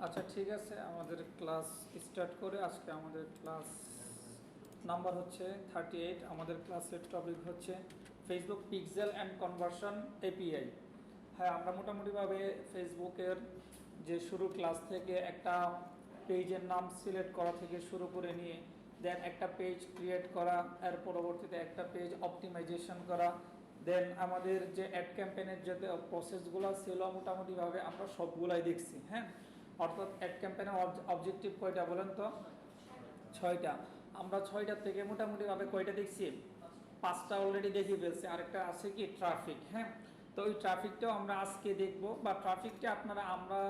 আচ্ছা ঠিক আছে, আমাদের ক্লাস স্টার্ট করে। আজকে আমাদের ক্লাস নাম্বার হচ্ছে 38। আমাদের ক্লাসের টপিক হচ্ছে Facebook pixel and conversion API. হ্যাঁ, আমরা মোটামুটিভাবে ফেসবুকের যে শুরু ক্লাস থেকে একটা পেজের নাম সিলেক্ট করা থেকে শুরু করে নিয়ে দেন একটা পেজ ক্রিয়েট করা, এর পরবর্তীতে একটা পেজ অপটিমাইজেশন করা, দেন আমাদের যে অ্যাড ক্যাম্পেইনের যে প্রসেসগুলো ছিল মোটামুটিভাবে আমরা সবগুলাই দেখছি। হ্যাঁ, অর্থাৎ অ্যাড ক্যাম্পেইনের অবজেক্টিভ কয়টা বলেন তো? 6টা। আমরা 6টার থেকে মোটামুটিভাবে কয়টা দেখছি? 5টা অলরেডি দেখে ফেলছি, আরেকটা আছে কি ট্রাফিক। হ্যাঁ, তো ওই ট্রাফিকটাও আমরা আজকে দেখব, বা ট্রাফিকটা আপনারা আমরা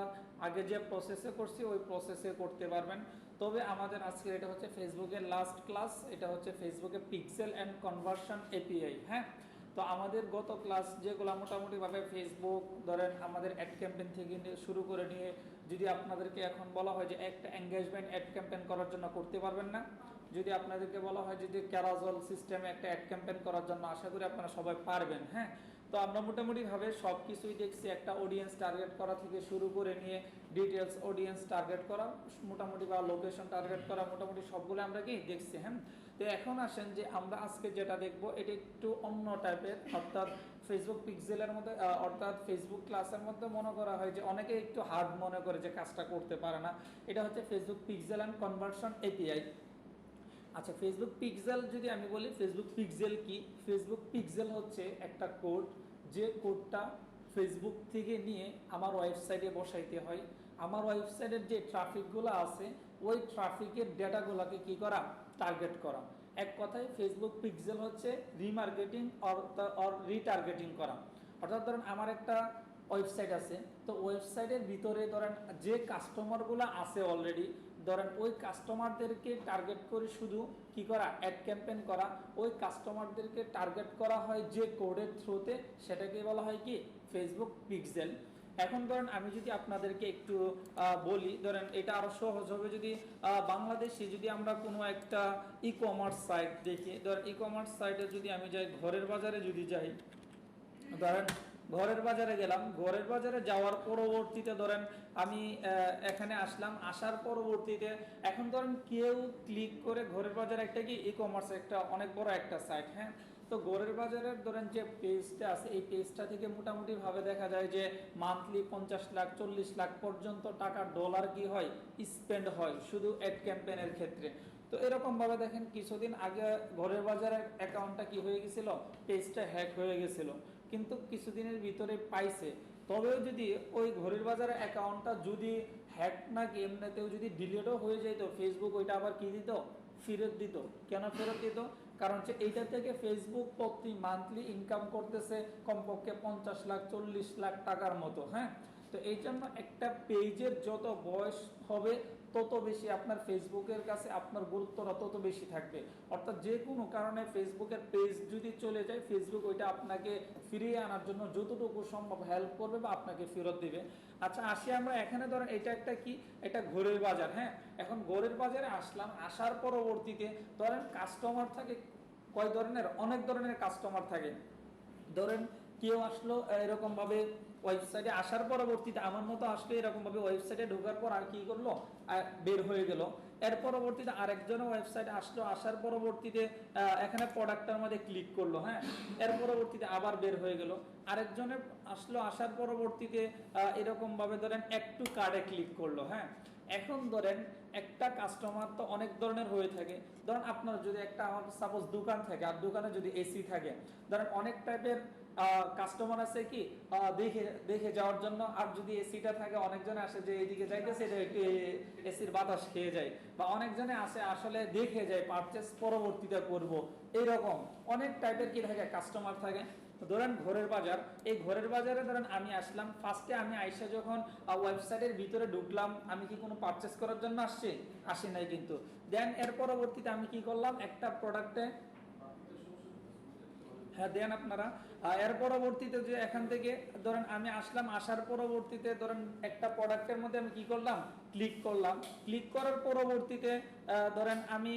আগে যে প্রসেসে করছি ওই প্রসেসে করতে পারবেন। তবে আমাদের আজকে এটা হচ্ছে ফেসবুকের লাস্ট ক্লাস, এটা হচ্ছে ফেসবুকে পিক্সেল অ্যান্ড কনভার্সন এপিআই। হ্যাঁ, তো আমাদের গত ক্লাস যেগুলো মোটামুটিভাবে ফেসবুক ধরেন আমাদের অ্যাড ক্যাম্পেইন থেকে শুরু করে নিয়ে, যদি আপনাদেরকে এখন বলা হয় যে একটা এঙ্গেজমেন্ট অ্যাড ক্যাম্পেইন করার জন্য করতে পারবেন না, যদি আপনাদেরকে বলা হয় যদি ক্যারাজল সিস্টেমে একটা অ্যাড ক্যাম্পেইন করার জন্য, আশা করি আপনারা সবাই পারবেন। হ্যাঁ, তো আমরা মোটামুটিভাবে সব কিছুই দেখছি, একটা অডিয়েন্স টার্গেট করা থেকে শুরু করে নিয়ে ডিটেলস অডিয়েন্স টার্গেট করা মোটামুটি, বা লোকেশন টার্গেট করা, মোটামুটি সবগুলো আমরা কি দেখছি। হ্যাঁ, তো এখন আসেন যে আমরা আজকে যেটা দেখবো এটা একটু অন্য টাইপের, অর্থাৎ ফেসবুক পিক্সেলের মধ্যে, অর্থাৎ ফেসবুক ক্লাসের মধ্যে মনে করা হয় যে অনেকে একটু হার্ড মনে করে যে কাজটা করতে পারে না। এটা হচ্ছে Facebook pixel and conversion API. আচ্ছা, ফেসবুক পিক্সেল যদি আমি বলি, ফেসবুক পিক্সেল কি? ফেসবুক পিক্সেল হচ্ছে একটা কোড, যে কোডটা ফেসবুক থেকে নিয়ে আমার ওয়েবসাইটে বসাইতে হয়। আমার ওয়েবসাইটের যে ট্রাফিকগুলো আছে ওই ট্রাফিকের ডেটাগুলোকে কি করা? টার্গেট করা। এক কথায় ফেসবুক পিক্সেল হচ্ছে রিমার্কেটিং অর রিটার্গেটিং করা। অর্থাৎ ধরেন আমার একটা ওয়েবসাইট আছে, তো ওয়েবসাইটের ভিতরে ধরেন যে কাস্টমারগুলো আছে অলরেডি, ধরেন ওই কাস্টমারদেরকে টার্গেট করে শুধু কি করা? অ্যাড ক্যাম্পেইন করা। ওই কাস্টমারদেরকে টার্গেট করা হয় যে কোডের থ্রুতে, সেটাকে বলা হয় কি? Facebook pixel. এখন ধরেন আমি যদি আপনাদেরকে একটু বলি, ধরেন এটা আরো সহজ হবে যদি বাংলাদেশে যদি আমরা কোনো একটা ই কমার্স সাইট দেখি, ধরেন ই কমার্স সাইটে যদি আমি যাই, ঘরের বাজারে যদি যাই, ধরেন ঘরের বাজারে গেলাম, ঘরের বাজারে যাওয়ার পরবর্তীতে ধরেন আমি এখানে আসলাম, আসার পরবর্তীতে এখন ধরেন কেউ ক্লিক করে ঘরের বাজারে একটা কি ই কমার্স একটা অনেক বড় একটা সাইট। হ্যাঁ, তো ঘরের বাজারের ধরেন যে পেজটা আছে এই পেজটা থেকে মোটামুটি ভাবে দেখা যায় যে মান্থলি 50 লাখ 40 লাখ পর্যন্ত টাকা ডলার কি হয়? স্পেন্ড হয় শুধু অ্যাড ক্যাম্পেইনের ক্ষেত্রে। তো এরকম ভাবে দেখেন কিছুদিন আগে ঘরের বাজারের অ্যাকাউন্টটা কি হয়ে গেছিল? পেজটা হ্যাক হয়ে গেছিল, কিন্তু কিছুদিনের ভিতরে পাইছে। তবেও যদি ওই ঘড়ির বাজারের অ্যাকাউন্টটা যদি হ্যাক না কি এমনিতেও যদি ডিলিটও হয়ে যেত, ফেসবুক ওইটা আবার কি দিত? ফেরত দিত। কেন ফেরত দিত? কারণ হচ্ছে এইটা থেকে ফেসবুক প্রতি মান্থলি ইনকাম করতেছে কমপক্ষে 50 লাখ 40 লাখ টাকার মতো। হ্যাঁ, তো এই জন্য একটা পেজের যত বয়স হবে তত বেশি আপনার ফেসবুকের কাছে আপনার গুরুত্বটা তত বেশি থাকবে। অর্থাৎ যে কোনো কারণে ফেসবুকের পেজ যদি চলে যায়, ফেসবুক ওইটা আপনাকে ফিরিয়ে আনার জন্য যতটুকু সম্ভব হেল্প করবে বা আপনাকে ফেরত দিবে। আচ্ছা আসি আমরা এখানে, ধরেন এটা একটা কি? এটা ঘরের বাজার। হ্যাঁ, এখন ঘরের বাজারে আসলাম, আসার পরবর্তীতে ধরেন কাস্টমার থাকে কয় ধরনের? অনেক ধরনের কাস্টমার থাকে। ধরেন কেউ আসলো এরকমভাবে ওয়েবসাইটে আসার পরবর্তীতে, আমার মতো আসলে এরকমভাবে ওয়েবসাইটে ঢোকার পর আর কি করলো? বের হয়ে গেল। এর পরবর্তীতে আরেকজনও ওয়েবসাইটে আসলো, আসার পরবর্তীতে এখানে প্রোডাক্টের মধ্যে ক্লিক করলো। হ্যাঁ, এর পরবর্তীতে আবার বের হয়ে গেল। আরেকজনের আসলো, আসার পরবর্তীতে এরকমভাবে ধরেন একটু কার্ডে ক্লিক করলো। হ্যাঁ, এখন ধরেন একটা কাস্টমার তো অনেক ধরনের হয়ে থাকে। ধরেন আপনার যদি একটা আমার সাপোজ দোকান থাকে, আর দোকানে যদি এসি থাকে, ধরেন অনেক টাইপের কাস্টমার আছে কি দেখে দেখে যাওয়ার জন্য। আর যদি এসিটা থাকে, অনেকজনে আসে যে এইদিকে যাইতেছে এটা একটু এসির বাতাস খেয়ে যায়, বা অনেকজনে আসে আসলে দেখে যায় পারচেস পরবর্তীতে করব, এইরকম অনেক টাইপের কি থাকে? কাস্টমার থাকে। ধরেন ঘরের বাজার, এই ঘরের বাজারে ধরেন আমি আসলাম, ফার্স্টে আমি আইসা যখন ওয়েবসাইটের ভিতরে ঢুকলাম, আমি কি কোনো পারচেস করার জন্য আসি নাই কিন্তু। দেন এর পরবর্তীতে আমি কি করলাম? একটা প্রোডাক্টে, হ্যাঁ দেন আপনারা এর পরবর্তীতে যে এখান থেকে ধরেন আমি আসলাম, আসার পরবর্তীতে ধরেন একটা প্রোডাক্টের মধ্যে আমি কি করলাম? ক্লিক করলাম। ক্লিক করার পরবর্তীতে ধরেন আমি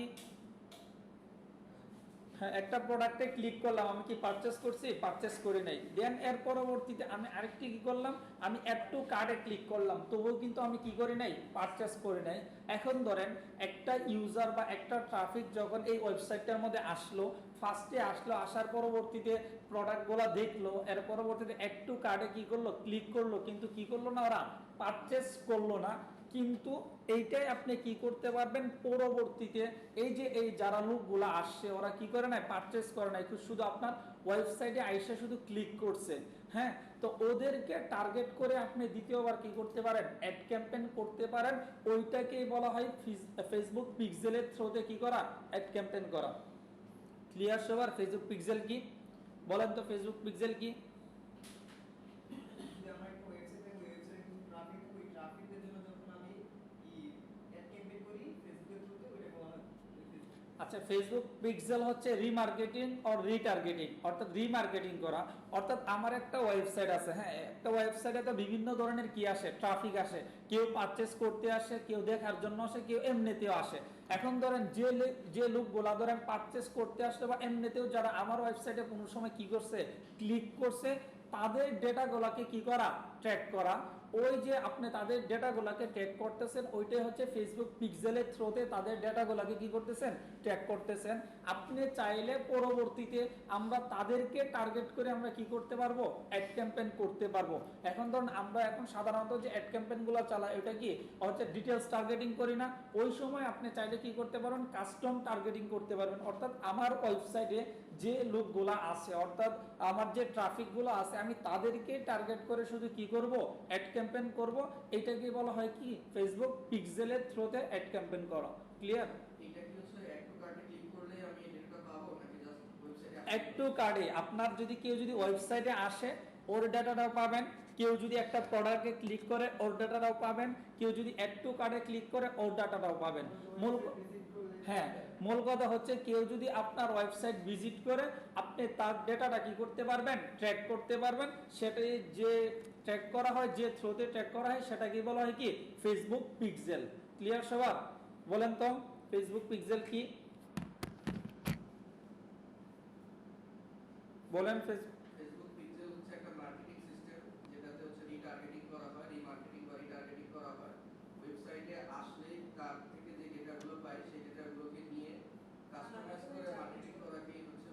হ্যাঁ, একটা প্রোডাক্টে ক্লিক করলাম, আমি কি পারচেস করছি? পারচেস করি নাই। দেন এর পরবর্তীতে আমি আরেকটি কি করলাম, আমি অ্যাড টু কার্টে ক্লিক করলাম, তবুও কিন্তু আমি কি করি নাই? পারচেস করি নাই। এখন ধরেন একটা ইউজার বা একটা ট্রাফিক যখন এই ওয়েবসাইটটার মধ্যে আসলো, ফার্স্টে আসলো, আসার পরবর্তীতে প্রোডাক্টগুলো দেখলো, এর পরবর্তীতে অ্যাড টু কার্টে কি করলো? ক্লিক করলো, কিন্তু কি করলো না, ওরা পারচেস করলো না। কিন্তু এইটাই আপনি কি করতে পারবেন পরবর্তীতে, এই যে এই যারা লোকগুলো আসছে ওরা কি করে না? পারচেস করে না, শুধু আপনার ওয়েবসাইটে আইসা শুধু ক্লিক করছে। হ্যাঁ, তো ওদেরকে টার্গেট করে আপনি দ্বিতীয়বার কি করতে পারেন? অ্যাড ক্যাম্পেইন করতে পারেন। ওইটাকেই বলা হয় ফেসবুক পিক্সেলের থ্রুতে কি করা? অ্যাড ক্যাম্পেইন করা। ক্লিয়ার সবার? ফেসবুক পিক্সেল কি বলেন তো? ফেসবুক পিক্সেল কি? আচ্ছা, ফেসবুক পিক্সেল হচ্ছে রিমার্কেটিং অর রিটার্গেটিং, অর্থাৎ রিমার্কেটিং করা। অর্থাৎ আমার একটা ওয়েবসাইট আছে, হ্যাঁ, একটা ওয়েবসাইটে তো বিভিন্ন ধরনের কি আসে? ট্রাফিক আসে। কেউ পারচেস করতে আসে, কেউ দেখার জন্য আসে, কেউ এমনিতেও আসে। এখন ধরেন যে লোকগুলা ধরেন পারচেস করতে আসলে বা এমনিতেও যারা আমার ওয়েবসাইটে কোনো সময় কি করছে? ক্লিক করছে, তাদের ডেটাগুলোকে কি করা? ট্র্যাক করা। ওই যে আপনি তাদের ডেটাগুলোকে ট্র্যাক করতেছেন, ওইটাই হচ্ছে ফেসবুক পিক্সেলের থ্রুতে তাদের ডেটাগুলোকে কি করতেছেন? ট্র্যাক করতেছেন। আপনি চাইলে পরবর্তীতে আমরা তাদেরকে টার্গেট করে আমরা কি করতে পারবো? অ্যাড ক্যাম্পেইন করতে পারবো। এখন ধরুন আমরা এখন সাধারণত যে অ্যাড ক্যাম্পেইনগুলো চালাই, ওটা কি হচ্ছে? ডিটেলস টার্গেটিং করি না? ওই সময় আপনি চাইলে কি করতে পারবেন? কাস্টম টার্গেটিং করতে পারবেন। অর্থাৎ আমার ওয়েবসাইটে যে লোকগুলা আছে, অর্থাৎ আমার যে ট্রাফিকগুলো আছে, আমি তাদেরকে টার্গেট করে শুধু কি করব? অ্যাড ক্যাম্পেইন করব। এটাকে বলা হয় কি? ফেসবুক পিক্সেলের থ্রুতে অ্যাড ক্যাম্পেইন করা। ক্লিয়ার? এটা কি হচ্ছে অ্যাড টু কার্টে ক্লিক করলে আমি এই ডেটাটা পাবো নাকি জাস্ট ওয়েবসাইটে? অ্যাড টু কার্টে আপনার যদি কেউ যদি ওয়েবসাইটে আসে, ওর ডাটাটাও পাবেন। কেউ যদি একটা প্রোডাক্টে ক্লিক করে, ওর ডাটাটাও পাবেন। কেউ যদি অ্যাড টু কার্টে ক্লিক করে, ওর ডাটাটাও পাবেন। মূল হ্যাঁ, মূল কথা হচ্ছে কেউ যদি আপনার ওয়েবসাইট ভিজিট করে, আপনি তার ডেটাটা কি করতে পারবেন? ট্র্যাক করতে পারবেন। সেটাই যে ট্র্যাক করা হয়, যে থ্রুতে ট্র্যাক করা হয়, সেটাকে বলা হয় কি? Facebook pixel. ক্লিয়ার সবার? বলেন তো ফেসবুক পিক্সেল কি? বলেন। ফেসবুক পিক্সেল হচ্ছে একটা মার্কেটিং সিস্টেম যেটাতে হচ্ছে রিটার্গেটিং করা হয়, রিমার্কেটিং বা রিটার্গেটিং করা হয়। ওয়েবসাইটে আসলে তার থেকে যে ডেটাগুলো পাই সেই ডেটাগুলোকে নিয়ে কাস্টমাইজ করে মার্কেটিং করাকেই হচ্ছে।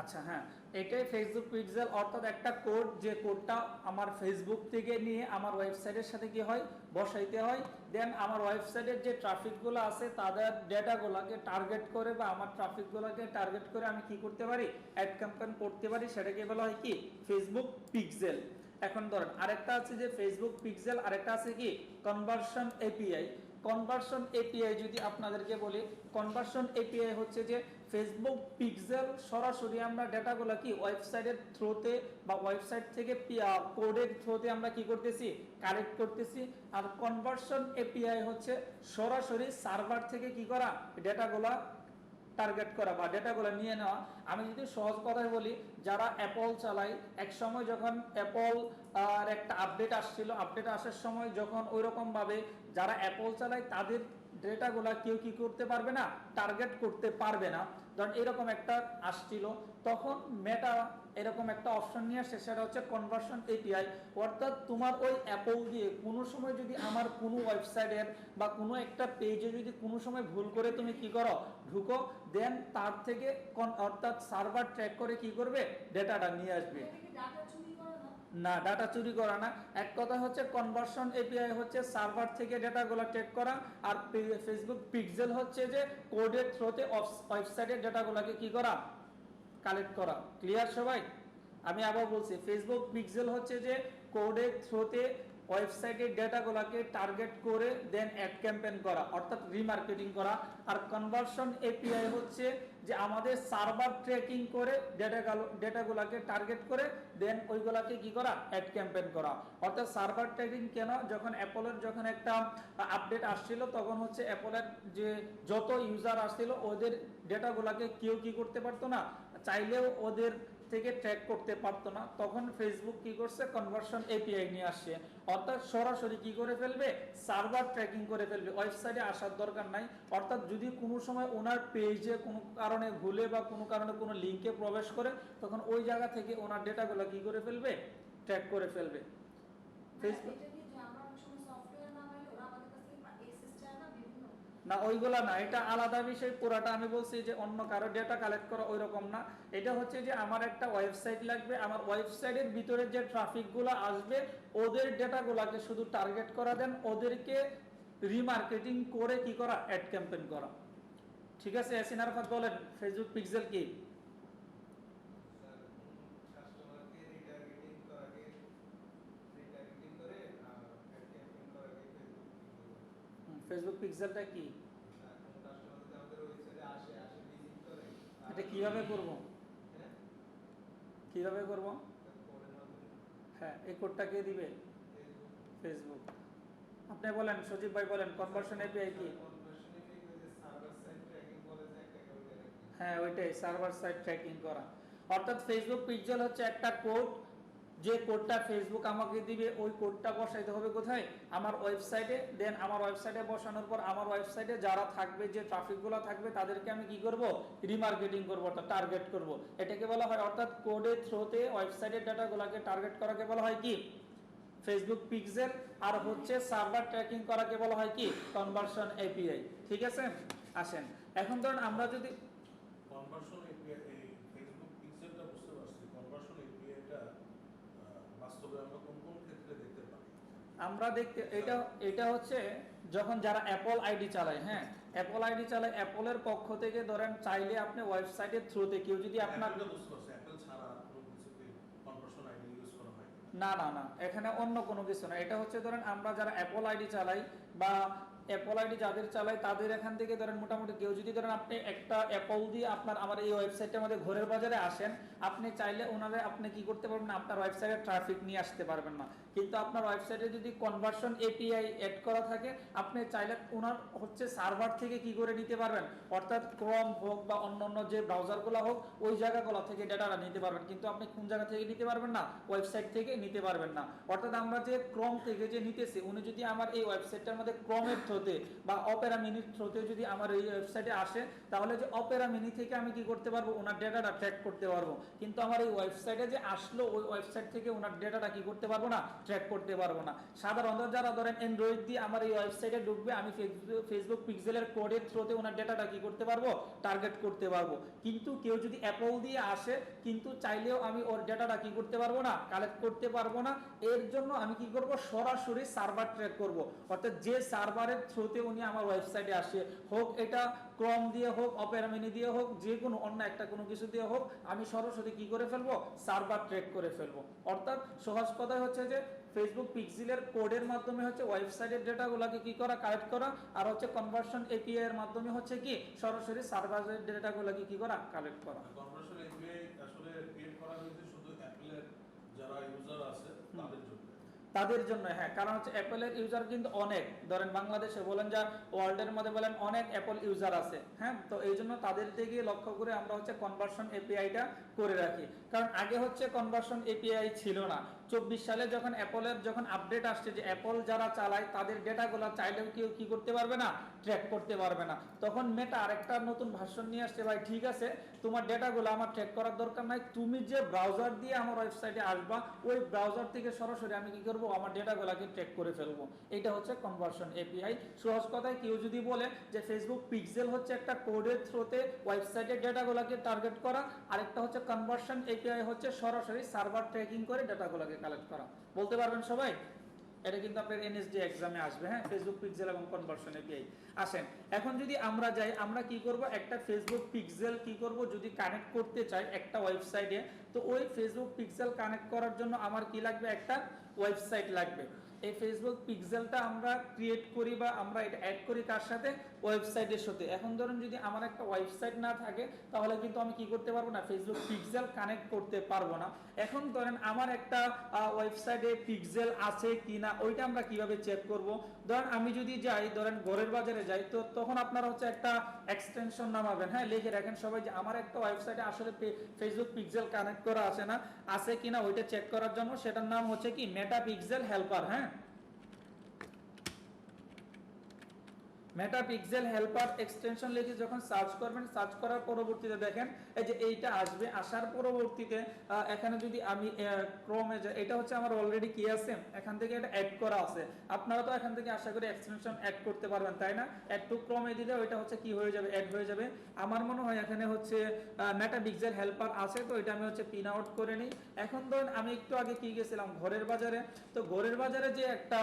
আচ্ছা, হ্যাঁ, এটাই ফেসবুক পিক্সেল। অর্থাৎ একটা কোড, যে কোডটা আমার ফেসবুক থেকে নিয়ে আমার ওয়েবসাইটের সাথে কি হয়? বসাইতে হয়। দেন আমার ওয়েবসাইটের যে ট্রাফিকগুলো আছে তাদের ডেটাগুলোকে টার্গেট করে বা আমার ট্রাফিকগুলোকে টার্গেট করে আমি কি করতে পারি? অ্যাড ক্যাম্পেইন করতে পারি। সেটাকে বলা হয় কি? Facebook pixel. এখন ধরেন আরেকটা আছে যে ফেসবুক পিক্সেল, আরেকটা আছে কি? Conversion API. কনভার্সন এপিআই যদি আপনাদেরকে বলি, কনভার্সন এপিআই হচ্ছে যে ফেসবুক পিক্সেল সরাসরি আমরা ডেটাগুলো কি ওয়েবসাইটের থ্রুতে বা ওয়েবসাইট থেকে কোডের থ্রুতে আমরা কি করতেছি? কালেক্ট করতেছি। আর কনভার্সন এপিআই হচ্ছে সরাসরি সার্ভার থেকে কি করা? ডেটাগুলো টার্গেট করা বা ডেটাগুলো নিয়ে নেওয়া। আমি যদি সহজ কথায় বলি, যারা অ্যাপল চালায়, এক সময় যখন অ্যাপল আর একটা আপডেট আসছিল, আপডেট আসার সময় যখন ওই রকম ভাবে যারা অ্যাপল চালায় তাদের ডেটাগুলা কেউ কি করতে পারবে না? টার্গেট করতে পারবে না। ধরেন এরকম একটা আসছিল, তখন মেটা এরকম একটা অপশন নিয়ে আসছে, সেটা হচ্ছে কনভার্সন এপিআই। অর্থাৎ তোমার ওই অ্যাপল দিয়ে কোনো সময় যদি আমার কোনো ওয়েবসাইটের বা কোনো একটা পেজে যদি কোনো সময় ভুল করে তুমি কি করো? ঢুকো, দেন তার থেকে অর্থাৎ সার্ভার ট্র্যাক করে কি করবে? ডেটাটা নিয়ে আসবে। না, ডাটা চুরি করা না। এক কথা হচ্ছে কনভার্সন এপিআই হচ্ছে সার্ভার থেকে ডেটাগুলো ট্র্যাক করা, আর ফেসবুক পিক্সেল হচ্ছে যে কোডের থ্রুতে ওয়েবসাইটের ডেটাগুলোকে কি করা? কালেক্ট করা। ক্লিয়ার সবাই? আমি আবার বলছি, ফেসবুক পিক্সেল হচ্ছে যে কোডের থ্রুতে ওয়েবসাইটের ডেটাগুলোকে টার্গেট করে দেন অ্যাড ক্যাম্পেইন করা, অর্থাৎ রিমার্কেটিং করা। আর কনভার্সন এপিআই হচ্ছে যে আমাদের সার্ভার ট্র্যাকিং করে ডেটাগুলোকে টার্গেট করে দেন ওইগুলোকে কি করা? অ্যাড ক্যাম্পেইন করা। অর্থাৎ সার্ভার ট্র্যাকিং কেন? যখন অ্যাপলের যখন একটা আপডেট আসছিল, তখন হচ্ছে অ্যাপলের যে যত ইউজার আসছিল ওদের ডেটাগুলোকে কেউ কি করতে পারতো না, চাইলেও ওদের থেকে ট্র্যাক করতে পারতো না, তখন ফেসবুক কি করছে, কনভার্সন এপিআই নিয়ে আসছে। অর্থাৎ সরাসরি কি করে ফেলবে, সার্ভার ট্র্যাকিং করে ফেলবে, ওয়েবসাইটে আসার দরকার নাই। অর্থাৎ যদি কোনো সময় ওনার পেজে কোনো কারণে ভুলে বা কোনো কারণে কোনো লিঙ্কে প্রবেশ করে, তখন ওই জায়গা থেকে ওনার ডেটাগুলো কি করে ফেলবে, ট্র্যাক করে ফেলবে। ফেসবুক না, ওইগুলা না, এটা আলাদা বিষয় পুরাটা। আমি বলছি যে অন্য কারো ডেটা কালেক্ট করা ওই রকম না। এটা হচ্ছে যে আমার একটা ওয়েবসাইট লাগবে, আমার ওয়েবসাইটের ভিতরে যে ট্রাফিকগুলো আসবে ওদের ডেটাগুলোকে শুধু টার্গেট করা দেন, ওদেরকে রিমার্কেটিং করে কি করা, অ্যাড ক্যাম্পেইন করা। ঠিক আছে, ইয়াসিন আরাফাত বলেন ফেসবুক পিক্সেল কি? ফেসবুক পিক্সেলটা কি, এটা কিভাবে করব, কিভাবে করব? হ্যাঁ, এই কোডটা কে দিবে? ফেসবুক। আপনি বলেন, সজীব ভাই বলেন, কনভার্সন এপিআই কি? হ্যাঁ, ওইটাই, সার্ভার সাইড ট্র্যাকিং করা। অর্থাৎ ফেসবুক পিক্সেল হচ্ছে একটা কোড, যে কোডটা ফেসবুক আমাকে দিবে, ওই কোডটা বসাইতে হবে কোথায়, আমার ওয়েবসাইটে। দেন আমার ওয়েবসাইটে বসানোর পর আমার ওয়েবসাইটে যারা থাকবে, যে ট্রাফিকগুলো থাকবে, তাদেরকে আমি কি করব, রিমার্কেটিং করব, অর্থাৎ টার্গেট করব। এটাকে বলা হয়, অর্থাৎ কোডের থ্রুতে ওয়েবসাইটের ডাটাগুলোকে টার্গেট করাকে বলা হয় কি, ফেসবুক পিক্সেল। আর হচ্ছে সার্ভার ট্র্যাকিং করাকে বলা হয় কি, কনভার্সন এপিআই। ঠিক আছে, আসেন এখন ধরুন আমরা যদি কনভার্সন এপিআই, এই ফেসবুক পিক্সেলটা বুঝতে পারছি, কনভার্সন এপিআইটা বাস্তবে আমরা কোন কোন ক্ষেত্রে দেখতে পাই? আমরা দেখতে, এটা হচ্ছে যখন যারা অ্যাপল আইডি চালায়, হ্যাঁ অ্যাপল আইডি চালায়, অ্যাপলের পক্ষ থেকে ধরেন চাইলে আপনি ওয়েবসাইটের থ্রুতে কেউ যদি আপনার, বুঝতে পারছি, অ্যাপল ছাড়া কোনো কিছুতে কনভার্সন আইডি ইউজ করা হয় না না না, এখানে অন্য কোনো কিছু না। এটা হচ্ছে ধরেন আমরা যারা অ্যাপল আইডি চালাই বা অ্যাপল আইডি যাদের চালায়, তাদের এখান থেকে ধরেন মোটামুটি কেউ যদি ধরেন আপনি একটা অ্যাপল দিয়ে আপনার আমার এই ওয়েবসাইটের মধ্যে ঘোরের বাজারে আসেন, আপনি চাইলে ওনারে আপনি কি করতে পারবেন না, আপনার ওয়েবসাইটে ট্রাফিক নিয়ে আসতে পারবেন না। কিন্তু আপনার ওয়েবসাইটে যদি কনভার্সন এপিআই অ্যাড করা থাকে, আপনি চাইলে ওনার হচ্ছে সার্ভার থেকে কি করে নিতে পারবেন, অর্থাৎ ক্রোম হোক বা অন্যান্য যে ব্রাউজারগুলো হোক, ওই জায়গাগুলো থেকে ডেটাটা নিতে পারবেন। কিন্তু আপনি কোন জায়গা থেকে নিতে পারবেন না, ওয়েবসাইট থেকে নিতে পারবেন না। অর্থাৎ আমরা যে ক্রোম থেকে যে নিতেছি, উনি যদি আমার এই ওয়েবসাইটটার মধ্যে ক্রোমের থ্রুতে বা অপেরা মিনির থ্রুতে যদি আমার এই ওয়েবসাইটে আসে, তাহলে যে অপেরা মিনি থেকে আমি কি করতে পারবো, ওনার ডেটাটা ট্র্যাক করতে পারবো। কিন্তু আমার এই ওয়েবসাইটে যে আসলো, ওই ওয়েবসাইট থেকে ওনার ডেটাটা কি করতে পারবো না, ট্র্যাক করতে পারবো না। সাধারণত যারা ধরেন অ্যান্ড্রয়েড দিয়ে আমার এই ওয়েবসাইটে ঢুকবে, আমি ফেসবুক পিক্সেলের কোডের থ্রুতে ওনার ডেটাটা কি করতে পারবো, টার্গেট করতে পারবো। কিন্তু কেউ যদি অ্যাপল দিয়ে আসে, কিন্তু চাইলেও আমি ওর ডেটাটা কি করতে পারবো না, কালেক্ট করতে পারবো না। এর জন্য আমি কি করব, সরাসরি সার্ভার ট্র্যাক করব। অর্থাৎ যে সার্ভারের থ্রুতে উনি আমার ওয়েবসাইটে আসে, হোক এটা ক্রোম দিয়ে হোক, অপেরা মিনি দিয়ে হোক, যে কোনো অন্য একটা কোনো কিছু দিয়ে হোক, আমি সরাসরি কি করে ফেলবো, সার্ভার ট্র্যাক করে ফেলবো। অর্থাৎ সহজ কথাই হচ্ছে যে ফেসবুক পিক্সেলের কোডের মাধ্যমে হচ্ছে ওয়েবসাইটের ডেটাগুলোকে কি করা, কালেক্ট করা, আর হচ্ছে কনভার্সন এপিআই এর মাধ্যমে হচ্ছে কি সরাসরি সার্ভারের ডেটাগুলোকে কি করা, কালেক্ট করা। কনভার্সন এপিআই আসলে ক্রিয়েট করা হয়েছে শুধু অ্যাপলের যারা ইউজার আছে তাদের জন্য, তাদের জন্য, হ্যাঁ, কারণ হচ্ছে অ্যাপলের ইউজার কিন্তু অনেক, ধরেন বাংলাদেশে বলেন যা ওয়ার্ল্ডের মধ্যে বলেন অনেক অ্যাপল ইউজার আছে, হ্যাঁ। তো এই জন্য তাদের দিকে লক্ষ্য করে আমরা হচ্ছে কনভার্সন এপিআইটা করে রাখি। কারণ আগে হচ্ছে কনভার্সন এপিআই ছিল না। 24 সালে যখন অ্যাপলের যখন আপডেট আসছে যে অ্যাপল যারা চালায় তাদের ডেটাগুলো চাইলেও কেউ কি করতে পারবে না, ট্র্যাক করতে পারবে না, তখন মেটা আরেকটা নতুন ভার্সন নিয়ে আসছে, ভাই ঠিক আছে তোমার ডেটাগুলো আমার ট্র্যাক করার দরকার নাই, তুমি যে ব্রাউজার দিয়ে আমার ওয়েবসাইটে আসবা, ওই ব্রাউজার থেকে সরাসরি আমি কি করবো, আমার ডেটাগুলোকে ট্র্যাক করে ফেলবো। এটা হচ্ছে কনভার্সন এপিআই। সহজ কথায় কেউ যদি বলে যে ফেসবুক পিক্সেল হচ্ছে একটা কোডের থ্রুতে ওয়েবসাইটের ডেটাগুলোকে টার্গেট করা, আরেকটা হচ্ছে কনভার্সন এপিআই হচ্ছে সরাসরি সার্ভার ট্র্যাকিং করে ডেটাগুলোকে কালেক্ট করা। বলতে পারবেন সবাই? এটা কিন্তু আপনার এনএসডি এক্সামে আসবে, হ্যাঁ, ফেসবুক পিক্সেল এবং কনভার্সন এপিআই। আসেন এখন যদি আমরা যাই, আমরা কি করব, একটা ফেসবুক পিক্সেল কি করব যদি কানেক্ট করতে চাই একটা ওয়েবসাইটে, তো ওই ফেসবুক পিক্সেল কানেক্ট করার জন্য আমার কি লাগবে, একটা ওয়েবসাইট লাগবে। এই ফেসবুক পিক্সেলটা আমরা ক্রিয়েট করি বা আমরা এটা অ্যাড করি কার সাথে, ওয়েবসাইটের সাথে। এখন ধরুন যদি আমার একটা ওয়েবসাইট না থাকে তাহলে কিন্তু আমি কি করতে পারবো না, ফেসবুক পিক্সেল কানেক্ট করতে পারবো না। এখন ধরেন আমার একটা ওয়েবসাইটে পিক্সেল আছে কিনা ওইটা আমরা কিভাবে চেক করব। ধরেন আমি যদি যাই, ধরেন ঘরের বাজারে যাই, তো তখন আপনারা হচ্ছে একটা এক্সটেনশন নামাবেন, হ্যাঁ লিখে রাখেন সবাই যে আমার একটা ওয়েবসাইটে আসলে ফেসবুক পিক্সেল কানেক্ট করা আছে না, আছে কিনা ওইটা চেক করার জন্য। সেটার নাম হচ্ছে কি মেটা পিক্সেল হেল্পার। হ্যাঁ, মেটা পিক্সেল হেল্পার এক্সটেনশন লিখে যখন সার্চ করবেন, সার্চ করার পরবর্তীতে দেখেন এই যে এইটা আসবে। আসার পরবর্তীতে এখানে যদি আমি ক্রোমে যাই, এটা হচ্ছে আমার অলরেডি কি আছে, এখান থেকে এটা অ্যাড করা আছে। আপনারা তো এখান থেকে আশা করি এক্সটেনশন অ্যাড করতে পারবেন, তাই না? একটু ক্রোমে দিলে ওইটা হচ্ছে কি হয়ে যাবে, অ্যাড হয়ে যাবে। আমার মনে হয় এখানে হচ্ছে মেটা পিক্সেল হেল্পার আছে, তো এটা আমি হচ্ছে পিন আউট করে নিই। এখন ধরুন আমি একটু আগে কি গেছিলাম, ঘরের বাজারে। তো ঘরের বাজারে যে একটা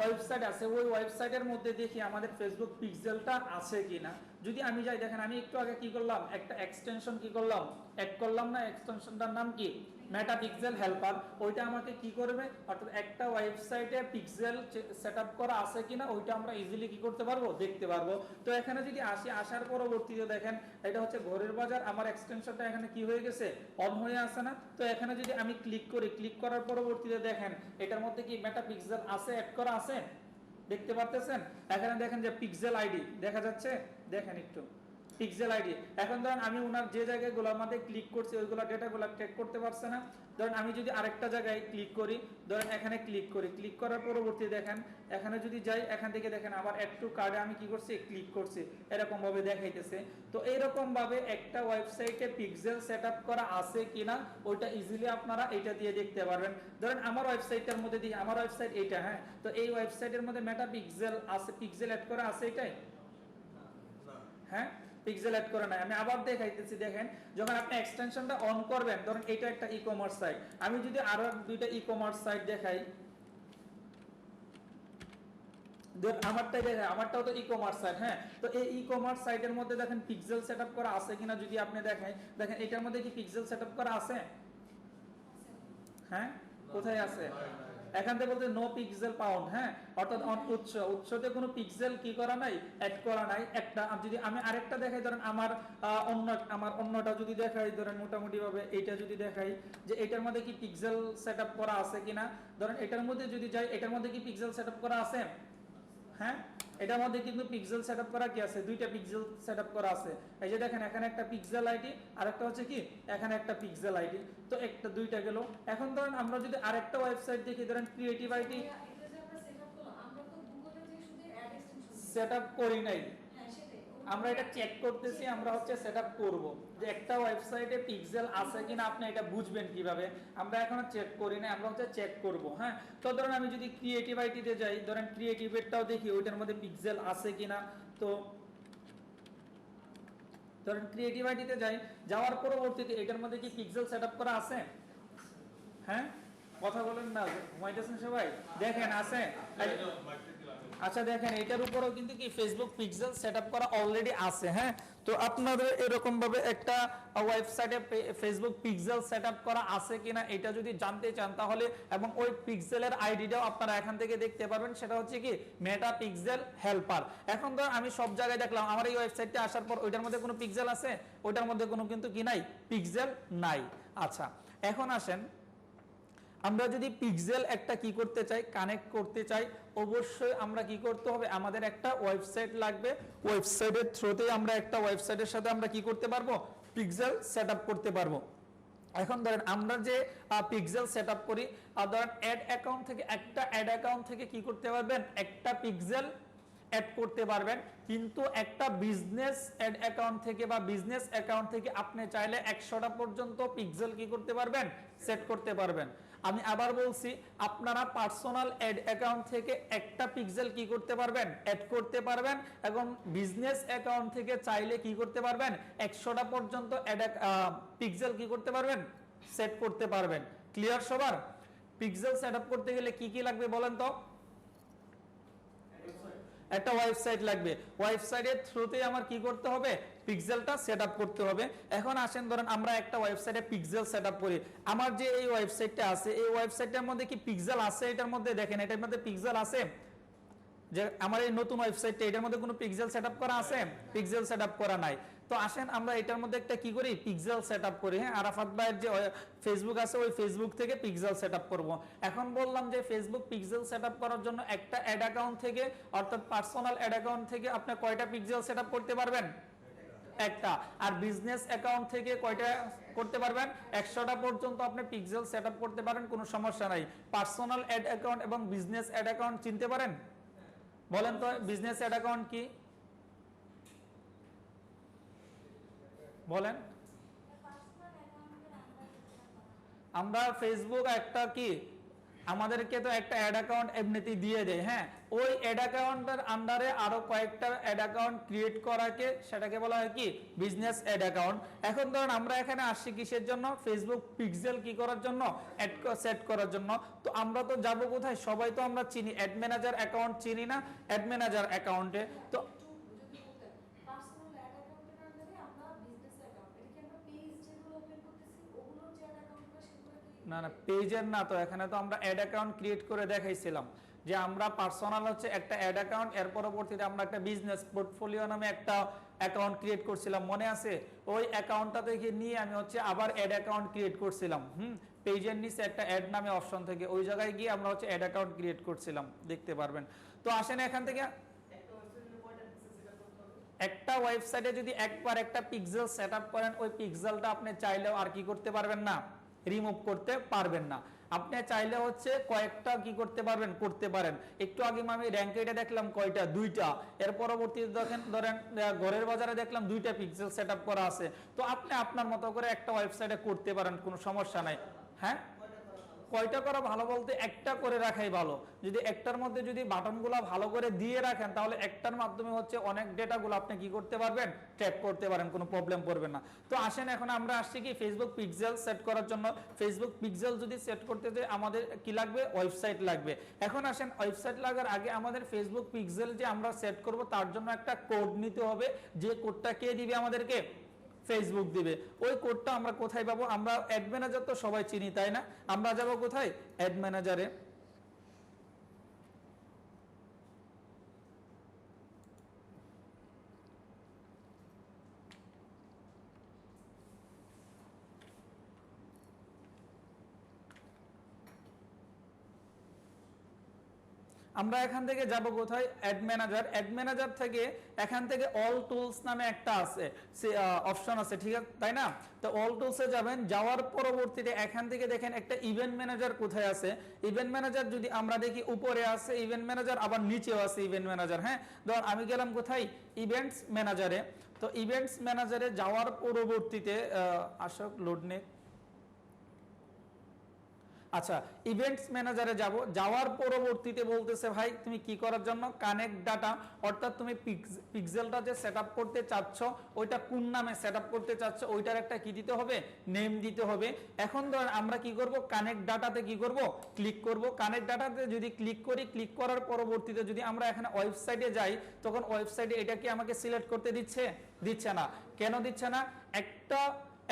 ওয়েবসাইট আছে, ওই ওয়েবসাইটের মধ্যে দেখি আমাদের ফেসবুক পিক্সেলটা আছে কিনা। যদি আমি যাই, দেখেন আমি একটু আগে কি করলাম, একটা এক্সটেনশন কি করলাম, অ্যাড করলাম না, এক্সটেনশনটার নাম কি মেটা পিক্সেল হেল্পার। ওইটা আমাকে কি করবে, অর্থাৎ একটা ওয়েবসাইটে পিক্সেল সেটআপ করা আছে কিনা ওইটা আমরা ইজিলি কি করতে পারবো, দেখতে পারবো। তো এখানে যদি আসি, আসার পরবর্তীতে দেখেন এটা হচ্ছে ঘরের বাজার, আমার এক্সটেনশনটা এখানে কি হয়ে গেছে, অন হয়ে আছে না? তো এখানে যদি আমি ক্লিক করি, ক্লিক করার পরবর্তীতে দেখেন এটার মধ্যে কি মেটা পিক্সেল আছে, অ্যাড করা আছে, দেখতে পারতেছেন? এখানে দেখেন যে পিক্সেল আইডি দেখা যাচ্ছে, দেখেন একটু পিক্সেল আইডি। এখন ধরেন আমি ওনার যে জায়গাগুলোর মধ্যে ক্লিক করছি ওইগুলো ডেটাগুলো ট্র্যাক করতে পারছে না। ধরেন আমি যদি আরেকটা জায়গায় ক্লিক করি, ধরেন এখানে ক্লিক করি, ক্লিক করার পরবর্তী দেখেন এখানে যদি যাই, এখান থেকে দেখেন আবার অ্যাড টু কার্ডে আমি কি করছি, ক্লিক করছি, এরকম ভাবে দেখাইতেছে। তো এইরকম ভাবে একটা ওয়েবসাইটে পিক্সেল সেটআপ করা আছে কিনা ওইটা ইজিলি আপনারা এটা দিয়ে দেখতে পারবেন। ধরেন আমার ওয়েবসাইটের মধ্যে দিয়ে, আমার ওয়েবসাইট এইটা, হ্যাঁ, তো এই ওয়েবসাইটের মধ্যে মেটা পিক্সেল আছে, পিক্সেল অ্যাড করা আছে এটাই, হ্যাঁ পিক্সেল অ্যাড করে নাই। আমি আবার দেখাইতেছি, দেখেন যখন আপনি এক্সটেনশনটা অন করবেন, ধরুন এটা একটা ই কমার্স সাইট, আমি যদি আরো দুইটা ই কমার্স সাইট দেখাই, আমারটাই দেখেন, আমারটাও তো ই কমার্স সাইট, হ্যাঁ, তো এই ই কমার্স সাইটের মধ্যে দেখেন পিক্সেল সেটআপ করা আছে কিনা যদি আপনি দেখেন, দেখেন এটার মধ্যে কি পিক্সেল সেটআপ করা আছে, হ্যাঁ কোথায় আছে, এখান থেকে বলতে নো পিক্সেল পাউন্ড, হ্যাঁ, অর্থাৎ উৎসতে কোনো পিক্সেল কি করা নাই, অ্যাড করা নাই। একটা যদি আমি আরেকটা দেখাই, ধরেন আমার অন্যটা যদি দেখাই, ধরেন মোটামুটি ভাবে এইটা যদি দেখাই যে এটার মধ্যে কি পিক্সেল সেটআপ করা আছে কিনা, ধরেন এটার মধ্যে যদি যাই, এটার মধ্যে কি পিক্সেল সেটআপ করা আছে, হ্যাঁ এটার মধ্যে কিন্তু পিক্সেল সেটআপ করা কি আছে, দুইটা পিক্সেল সেটআপ করা আছে। এই যে দেখেন এখানে একটা পিক্সেল আইডি আর একটা হচ্ছে কি এখানে একটা পিক্সেল আইডি, তো একটা দুইটা গেল। এখন ধরেন আমরা যদি আরেকটা ওয়েবসাইট দেখি, ধরেন ক্রিয়েটিভ আইডি সেটআপ করি নাই, আমরা এটা চেক করতেছি, আমরা হচ্ছে সেটআপ করব যে একটা ওয়েবসাইটে পিক্সেল আছে কিনা আপনি এটা বুঝবেন কিভাবে, আমরা এখনো চেক করি না, আমরা হচ্ছে চেক করব। হ্যাঁ, তো ধরেন আমি যদি ক্রিয়েটিভ আইটিতে যাই, ধরেন ক্রিয়েটিভেরটাও দেখি ওইটার মধ্যে পিক্সেল আছে কিনা। তো ধরেন ক্রিয়েটিভ আইটিতে যাই, যাওয়ার পরবর্তীতে এটার মধ্যে কি পিক্সেল সেটআপ করা আছে, হ্যাঁ কথা বলেন না, ঘুমাইতেছেন সবাই, দেখেন আছে। আচ্ছা দেখেন এটার উপরেও কিন্তু কি ফেসবুক পিক্সেল সেটআপ করা অলরেডি আছে, হ্যাঁ। তো আপনাদের এরকম ভাবে একটা ওয়েবসাইটে ফেসবুক পিক্সেল সেটআপ করা আছে কিনা এটা যদি জানতে চান তাহলে, এবং ওই পিক্সেলের আইডিটাও আপনারা এখান থেকে দেখতে পারবেন, সেটা হচ্ছে কি মেটা পিক্সেল হেল্পার। এখন ধর আমি সব জায়গায় দেখলাম আমার এই ওয়েবসাইটে আসার পর ওইটার মধ্যে কোনো পিক্সেল আছে, ওইটার মধ্যে কোনো কিন্তু কি নাই, পিক্সেল নাই। আচ্ছা এখন আসেন, আমরা যদি পিক্সেল একটা কি করতে চাই, কানেক্ট করতে চাই, অবশ্যই আমরা কি করতে হবে, আমাদের একটা ওয়েবসাইট লাগবে, ওয়েবসাইটের থ্রুতেই আমরা একটা ওয়েবসাইটের সাথে আমরা কি করতে পারবো, পিক্সেল সেটআপ করতে পারবো। এখন ধরেন আমরা যে পিক্সেল সেটআপ করি, ধরেন অ্যাড অ্যাকাউন্ট থেকে, একটা অ্যাড অ্যাকাউন্ট থেকে কি করতে পারবেন, একটা পিক্সেল অ্যাড করতে পারবেন, কিন্তু একটা বিজনেস অ্যাড অ্যাকাউন্ট থেকে বা বিজনেস অ্যাকাউন্ট থেকে আপনি চাইলে 100টা পর্যন্ত পিক্সেল কি করতে পারবেন, সেট করতে পারবেন। আমি আবার বলছি, আপনারা পার্সোনাল অ্যাড অ্যাকাউন্ট থেকে একটা পিক্সেল কি করতে পারবেন, অ্যাড করতে পারবেন, এবং বিজনেস অ্যাকাউন্ট থেকে চাইলে কি করতে পারবেন, 100টা পর্যন্ত পিক্সেল কি করতে পারবেন, সেট করতে পারবেন। ক্লিয়ার সবার? পিক্সেল সেটআপ করতে গেলে কি কি লাগবে বলেন তো? একটা ওয়েবসাইট লাগবে, ওয়েবসাইটের থ্রুতে আমার কি করতে হবে, পিক্সেলটা সেট আপ করতে হবে। এখন আসেন ধরেন আমরা একটা ওয়েবসাইটে পিক্সেল সেট আপ করি, আমার যে এই ওয়েবসাইটটা আছে এই ওয়েবসাইটটার মধ্যে কি পিক্সেল আছে, এটার মধ্যে দেখেন এটার মধ্যে পিক্সেল আছে, যে আমার এই নতুন ওয়েবসাইটটা এটার মধ্যে কোনো পিক্সেল সেট আপ করা আছে, পিক্সেল সেট আপ করা নাই। তো আসেন আমরা এটার মধ্যে একটা কি করি, পিক্সেল সেট আপ করি। হ্যাঁ, আরাফাত ভাইয়ের যে ফেসবুক আছে ওই ফেসবুক থেকে পিক্সেল সেট আপ করবো। এখন বললাম যে ফেসবুক পিক্সেল সেট আপ করার জন্য একটা অ্যাড অ্যাকাউন্ট থেকে অর্থাৎ পার্সোনাল অ্যাড অ্যাকাউন্ট থেকে আপনি কয়টা পিক্সেল সেট আপ করতে পারবেন, একটা। আর বিজনেস অ্যাকাউন্ট থেকে কয়টা করতে পারবেন, 100টা পর্যন্ত আপনি পিক্সেল সেট আপ করতে পারেন, কোনো সমস্যা নাই। পার্সোনাল অ্যাড অ্যাকাউন্ট এবং বিজনেস অ্যাড অ্যাকাউন্ট চিনতে পারেন? বলেন তো বিজনেস অ্যাড অ্যাকাউন্ট কি বলেন। আমরা ফেসবুক একটা কি আমাদেরকে তো একটা অ্যাড অ্যাকাউন্ট এমনিতেই দিয়ে দেয়। হ্যাঁ, ওই অ্যাড অ্যাকাউন্টের আন্ডারে আরো কয়েকটা অ্যাড অ্যাকাউন্ট ক্রিয়েট করাকে সেটাকে বলা হয় কি, বিজনেস অ্যাড অ্যাকাউন্ট। এখন ধরুন আমরা এখানে আসছি কিসের জন্য, ফেসবুক পিক্সেল কি করার জন্য, অ্যাড সেট করার জন্য। তো আমরা তো যাব কোথায়, সবাই তো আমরা চিনি অ্যাড ম্যানেজার অ্যাকাউন্ট চিনি না, অ্যাড ম্যানেজার অ্যাকাউন্টে। তো না না পেজের না, তো এখানে তো আমরা অ্যাড অ্যাকাউন্ট ক্রিয়েট করে দেখাইছিলাম যে আমরা পার্সোনাল হচ্ছে একটা অ্যাড অ্যাকাউন্ট, এর পরবর্তীতে আমরা একটা বিজনেস পোর্টফোলিও নামে একটা অ্যাকাউন্ট ক্রিয়েট করছিলাম, মনে আছে? ওই অ্যাকাউন্টটা থেকে নিয়ে আমি হচ্ছে আবার অ্যাড অ্যাকাউন্ট ক্রিয়েট করছিলাম। পেজের নিচে একটা অ্যাড নামে অপশন থেকে ওই জায়গায় গিয়ে আমরা হচ্ছে অ্যাড অ্যাকাউন্ট ক্রিয়েট করছিলাম, দেখতে পারবেন। তো আসেন এখান থেকে একটা ওয়েবসাইটে যদি একবার একটা পিক্সেল সেট আপ করেন, ওই পিক্সেলটা আপনি চাইলেও আর কি করতে পারবেন না, রিমুভ করতে পারবেন না। আপনি চাইলে হচ্ছে কয়েকটা কি করতে পারবেন, করতে পারেন। একটু আগে আমি র্যাঙ্কেটে দেখলাম কয়টা, 2টা। এর পরবর্তীতে দেখেন ধরেন ঘরের বাজারে দেখলাম 2টা পিক্সেল সেট আপ করা আছে। তো আপনি আপনার মতো করে একটা ওয়েবসাইটে করতে পারেন, কোনো সমস্যা নাই। হ্যাঁ, কয়টা করা ভালো বলতে একটা করে রাখাই ভালো। যদি একটার মধ্যে যদি বাটনগুলো ভালো করে দিয়ে রাখেন তাহলে একটার মাধ্যমে হচ্ছে অনেক ডেটাগুলো আপনি কি করতে পারবেন, ট্র্যাক করতে পারেন, কোনো প্রবলেম পড়বে না। তো আসেন এখন আমরা আসছি কি ফেসবুক পিক্সেল সেট করার জন্য। ফেসবুক পিক্সেল যদি সেট করতে যাই আমাদের কি লাগবে, ওয়েবসাইট লাগবে। এখন আসেন ওয়েবসাইট লাগার আগে আমাদের ফেসবুক পিক্সেল যে আমরা সেট করব তার জন্য একটা কোড নিতে হবে, যে কোডটা কে দিবে আমাদেরকে, ফেসবুক দিবে। ওই কোডটা আমরা কোথায় পাবো, আমরা অ্যাড ম্যানেজার তো সবাই চিনি তাই না, আমরা যাব কোথায়, অ্যাড ম্যানেজারে। আমরা এখান থেকে যাব কোথায়, অ্যাড ম্যানেজার। অ্যাড ম্যানেজার থেকে এখান থেকে অল টুলস নামে একটা আছে, অপশন আছে, ঠিক আছে তাই না? তো অল টুলসে যাবেন, যাওয়ার পরবর্তীতে এখান থেকে দেখেন একটা ইভেন্ট ম্যানেজার কোথায় আছে। ইভেন্ট ম্যানেজার যদি আমরা দেখি উপরে আছে ইভেন্ট ম্যানেজার, আবার নিচেও আছে ইভেন্ট ম্যানেজার। হ্যাঁ, ধর আমি গেলাম কোথায়, ইভেন্টস ম্যানেজারে। তো ইভেন্টস ম্যানেজারে যাওয়ার পরবর্তীতে আসক লোড নেক, আচ্ছা ইভেন্টস ম্যানেজারে যাব। যাওয়ার পরবর্তীতে বলতেছে ভাই তুমি কি করার জন্য, কানেক্ট ডাটা, অর্থাৎ তুমি পিক্সেলটা যে সেট আপ করতে চাচ্ছ ওইটা কোন নামে সেট আপ করতে চাচ্ছ ওইটার একটা কি দিতে হবে, নেম দিতে হবে। এখন ধরেন আমরা কি করব, কানেক্ট ডাটাতে কি করব, ক্লিক করব। কানেক্ট ডাটাতে যদি ক্লিক করি, ক্লিক করার পরবর্তীতে যদি আমরা এখানে ওয়েবসাইটে যাই তখন ওয়েবসাইটে এটা কি আমাকে সিলেক্ট করতে দিচ্ছে, দিচ্ছে না। কেন দিচ্ছে না, একটা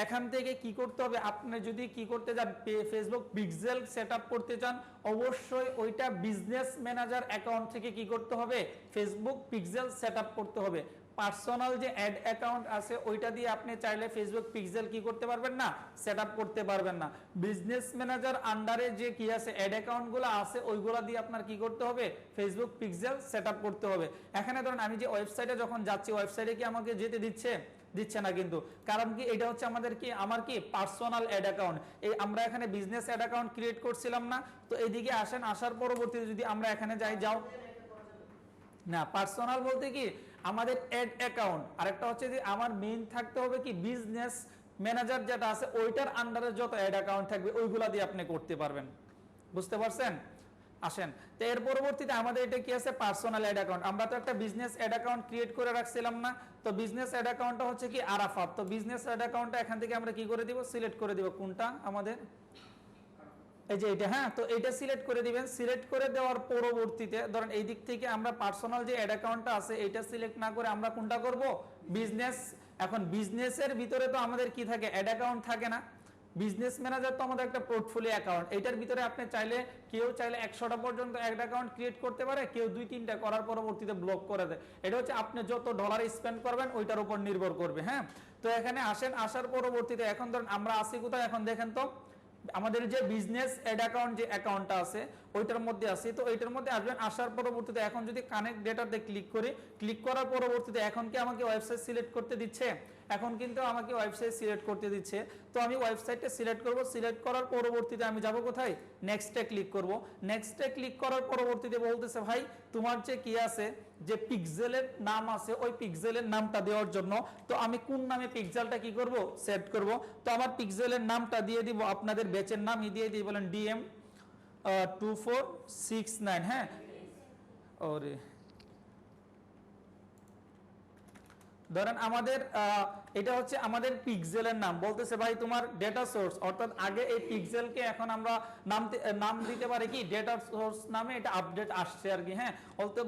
এখান থেকে কি করতে হবে, আপনি যদি কি করতে চান ফেসবুক পিক্সেল সেটআপ করতে চান অবশ্যই ওইটা বিজনেস ম্যানেজার অ্যাকাউন্ট থেকে কি করতে হবে, ফেসবুক পিক্সেল সেটআপ করতে হবে। পার্সোনাল যে অ্যাড অ্যাকাউন্ট আছে ওইটা দিয়ে আপনি চাইলে ফেসবুক পিক্সেল কি করতে পারবেন না, সেটআপ করতে পারবেন না। বিজনেস ম্যানেজার আন্ডারে যে কি আছে অ্যাড অ্যাকাউন্টগুলো আছে ওইগুলো দিয়ে আপনার কি করতে হবে, ফেসবুক পিক্সেল সেটআপ করতে হবে। এখানে ধরুন আমি যে ওয়েবসাইটে যখন যাচ্ছি ওয়েবসাইটে কি আমাকে যেতে দিচ্ছে, দিচ্ছে না কিন্তু, কারণ কি এটা হচ্ছে আমাদের কি, আমার কি পার্সোনাল অ্যাড অ্যাকাউন্ট। এই আমরা এখানে বিজনেস অ্যাড অ্যাকাউন্ট ক্রিয়েট করছিলাম না, তো এইদিকে আসেন, আসার পরবর্তীতে যদি আমরা এখানে যাই, যাও না পার্সোনাল বলতে কি আমাদের অ্যাড অ্যাকাউন্ট, আরেকটা হচ্ছে যে আমার মেইন থাকতে হবে কি বিজনেস ম্যানেজার যেটা আছে ওইটার আন্ডারে যত অ্যাড অ্যাকাউন্ট থাকবে ওইগুলা দিয়ে আপনি করতে পারবেন, বুঝতে পারছেন? আসেন, তো এর পরবর্তীতে আমাদের এটা কি আছে, পার্সোনাল অ্যাড অ্যাকাউন্ট। আমরা তো একটা বিজনেস অ্যাড অ্যাকাউন্ট ক্রিয়েট করে রাখছিলাম না, তো বিজনেস অ্যাড অ্যাকাউন্টটা হচ্ছে কি আরাফাত। তো বিজনেস অ্যাড অ্যাকাউন্টটা এখান থেকে আমরা কি করে দিব, সিলেক্ট করে দিব কোনটা আমাদের, এই যে এটা, হ্যাঁ, তো এটা সিলেক্ট করে দিবেন। সিলেক্ট করে দেওয়ার পরবর্তীতে ধরেন এই দিক থেকে আমরা পার্সোনাল যে অ্যাড অ্যাকাউন্টটা আছে এটা সিলেক্ট না করে আমরা কোনটা করব, বিজনেস। এখন বিজনেসের ভিতরে তো আমাদের কি থাকে, অ্যাড অ্যাকাউন্ট থাকে না। বিজনেস ম্যানেজার তো আমাদের একটা পোর্টফোলিও অ্যাকাউন্ট, এটার ভিতরে আপনি চাইলে কেউ চাইলে 100টা পর্যন্ত অ্যাড অ্যাকাউন্ট ক্রিয়েট করতে পারে, কেউ 2-3টা করার পরবর্তীতে ব্লক করে দেয়। এটা হচ্ছে আপনি যত ডলার স্পেন্ড করবেন ওইটার উপর নির্ভর করবে। হ্যাঁ, তো এখানে আসেন, আসার পরবর্তীতে এখন ধরেন আমরা আসি কোথায়, এখন দেখেন তো আমাদের যে বিজনেস অ্যাড অ্যাকাউন্ট যে অ্যাকাউন্টটা আছে ওইটার মধ্যে আছে। তো ওইটার মধ্যে আসবেন, আসার পরবর্তীতে এখন যদি কানেক্ট ডেটাতে ক্লিক করি, ক্লিক করার পরবর্তীতে এখন কি আমাকে ওয়েবসাইট সিলেক্ট করতে দিচ্ছে, এখন কিন্তু আমাকে ওয়েবসাইট সিলেক্ট করতে দিচ্ছে। তো আমি ওয়েবসাইটটা সিলেক্ট করব, সিলেক্ট করার পরবর্তীতে আমি যাব কোথায়, নেক্সটে ক্লিক করব। নেক্সটে ক্লিক করার পরবর্তীতে বলতেছে ভাই তোমার যে কি আছে, যে পিক্সেলের নাম আছে ওই পিক্সেলের নামটা দেওয়ার জন্য, তো আমি কোন নামে পিক্সেলটা কি করব, সেট করব। তো আমার পিক্সেলের নামটা দিয়ে দিব, আপনাদের ব্যাচের নামই দিয়ে দিই, বলেন DM 2469। হ্যাঁ, ওরে ধরেন আমাদের এটা হচ্ছে আমাদের পিক্সেলের নাম। বলতেছে ভাই তোমার ডেটা সোর্স, অর্থাৎ আগে এই পিক্সেলকে এখন আমরা নাম দিতে পারি কি ডেটা সোর্স নামে, এটা আপডেট আসছে আর কি। হ্যাঁ,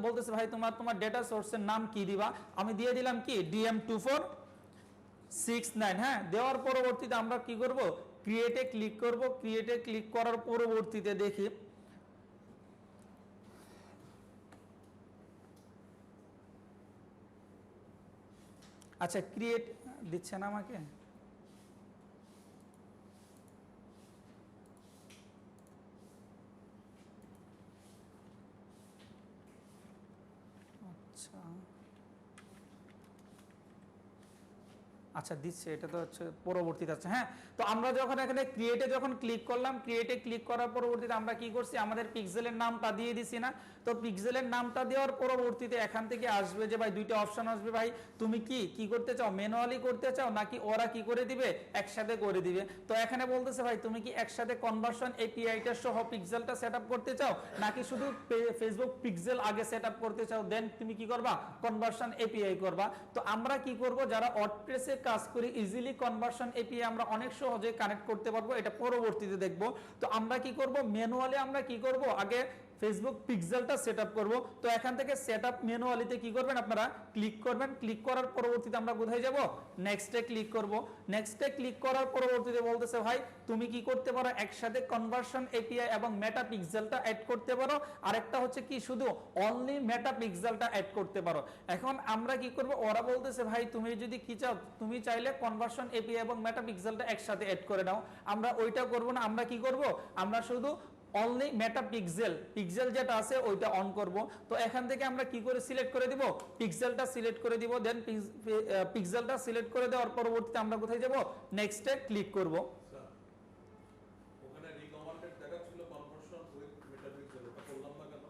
বলতেছে ভাই তোমার ডেটা সোর্সের নাম কি দিবা, আমি দিয়ে দিলাম কি DM 2469। হ্যাঁ, দেওয়ার পরবর্তীতে আমরা কি করব, ক্রিয়েটে ক্লিক করব। ক্রিয়েটে ক্লিক করার পরবর্তীতে দেখি আচ্ছা ক্রিয়েট দিচ্ছে না আমাকে, আচ্ছা আচ্ছা দিচ্ছে, এটা তো হচ্ছে পরবর্তীতে আছে। হ্যাঁ, তো আমরা যখন এখানে ক্রিয়েটে যখন ক্লিক করলাম, ক্রিয়েটে ক্লিক করার পরবর্তীতে আমরা কি করছি, আমাদের পিক্সেলের নামটা দিয়ে দিছি না। তো পিক্সেলের নামটা দেওয়ার পরবর্তীতে এখান থেকে আসবে যে ভাই দুইটা অপশন আসবে, ভাই তুমি কি করতে চাও, ম্যানুয়ালি করতে চাও নাকি ওরা কি করে দিবে, একসাথে করে দিবে। তো এখানে বলতেছে ভাই তুমি কি একসাথে কনভার্সন এপিআইটা সহ পিক্সেলটা সেটআপ করতে চাও, নাকি শুধু ফেসবুক পিক্সেল আগে সেটআপ করতে চাও, দেন তুমি কি করবা, কনভার্সন এপিআই করবা। তো আমরা কি করব, যারা ওয়ার্ডপ্রেসে কাজ করি ইজিলি কনভার্সন এপিআই আমরা অনেক সহজে কানেক্ট করতে পারবো, এটা পরবর্তীতে দেখব। তো আমরা কি করব, ম্যানুয়ালি আমরা কি করব, আগে ফেসবুক পিক্সেলটা সেটআপ করব। তো এখান থেকে সেটআপ ম্যানুয়ালিতে কি করবেন, আপনারা ক্লিক করবেন। ক্লিক করার পরবর্তীতে আমরা কোথায় যাব, নেক্সটে ক্লিক করব। নেক্সটে ক্লিক করার পরবর্তীতে বলতেছে ভাই তুমি কি করতে পারো, একসাথে কনভার্সন এপিআই এবং মেটা পিক্সেলটা অ্যাড করতে পারো, আরেকটা হচ্ছে কি শুধু অনলি মেটা পিক্সেলটা অ্যাড করতে পারো। এখন আমরা কি করব, ওরা বলতেছে ভাই তুমি যদি কি চাও, তুমি চাইলে কনভার্সন এপিআই এবং মেটা পিক্সেলটা একসাথে অ্যাড করে নাও। আমরা ওইটা করব না, আমরা কি করব, আমরা শুধু অনলি মেটা পিক্সেল যেটা আছে ওইটা অন করব। তো এখান থেকে আমরা কি করে সিলেক্ট করে দিব, পিক্সেলটা সিলেক্ট করে দিব। দেন পিক্সেলটা সিলেক্ট করে দেওয়ার পরবর্তীতে আমরা কোথায় যাব, নেক্সটে ক্লিক করব। ওখানে রিকমেন্ডেড দেখাচ্ছিল কনভার্সন উইথ মেটা পিক্সেল, ওটা করলাম না কেন?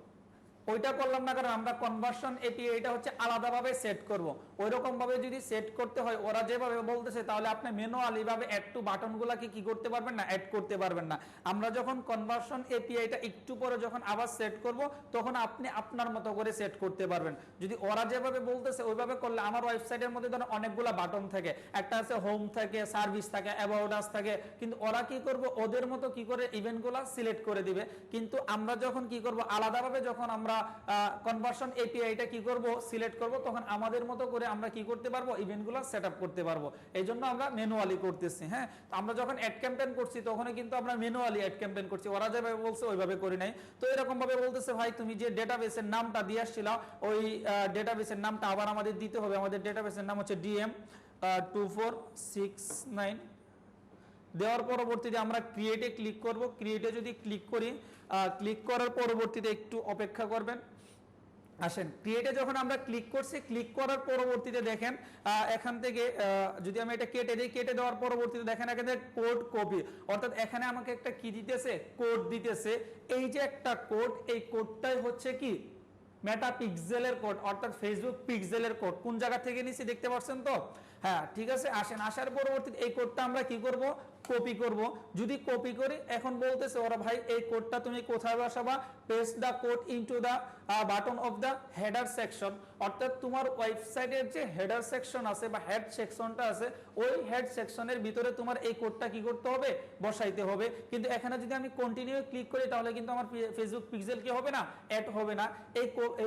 ওইটা করলাম না কারণ আমরা কনভার্সন এপিআই এটা হচ্ছে আলাদাভাবে সেট করব। ওই রকম ভাবে যদি সেট করতে হয় ওরা যেভাবে বলতেছে, তাহলে আপনি ম্যানুয়ালি ভাবে অ্যাড টু বাটনগুলোকে কি করতে পারবেন না, অ্যাড করতে পারবেন না। আমরা যখন কনভার্সন এপিআইটা একটু পরে যখন আবার সেট করব, তখন আপনি আপনার মতো করে সেট করতে পারবেন। যদি ওরা যেভাবে বলতেছে ওইভাবে করলে, আমার ওয়েবসাইটের মধ্যে ধরুন অনেকগুলো বাটন থাকে, একটা আছে হোম থাকে, সার্ভিস থাকে, অ্যাবাউট আস থাকে, কিন্তু ওরা কি করব, ওদের মতো কি করে ইভেন্টগুলো সিলেক্ট করে দিবে। কিন্তু আমরা যখন কি করব, আলাদাভাবে যখন আমরা কনভার্সন এপিআইটা কি করব, সিলেক্ট করব, তখন আমাদের মতো করে আমরা কি করতে পারবো, ইভেন্টগুলো সেটআপ করতে পারবো। এই জন্য আমরা ম্যানুয়ালি করতেছি। হ্যাঁ, তো আমরা যখন অ্যাড ক্যাম্পেইন করছি তখন কিন্তু আমরা ম্যানুয়ালি অ্যাড ক্যাম্পেইন করছি, ওরা যেভাবে বলছে ওইভাবে করি নাই। তো এরকম ভাবে বলতেছে ভাই তুমি যে ডেটাবেসের নামটা দিয়ে আসছিলা, ওই ডেটাবেসের নামটা আবার আমাদের দিতে হবে। আমাদের ডেটাবেসের নাম হচ্ছে DM 2469। দেওয়ার পরবর্তীতে আমরা ক্রিয়েটে ক্লিক করব। ক্রিয়েটে যদি ক্লিক করি, ক্লিক করার পরবর্তীতে একটু অপেক্ষা করবেন। আসেন, ক্রিয়েটে যখন আমরা ক্লিক করছি, ক্লিক করার পরবর্তীতে দেখেন এখান থেকে যদি আমি এটা কেটে দিই, কেটে দেওয়ার পরবর্তীতে দেখেন এখানে কোড কপি, অর্থাৎ এখানে আমাকে একটা কি দিতেছে, কোড দিতেছে। এই যে একটা কোড, এই কোডটাই হচ্ছে কি মেটা পিক্সেলের কোড, অর্থাৎ ফেসবুক পিক্সেলের কোড। কোন জায়গা থেকে নিছি দেখতে পাচ্ছেন তো? হ্যাঁ, ঠিক আছে। আসেন, আসার পরবর্তীতে এই কোডটা আমরা কি করব, কপি করব। যদি কপি করি, এখন বলতেছে ওরা ভাই এই কোডটা তুমি কোথায় বসাবা, paste the code into the button of the header section, অর্থাৎ তোমার ওয়েবসাইটের যে হেডার সেকশন আছে বা হেড সেকশনটা আছে, ওই হেড সেকশনের ভিতরে তোমার এই কোডটা কি করতে হবে, বসাইতে হবে। কিন্তু এখানে যদি আমি কন্টিনিউ ক্লিক করি তাহলে কিন্তু আমার ফেসবুক পিক্সেল কি হবে না, অ্যাড হবে না।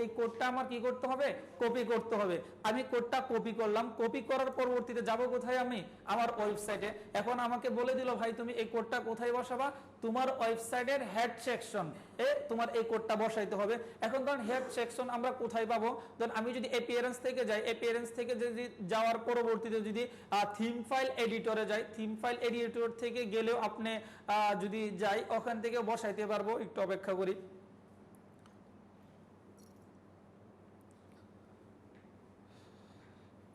এই কোডটা আমার কি করতে হবে, কপি করতে হবে। আমি কোডটা কপি করলাম, কপি করার পরবর্তীতে যাব কোথায়, আমি আমার ওয়েবসাইটে। এখন আমাকে বলে দিল ভাই তুমি এই কোডটা কোথায় বসাবা, তোমার ওয়েবসাইটের হেড সেকশন এ তোমার এই কোডটা বসাইতে হবে। এখন ধরুন হেড সেকশন আমরা কোথায় পাবো, ধরুন আমি যদি অ্যাপিয়ারেন্স থেকে যাই, অ্যাপিয়ারেন্স থেকে যদি যাওয়ার পরবর্তীতে যদি থিম ফাইল এডিটরে যাই, থিম ফাইল এডিটর থেকে গেলেও আপনি যদি যাই ওখান থেকে বসাইতে পারবো। একটু অপেক্ষা করি।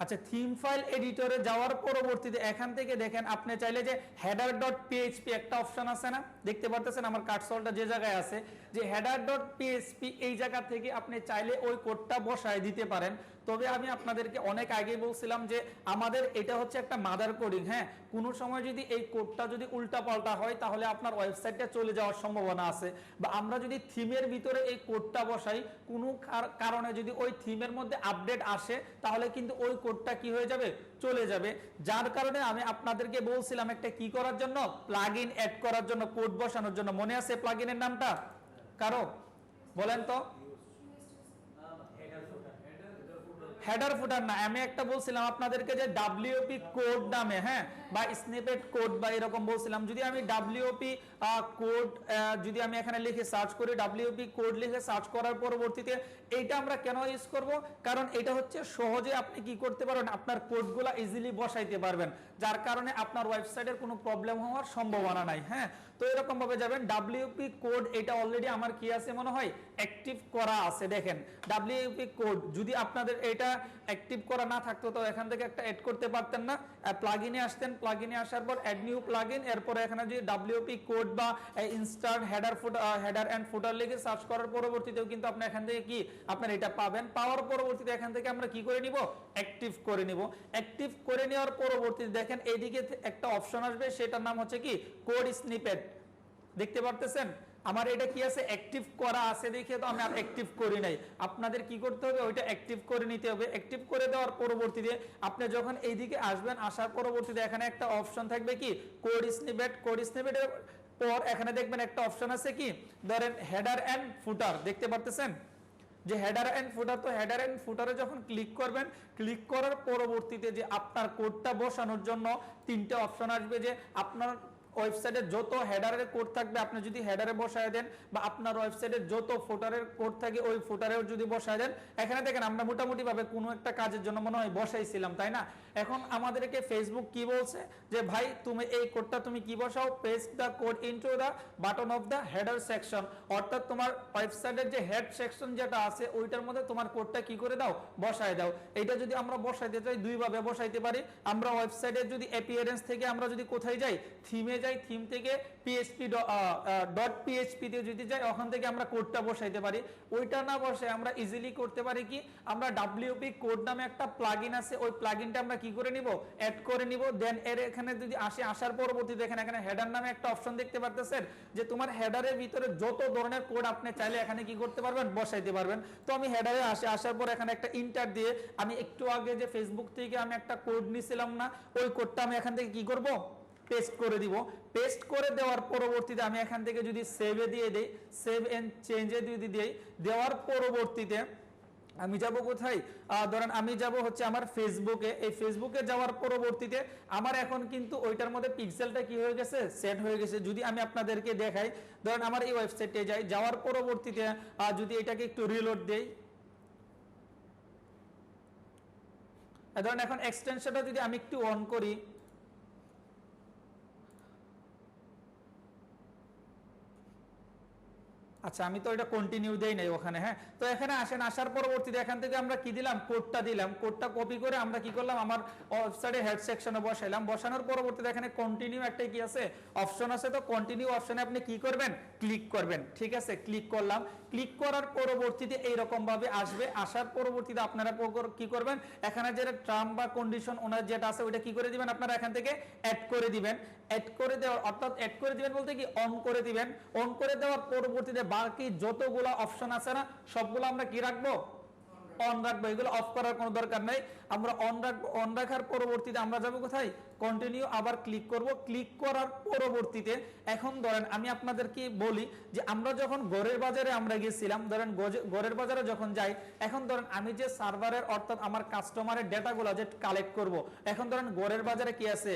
আচ্ছা, থিম ফাইল এডিটরে যাওয়ার পরবর্তীতে এখান থেকে দেখেন আপনি চাইলে যে header.php একটা অপশন আছে না, দেখতে পারতেছেন আমার কার্সরটা যে জায়গায় আছে, যে header.php এই জায়গা থেকে আপনি চাইলে ওই কোডটা বসায় দিতে পারেন। তবে আমি আপনাদেরকে অনেক আগে বলছিলাম যে আমাদের এটা হচ্ছে একটা মাদার কোডিং। হ্যাঁ, কোনো সময় যদি এই কোডটা যদি উল্টাপাল্টা হয় তাহলে আপনার ওয়েবসাইটটা চলে যাওয়ার সম্ভাবনা আছে। বা আমরা যদি থিমের ভিতরে এই কোডটা বসাই, কোনো কারণে যদি ওই থিমের মধ্যে আপডেট আসে তাহলে কিন্তু ওই কোডটা কি হয়ে যাবে, চলে যাবে। যার কারণে আমি আপনাদেরকে বলছিলাম একটা কি করার জন্য, প্লাগইন অ্যাড করার জন্য, কোড বসানোর জন্য। মনে আছে প্লাগইনের নামটা কারো, বলেন তো? হেডার ফুটার না, আমি একটা বলছিলাম আপনাদেরকে যে ডাব্লিউপি কোড নামে, হ্যাঁ, বা স্নিপেট কোড বা এরকম বলছিলাম। যদি আমি ডাব্লিউপি কোড যদি আমি এখানে লিখে সার্চ করি, ডাব্লিউপি কোড লিখে সার্চ করার পরবর্তীতে এইটা আমরা কেন ইউজ করব, কারণ এটা হচ্ছে সহজে আপনি কি করতে পারবেন, আপনার কোডগুলো ইজিলি বসাইতে পারবেন, যার কারণে আপনার ওয়েবসাইটের কোনো প্রবলেম হওয়ার সম্ভাবনা নাই। হ্যাঁ, তো এরকম ভাবে যাবেন। ডাব্লিউপি কোড এটা অলরেডি আমার কি আছে মনে হয়, অ্যাক্টিভ করা আছে। দেখেন ডাব্লিউপি কোড যদি আপনাদের এটা অ্যাক্টিভ করা না থাকতো তো এখান থেকে একটা অ্যাড করতে পারতেন না, প্লাগইনে আসতেন, প্লাগইনে আসার পর অ্যাড নিউ প্লাগইন, এরপরে এখানে যদি ডাব্লিউপি কোড বা ইনস্টার্ট হেডার এন্ড ফুটার লিখে সার্চ করার পরবর্তীতেও কিন্তু আপনি এখান থেকে কি আপনার এটা পাবেন। পাওয়ার পরবর্তীতে এখান থেকে আমরা কি করে নিব, অ্যাক্টিভ করে নিব। অ্যাক্টিভ করে নেওয়ার পরবর্তীতে দেখেন এইদিকে একটা অপশন আসবে, সেটার নাম হচ্ছে কি কোড স্নিপেট। দেখতে পারতেছেন আমার এটা কি আছে, অ্যাক্টিভ করা আছে দেখে তো আমি আর অ্যাক্টিভ করি নাই। আপনাদের কি করতে হবে, ওইটা অ্যাক্টিভ করে নিতে হবে। অ্যাক্টিভ করে দেওয়ার পরবর্তীতে আপনি যখন এইদিকে আসবেন, আসার পরবর্তীতে এখানে একটা অপশন থাকবে কি কোড স্নিপেট। কোড স্নিপেটের পর এখানে দেখবেন একটা অপশন আছে কি, ধরেন হেডার এন্ড ফুটার, দেখতে পারতেছেন যে হেডার এন্ড ফুটার। তো হেডার এন্ড ফুটারে যখন ক্লিক করবেন, ক্লিক করার পরবর্তীতে যে আপনার কোডটা বসানোর জন্য তিনটা অপশন আসবে, যে আপনার ওয়েবসাইটে যত হেডারের কোড থাকবে আপনি যদি হেডারে বসায় দেন, বা আপনার ওয়েবসাইটে যত ফুটারের কোড থাকে ওই ফুটারেও যদি বসায় দেন। এখানে দেখেন আমরা মোটামুটি ভাবে কোনো একটা কাজের জন্য মনে হয় বসাইছিলাম, তাই না? এখন আমাদেরকে ফেসবুক কি বলছে যে ভাই তুমি এই কোডটা তুমি কি বসাও, paste the code into the button of the header section, অর্থাৎ তোমার ওয়েবসাইটের যে হেড সেকশন যেটা আছে ওইটার মধ্যে তোমার কোডটা কি করে দাও, বসায় দাও। এটা যদি আমরা বসাইতে চাই দুই ভাবে বসাইতে পারি। আমরা ওয়েবসাইটের যদি অ্যাপিয়ারেন্স থেকে আমরা যদি কোথায় যাই, থিমে যাই, থিম থেকে php তে যদি যাই ওখান থেকে আমরা কোডটা বসাইতে পারি। ওইটা না বসে আমরা ইজিলি করতে পারি কি, আমরা ডাব্লিউপি কোড নামে একটা প্লাগইন আছে, ওই প্লাগইনটা আমরা কি করে নিব, অ্যাড করে নিব। দেন এর এখানে যদি আসার পরবর্তীতে দেখেন এখানে হেডার নামে একটা অপশন দেখতে পারতেছেন, যে তোমার হেডারের ভিতরে যত ধরনের কোড আপনি চাইলে এখানে কি করতে পারবেন, বসাইতে পারবেন। তো আমি হেডারে আসার পর এখানে একটা ইন্টার দিয়ে আমি একটু আগে যে ফেসবুক থেকে আমি একটা কোড নিছিলাম না, ওই কোডটা আমি এখান থেকে কি করব, পেস্ট করে দিব। পেস্ট করে দেওয়ার পরবর্তীতে আমি এখান থেকে যদি সেভে দিয়ে দেই, সেভ এন্ড চেঞ্জে যদি দিই, দেওয়ার পরবর্তীতে আমি যাব কোথায়, ধরেন আমি যাব হচ্ছে আমার ফেসবুকে। এই ফেসবুকে যাওয়ার পরবর্তীতে আমার এখন কিন্তু ওইটার মধ্যে পিক্সেলটা কি হয়ে গেছে, সেট হয়ে গেছে। যদি আমি আপনাদেরকে দেখাই, ধরেন আমার এই ওয়েবসাইটে যাই, যাওয়ার পরবর্তীতে যদি এটাকে একটু রিলোড দেই, ধরেন এখন এক্সটেনশনটা যদি আমি একটু অন করি, আচ্ছা আমি তো এটা কন্টিনিউ দেই নাই ওখানে, হ্যাঁ। তো এখানে আসেন, আসার পরবর্তীতে এখান থেকে আমরা কি দিলাম, কোডটা দিলাম। কোডটা কপি করে আমরা কি করলাম, আমার ওয়েবসাইটে হেড সেকশনে বসাইলাম। বসানোর পরবর্তীতে এখানে কন্টিনিউ একটা কি আছে, অপশন আছে। তো কন্টিনিউ অপশনে আপনি কি করবেন, ক্লিক করবেন। ঠিক আছে, ক্লিক করলাম। ক্লিক করার পরবর্তীতে এইরকম ভাবে আসবে। আসার পরবর্তীতে আপনারা কি করবেন, এখানে যেটা টার্ম বা কন্ডিশন ওনার যেটা আছে ওইটা কি করে দিবেন, আপনারা এখান থেকে অ্যাড করে দিবেন। অ্যাড করে দেওয়ার, অর্থাৎ অ্যাড করে দিবেন বলতে কি অন করে দিবেন। অন করে দেওয়ার পরবর্তীতে বাকি যতগুলো অপশন আছে না, সবগুলো আমরা কি রাখবো, অন রাখবো। এগুলো অফ করার কোনো দরকার নাই, আমরা অন রাখবো। অন রাখার পরবর্তীতে আমরা যাবো কোথায়, কন্টিনিউ, আবার ক্লিক করব। ক্লিক করার পরবর্তীতে এখন ধরেন আমি আপনাদেরকে বলি যে আমরা যখন গড়ের বাজারে আমরা গেছিলাম, ধরেন গড়ের বাজারে যখন যাই, এখন ধরেন আমি যে সার্ভারের অর্থাৎ আমার কাস্টমারের ডেটাগুলো যে কালেক্ট করব, এখন ধরেন গড়ের বাজারে কি আছে,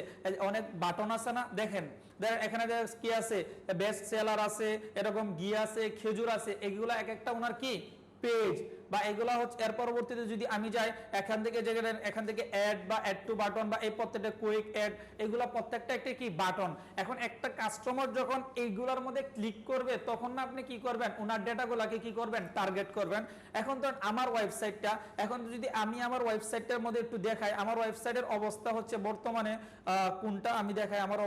অনেক বাটন আছে না, দেখেন এখানে কি আছে, বেস্ট সেলার আছে, এরকম ঘি আছে, খেজুর আছে, এগুলো এক একটা ওনার কি পেজ বা এগুলা হচ্ছে। এর পরবর্তীতে যদি আমি যাই এখান থেকে এখান থেকে অ্যাড বা অ্যাড টু বাটন বা এই প্রত্যেকটা কুইক অ্যাড, এগুলা প্রত্যেকটা একটা কি বাটন। এখন একটা কাস্টমার যখন এইগুলোর মধ্যে ক্লিক করবে তখন না আপনি কি করবেন, ওনার ডেটাগুলোকে কি করবেন, টার্গেট করবেন। এখন ধরুন আমার ওয়েবসাইটটা, এখন যদি আমি আমার ওয়েবসাইটটার মধ্যে একটু দেখাই, আমার ওয়েবসাইটের অবস্থা হচ্ছে বর্তমানে কোনটা আমি দেখাই, আমার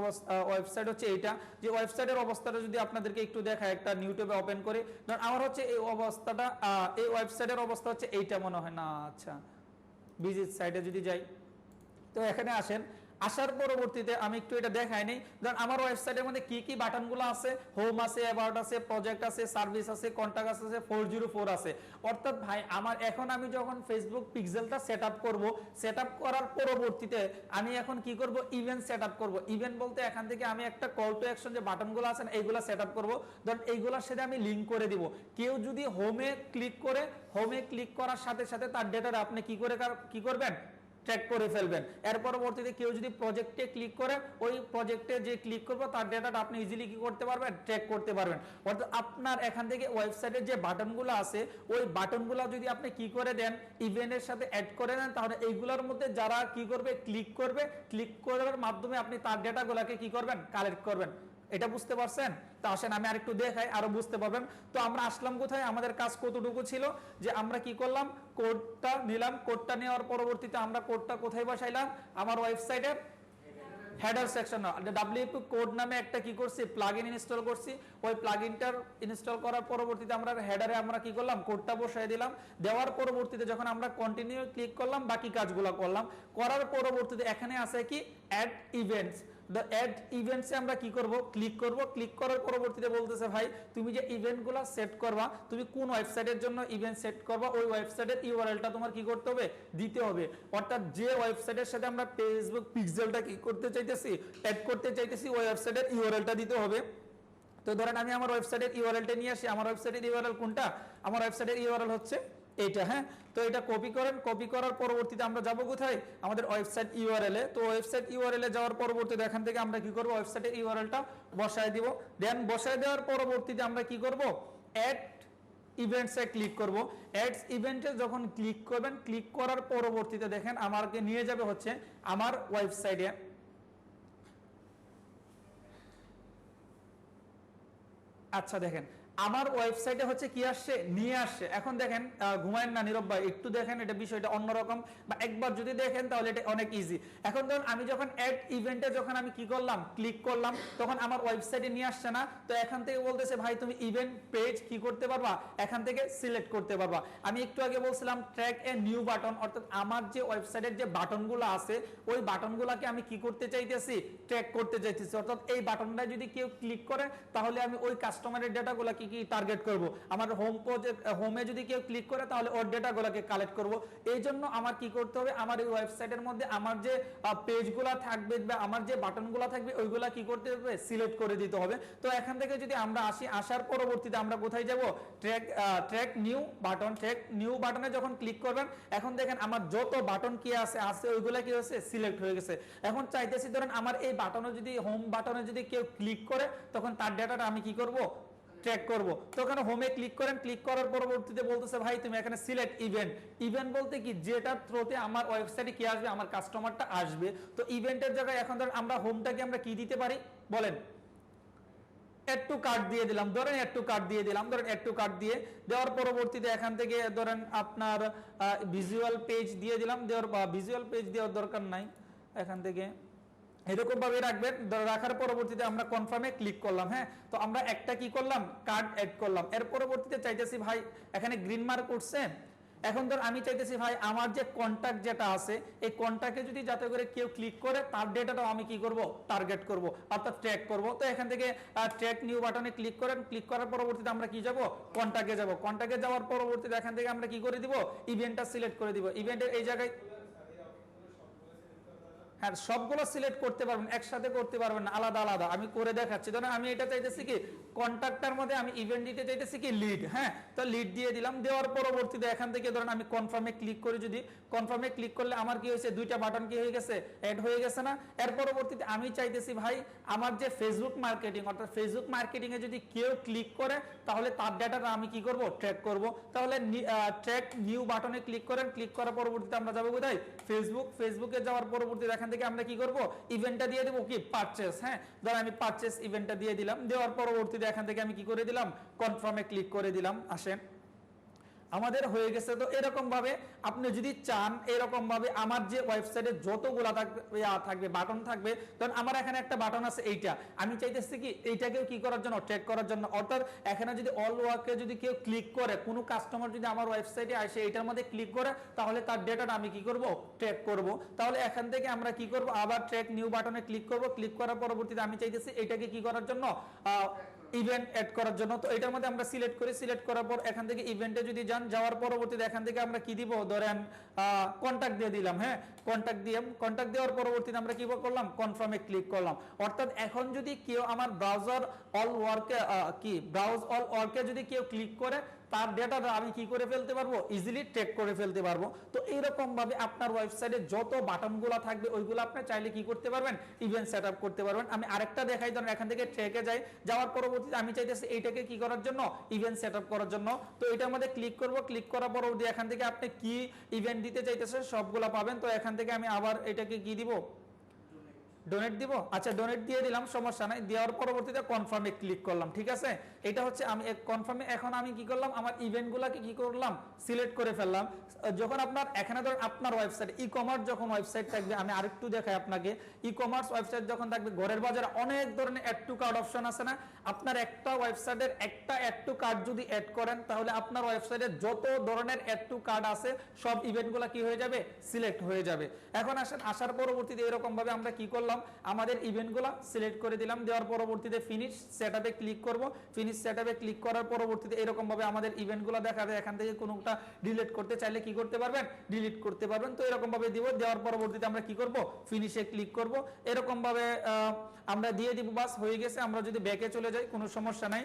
ওয়েবসাইট হচ্ছে এইটা। যে ওয়েবসাইটের অবস্থাটা যদি আপনাদেরকে একটু দেখাই, একটা ইউটিউবে ওপেন করে, ধরুন আমার হচ্ছে এই অবস্থাটা, এই ওয়েবসাইটের অবস্থা হচ্ছে এইটা মনে হয় না। আচ্ছা ভিজিট সাইটে যদি যাই, তো এখানে আসেন। আসার পরবর্তীতে আমি একটু এটা দেখাই নেই, ধরুন আমার ওয়েবসাইটের মধ্যে কি কি বাটনগুলো আছে, হোম আছে, অ্যাবাউট আছে, প্রজেক্ট আছে, সার্ভিস আছে, কন্টাক্ট আছে, 404 আছে। অর্থাৎ ভাই আমার এখন আমি যখন ফেসবুক পিক্সেলটা সেটআপ করব, সেটআপ করার পরবর্তীতে আমি এখন কি করব, ইভেন্ট সেটআপ করব। ইভেন্ট বলতে এখান থেকে আমি একটা কল টু অ্যাকশন যে বাটনগুলো আছে এইগুলো সেটআপ করব। ধরুন এইগুলোর সাথে আমি লিংক করে দিব। কেউ যদি হোমে ক্লিক করে, হোমে ক্লিক করার সাথে সাথে তার ডেটাটা আপনি কি করবেন, ট্র্যাক করে ফেলবেন। এর পরবর্তীতে কেউ যদি প্রজেক্টে ক্লিক করে, ওই প্রজেক্টে যে ক্লিক করবো তার ডেটাটা আপনি ইজিলি কি করতে পারবেন, ট্র্যাক করতে পারবেন। অর্থাৎ আপনার এখান থেকে ওয়েবসাইটের যে বাটনগুলো আছে ওই বাটনগুলো যদি আপনি কি করে দেন, ইভেন্টের সাথে অ্যাড করে দেন, তাহলে এইগুলোর মধ্যে যারা কি করবে, ক্লিক করবে, ক্লিক করার মাধ্যমে আপনি তার ডেটাগুলোকে কি করবেন, কালেক্ট করবেন। এটা বুঝতে পারছেন? তো আসেন আমি আরেকটু দেখাই, আরো বুঝতে পারবেন। তো আমরা আসলাম কোথায়, আমাদের কাজ কতটুকু ছিল, যে আমরা কি করলাম, কোডটা নিলাম। কোডটা নেওয়ার পরবর্তীতে আমরা কোডটা কোথায় বসাইলাম, আমার ওয়েবসাইটের হেডার সেকশন, WP কোড নামে একটা কি করছি, প্লাগইন ইনস্টল করছি। ওই প্লাগইনটার ইনস্টল করার পরবর্তীতে আমরা হেডারে আমরা কি করলাম, কোডটা বসাই দিলাম। দেওয়ার পরবর্তীতে যখন আমরা কন্টিনিউ ক্লিক করলাম, বাকি কাজগুলো করলাম। করার পরবর্তীতে এখানে আছে কি অ্যাড ইভেন্টস। অ্যাড ইভেন্টসে আমরা কি করব, ক্লিক করব। ক্লিক করার পরবর্তীতে বলতেছে ভাই তুমি যে ইভেন্টগুলো সেট করবা, তুমি কোন ওয়েবসাইটের জন্য ইভেন্ট সেট করবা, ওই ওয়েবসাইটের ইউআরএলটা তোমার কি করতে হবে, দিতে হবে। অর্থাৎ যে ওয়েবসাইটের সাথে আমরা ফেসবুক পিক্সেলটা কি করতে চাইতেছি, অ্যাড করতে চাইতেছি, ওই ওয়েবসাইটের ইউআরএলটা দিতে হবে। তো ধরেন আমি আমার ওয়েবসাইটের ইউআরএলটা নিয়ে আসি। আমার ওয়েবসাইটের ইউআরএল কোনটা, আমার ওয়েবসাইটের ইউআরএল হচ্ছে এইটা, হ্যাঁ। তো এটা কপি করেন। কপি করার পরবর্তীতে আমরা যাব কোথায়, আমাদের ওয়েবসাইট ইউআরএল এ। তো ওয়েবসাইট ইউআরএল এ যাওয়ার পরবর্তীতে এখান থেকে আমরা কি করব, ওয়েবসাইটের ইউআরএলটা বসায় দিব। দেন বসায় দেওয়ার পরবর্তীতে আমরা কি করব, অ্যাড ইভেন্টসে ক্লিক করব। অ্যাডস ইভেন্টে যখন ক্লিক করবেন, ক্লিক করার পরবর্তীতে দেখেন আমাকে নিয়ে যাবে হচ্ছে আমার ওয়েবসাইটে। আচ্ছা দেখেন আমার ওয়েবসাইটে হচ্ছে কি আসছে, নিয়ে আসছে। এখন দেখেন ঘুমায়েন না নীরব ভাই, একটু দেখেন এটা বিষয়টা অন্যরকম, বা একবার যদি দেখেন তাহলে এটা অনেক ইজি। এখন ধরুন আমি যখন অ্যাড ইভেন্টে যখন আমি কি করলাম, ক্লিক করলাম, তখন আমার ওয়েবসাইটে নিয়ে আসছে না। তো এখান থেকে বলতেছে ভাই তুমি ইভেন্ট পেজ কি করতে পারবা, এখান থেকে সিলেক্ট করতে পারবা। আমি একটু আগে বলছিলাম ট্র্যাক এ নিউ বাটন, অর্থাৎ আমার যে ওয়েবসাইটের যে বাটনগুলো আছে ওই বাটনগুলোকে আমি কি করতে চাইতেছি, ট্র্যাক করতে চাইতেছি। অর্থাৎ এই বাটনটা যদি কেউ ক্লিক করে তাহলে আমি ওই কাস্টমারের ডেটাগুলো কি টার্গেট করব। আমার হোম প্রজেক্ট, হোমে যদি কেউ ক্লিক করে তাহলে ওর ডেটাগুলোকে কালেক্ট করব। এই জন্য আমার কি করতে হবে, আমার এই ওয়েবসাইটের মধ্যে আমার যে পেজগুলো থাকবে বা আমার যে বাটনগুলো থাকবে ওইগুলা কি করতে হবে, সিলেক্ট করে দিতে হবে। তো এখান থেকে যদি আমরা আসি, আসার পরবর্তীতে আমরা কোথায় যাব, track new button. Track new বাটনে যখন ক্লিক করবেন, এখন দেখেন আমার যত বাটন কি আছে ওইগুলা কি হয়েছে, সিলেক্ট হয়ে গেছে। এখন চাইতেছি ধরেন আমার এই বাটনে যদি, হোম বাটনে যদি কেউ ক্লিক করে তখন তার ডেটাটা আমি কি করব, ট্র্যাক করব। তো এখানে হোমে ক্লিক করেন। ক্লিক করার পরবর্তীতে বলতেছে ভাই তুমি এখানে সিলেক্ট ইভেন্ট। ইভেন্ট বলতে কি, যেটা থ্রুতে আমার ওয়েবসাইটে কি আসবে, আমার কাস্টমারটা আসবে। তো ইভেন্টের জায়গায় এখন ধরেন আমরা হোমটাকে আমরা কি দিতে পারি বলেন, অ্যাড টু কার্ট দিয়ে দিলাম, ধরেন অ্যাড টু কার্ট দিয়ে দিলাম, ধরেন অ্যাড টু কার্ট দিয়ে দেওয়ার পরবর্তীতে এখান থেকে ধরেন আপনার ভিজুয়াল পেজ দিয়ে দিলাম, দেওয়ার ভিজুয়াল পেজ দেওয়ার দরকার নাই, এখান থেকে এরকম ভাবে রাখবেন। রাখার পরবর্তীতে আমরা কনফার্মে ক্লিক করলাম। হ্যাঁ, তো আমরা একটা কি করলাম, কার্ড অ্যাড করলাম। এর পরবর্তীতে চাইতেছি ভাই এখানে গ্রিন মার্ক উঠছে, এখন ধর আমি চাইতেছি ভাই আমার যে কন্টাক্ট যেটা আছে এই কন্টাক্টে যদি যাতে করে কেউ ক্লিক করে তার ডেটাটাও আমি কি করব, টার্গেট করব, অর্থাৎ ট্র্যাক করব। তো এখান থেকে ট্র্যাক নিউ বাটনে ক্লিক করেন, ক্লিক করার পরবর্তীতে আমরা কি যাব, কন্টাক্টে যাব। কন্টাক্টে যাওয়ার পরবর্তীতে এখান থেকে আমরা কি করে দিব, ইভেন্টটা সিলেক্ট করে দিব। ইভেন্টের এই জায়গায় হ্যাঁ সবগুলো সিলেক্ট করতে পারবেন, একসাথে করতে পারবেন না, আলাদা আলাদা আমি করে দেখাচ্ছি। ধরেন আমি এটা চাইতেছি কি কন্টাক্টটার মধ্যে আমি ইভেন্ট দিতে চাইতেছি কি লিড। হ্যাঁ, তো লিড দিয়ে দিলাম। দেওয়ার পরবর্তীতে এখান থেকে ধরেন আমি কনফার্মে ক্লিক করি, যদি কনফার্মে ক্লিক করলে আমার কি হয়েছে, দুইটা বাটন কি হয়ে গেছে, অ্যাড হয়ে গেছে না। এর পরবর্তীতে আমি চাইতেছি ভাই আমার যে ফেসবুক মার্কেটিং, অর্থাৎ ফেসবুক মার্কেটিং এ যদি কেউ ক্লিক করে তাহলে তার ডেটাটা আমি কি করব, ট্র্যাক করব। তাহলে ট্র্যাক নিউ বাটনে ক্লিক করেন, ক্লিক করার পরবর্তীতে আমরা যাবো কোথায়, ফেসবুকে যাওয়ার পরবর্তীতে এখান থেকে আমরা কি করব, ইভেন্টটা দিয়ে দেবো কি পারচেস। হ্যাঁ, ধর আমি পারচেস ইভেন্টটা দিয়ে দিলাম। দেওয়ার পরবর্তীতে এখান থেকে আমি কি করে দিলাম, কনফার্মে ক্লিক করে দিলাম। আসেন আমাদের হয়ে গেছে। তো এরকম ভাবে আপনি যদি চান এরকম ভাবে আমার যে ওয়েবসাইটে যতগুলা থাকবে বাটন থাকবে, কারণ আমার এখানে একটা বাটন আছে এইটা, আমি চাইতেছি কি এইটাকেও কি করার জন্য, ট্র্যাক করার জন্য। অর্থাৎ এখানে যদি অল ওয়ার্কে যদি কেউ ক্লিক করে, কোনো কাস্টমার যদি আমার ওয়েবসাইটে আসে এইটার মধ্যে ক্লিক করে তাহলে তার ডেটাটা আমি কি করব, ট্র্যাক করব। তাহলে এখান থেকে আমরা কি করব, আবার ট্র্যাক নিউ বাটনে ক্লিক করব। ক্লিক করার পরবর্তীতে আমি চাইতেছি এটাকে কি করার জন্য, ইভেন্ট অ্যাড করার জন্য। তো এটার মধ্যে আমরা সিলেক্ট করি, সিলেক্ট করার পর এখান থেকে ইভেন্টে যদি যান, যাওয়ার পরবর্তীতে এখান থেকে আমরা কি দিব, ধরেন কন্টাক্ট দিয়ে দিলাম। হ্যাঁ, কন্টাক্ট দেওয়ার পরবর্তীতে আমরা কি করলাম, কনফার্মে ক্লিক করলাম। অর্থাৎ এখন যদি কেউ আমার ব্রাউজার অল ওয়ার্কে যদি কেউ ক্লিক করে তার ডেটাটা আমি কি করে ফেলতে পারবো, ইজিলি ট্র্যাক করে ফেলতে পারবো। তো এইরকম ভাবে আপনার ওয়েবসাইটে যত বাটনগুলো থাকবে ওইগুলো আপনি চাইলে কি করতে পারবেন, ইভেন্ট সেট আপ করতে পারবেন। আমি আরেকটা দেখাই, ধরেন এখান থেকে ট্র্যাকে যাই, যাওয়ার পরবর্তীতে আমি চাইতেছি এইটাকে কি করার জন্য, ইভেন্ট সেট আপ করার জন্য। তো এটার মধ্যে ক্লিক করব, ক্লিক করার পরবর্তী এখান থেকে আপনি কি ইভেন্ট দিতে চাইতেছেন সবগুলা পাবেন। তো এখান থেকে আমি আবার এটাকে কি দিব, ডোনেট দিব। আচ্ছা ডোনেট দিয়ে দিলাম, সমস্যা নাই। দেওয়ার পরবর্তীতে কনফার্মে ক্লিক করলাম। ঠিক আছে, এটা হচ্ছে আমি কনফার্মে। এখন আমি কি করলাম, আমার ইভেন্টগুলোকে কি করলাম, সিলেক্ট করে ফেললাম। যখন আপনার এখানে ধরুন আপনার ওয়েবসাইট ই কমার্স যখন ওয়েবসাইট থাকবে, আমি আরেকটু দেখাই আপনাকে, ই কমার্স ওয়েবসাইট যখন থাকবে ঘরের বাজারে অনেক ধরনের অ্যাড টু কার্ট অপশন আছে না। আপনার একটা ওয়েবসাইটের একটা অ্যাড টু কার্ট যদি অ্যাড করেন তাহলে আপনার ওয়েবসাইটে যত ধরনের অ্যাড টু কার্ট আছে সব ইভেন্টগুলো কি হয়ে যাবে, সিলেক্ট হয়ে যাবে। এখন আসেন, আসার পরবর্তীতে এরকম ভাবে আমরা কি করলাম, আমাদের ইভেন্টগুলো সিলেক্ট করে দিলাম। দেওয়ার পরবর্তীতে ফিনিশ সেটআপে ক্লিক করব। ফিনিশ সেটআপে ক্লিক করার পরবর্তীতে এরকম ভাবে আমাদের ইভেন্টগুলো দেখাবে। এখান থেকে কোনোটা ডিলিট করতে চাইলে কি করতে পারবেন, ডিলিট করতে পারবেন। তো এরকম ভাবে দিব। দেওয়ার পরবর্তীতে আমরা কি করব, ফিনিশে ক্লিক করব। এরকম ভাবে আমরা দিয়ে দিব, বাস হয়ে গেছে। আমরা যদি ব্যাকে চলে যাই কোনো সমস্যা নাই।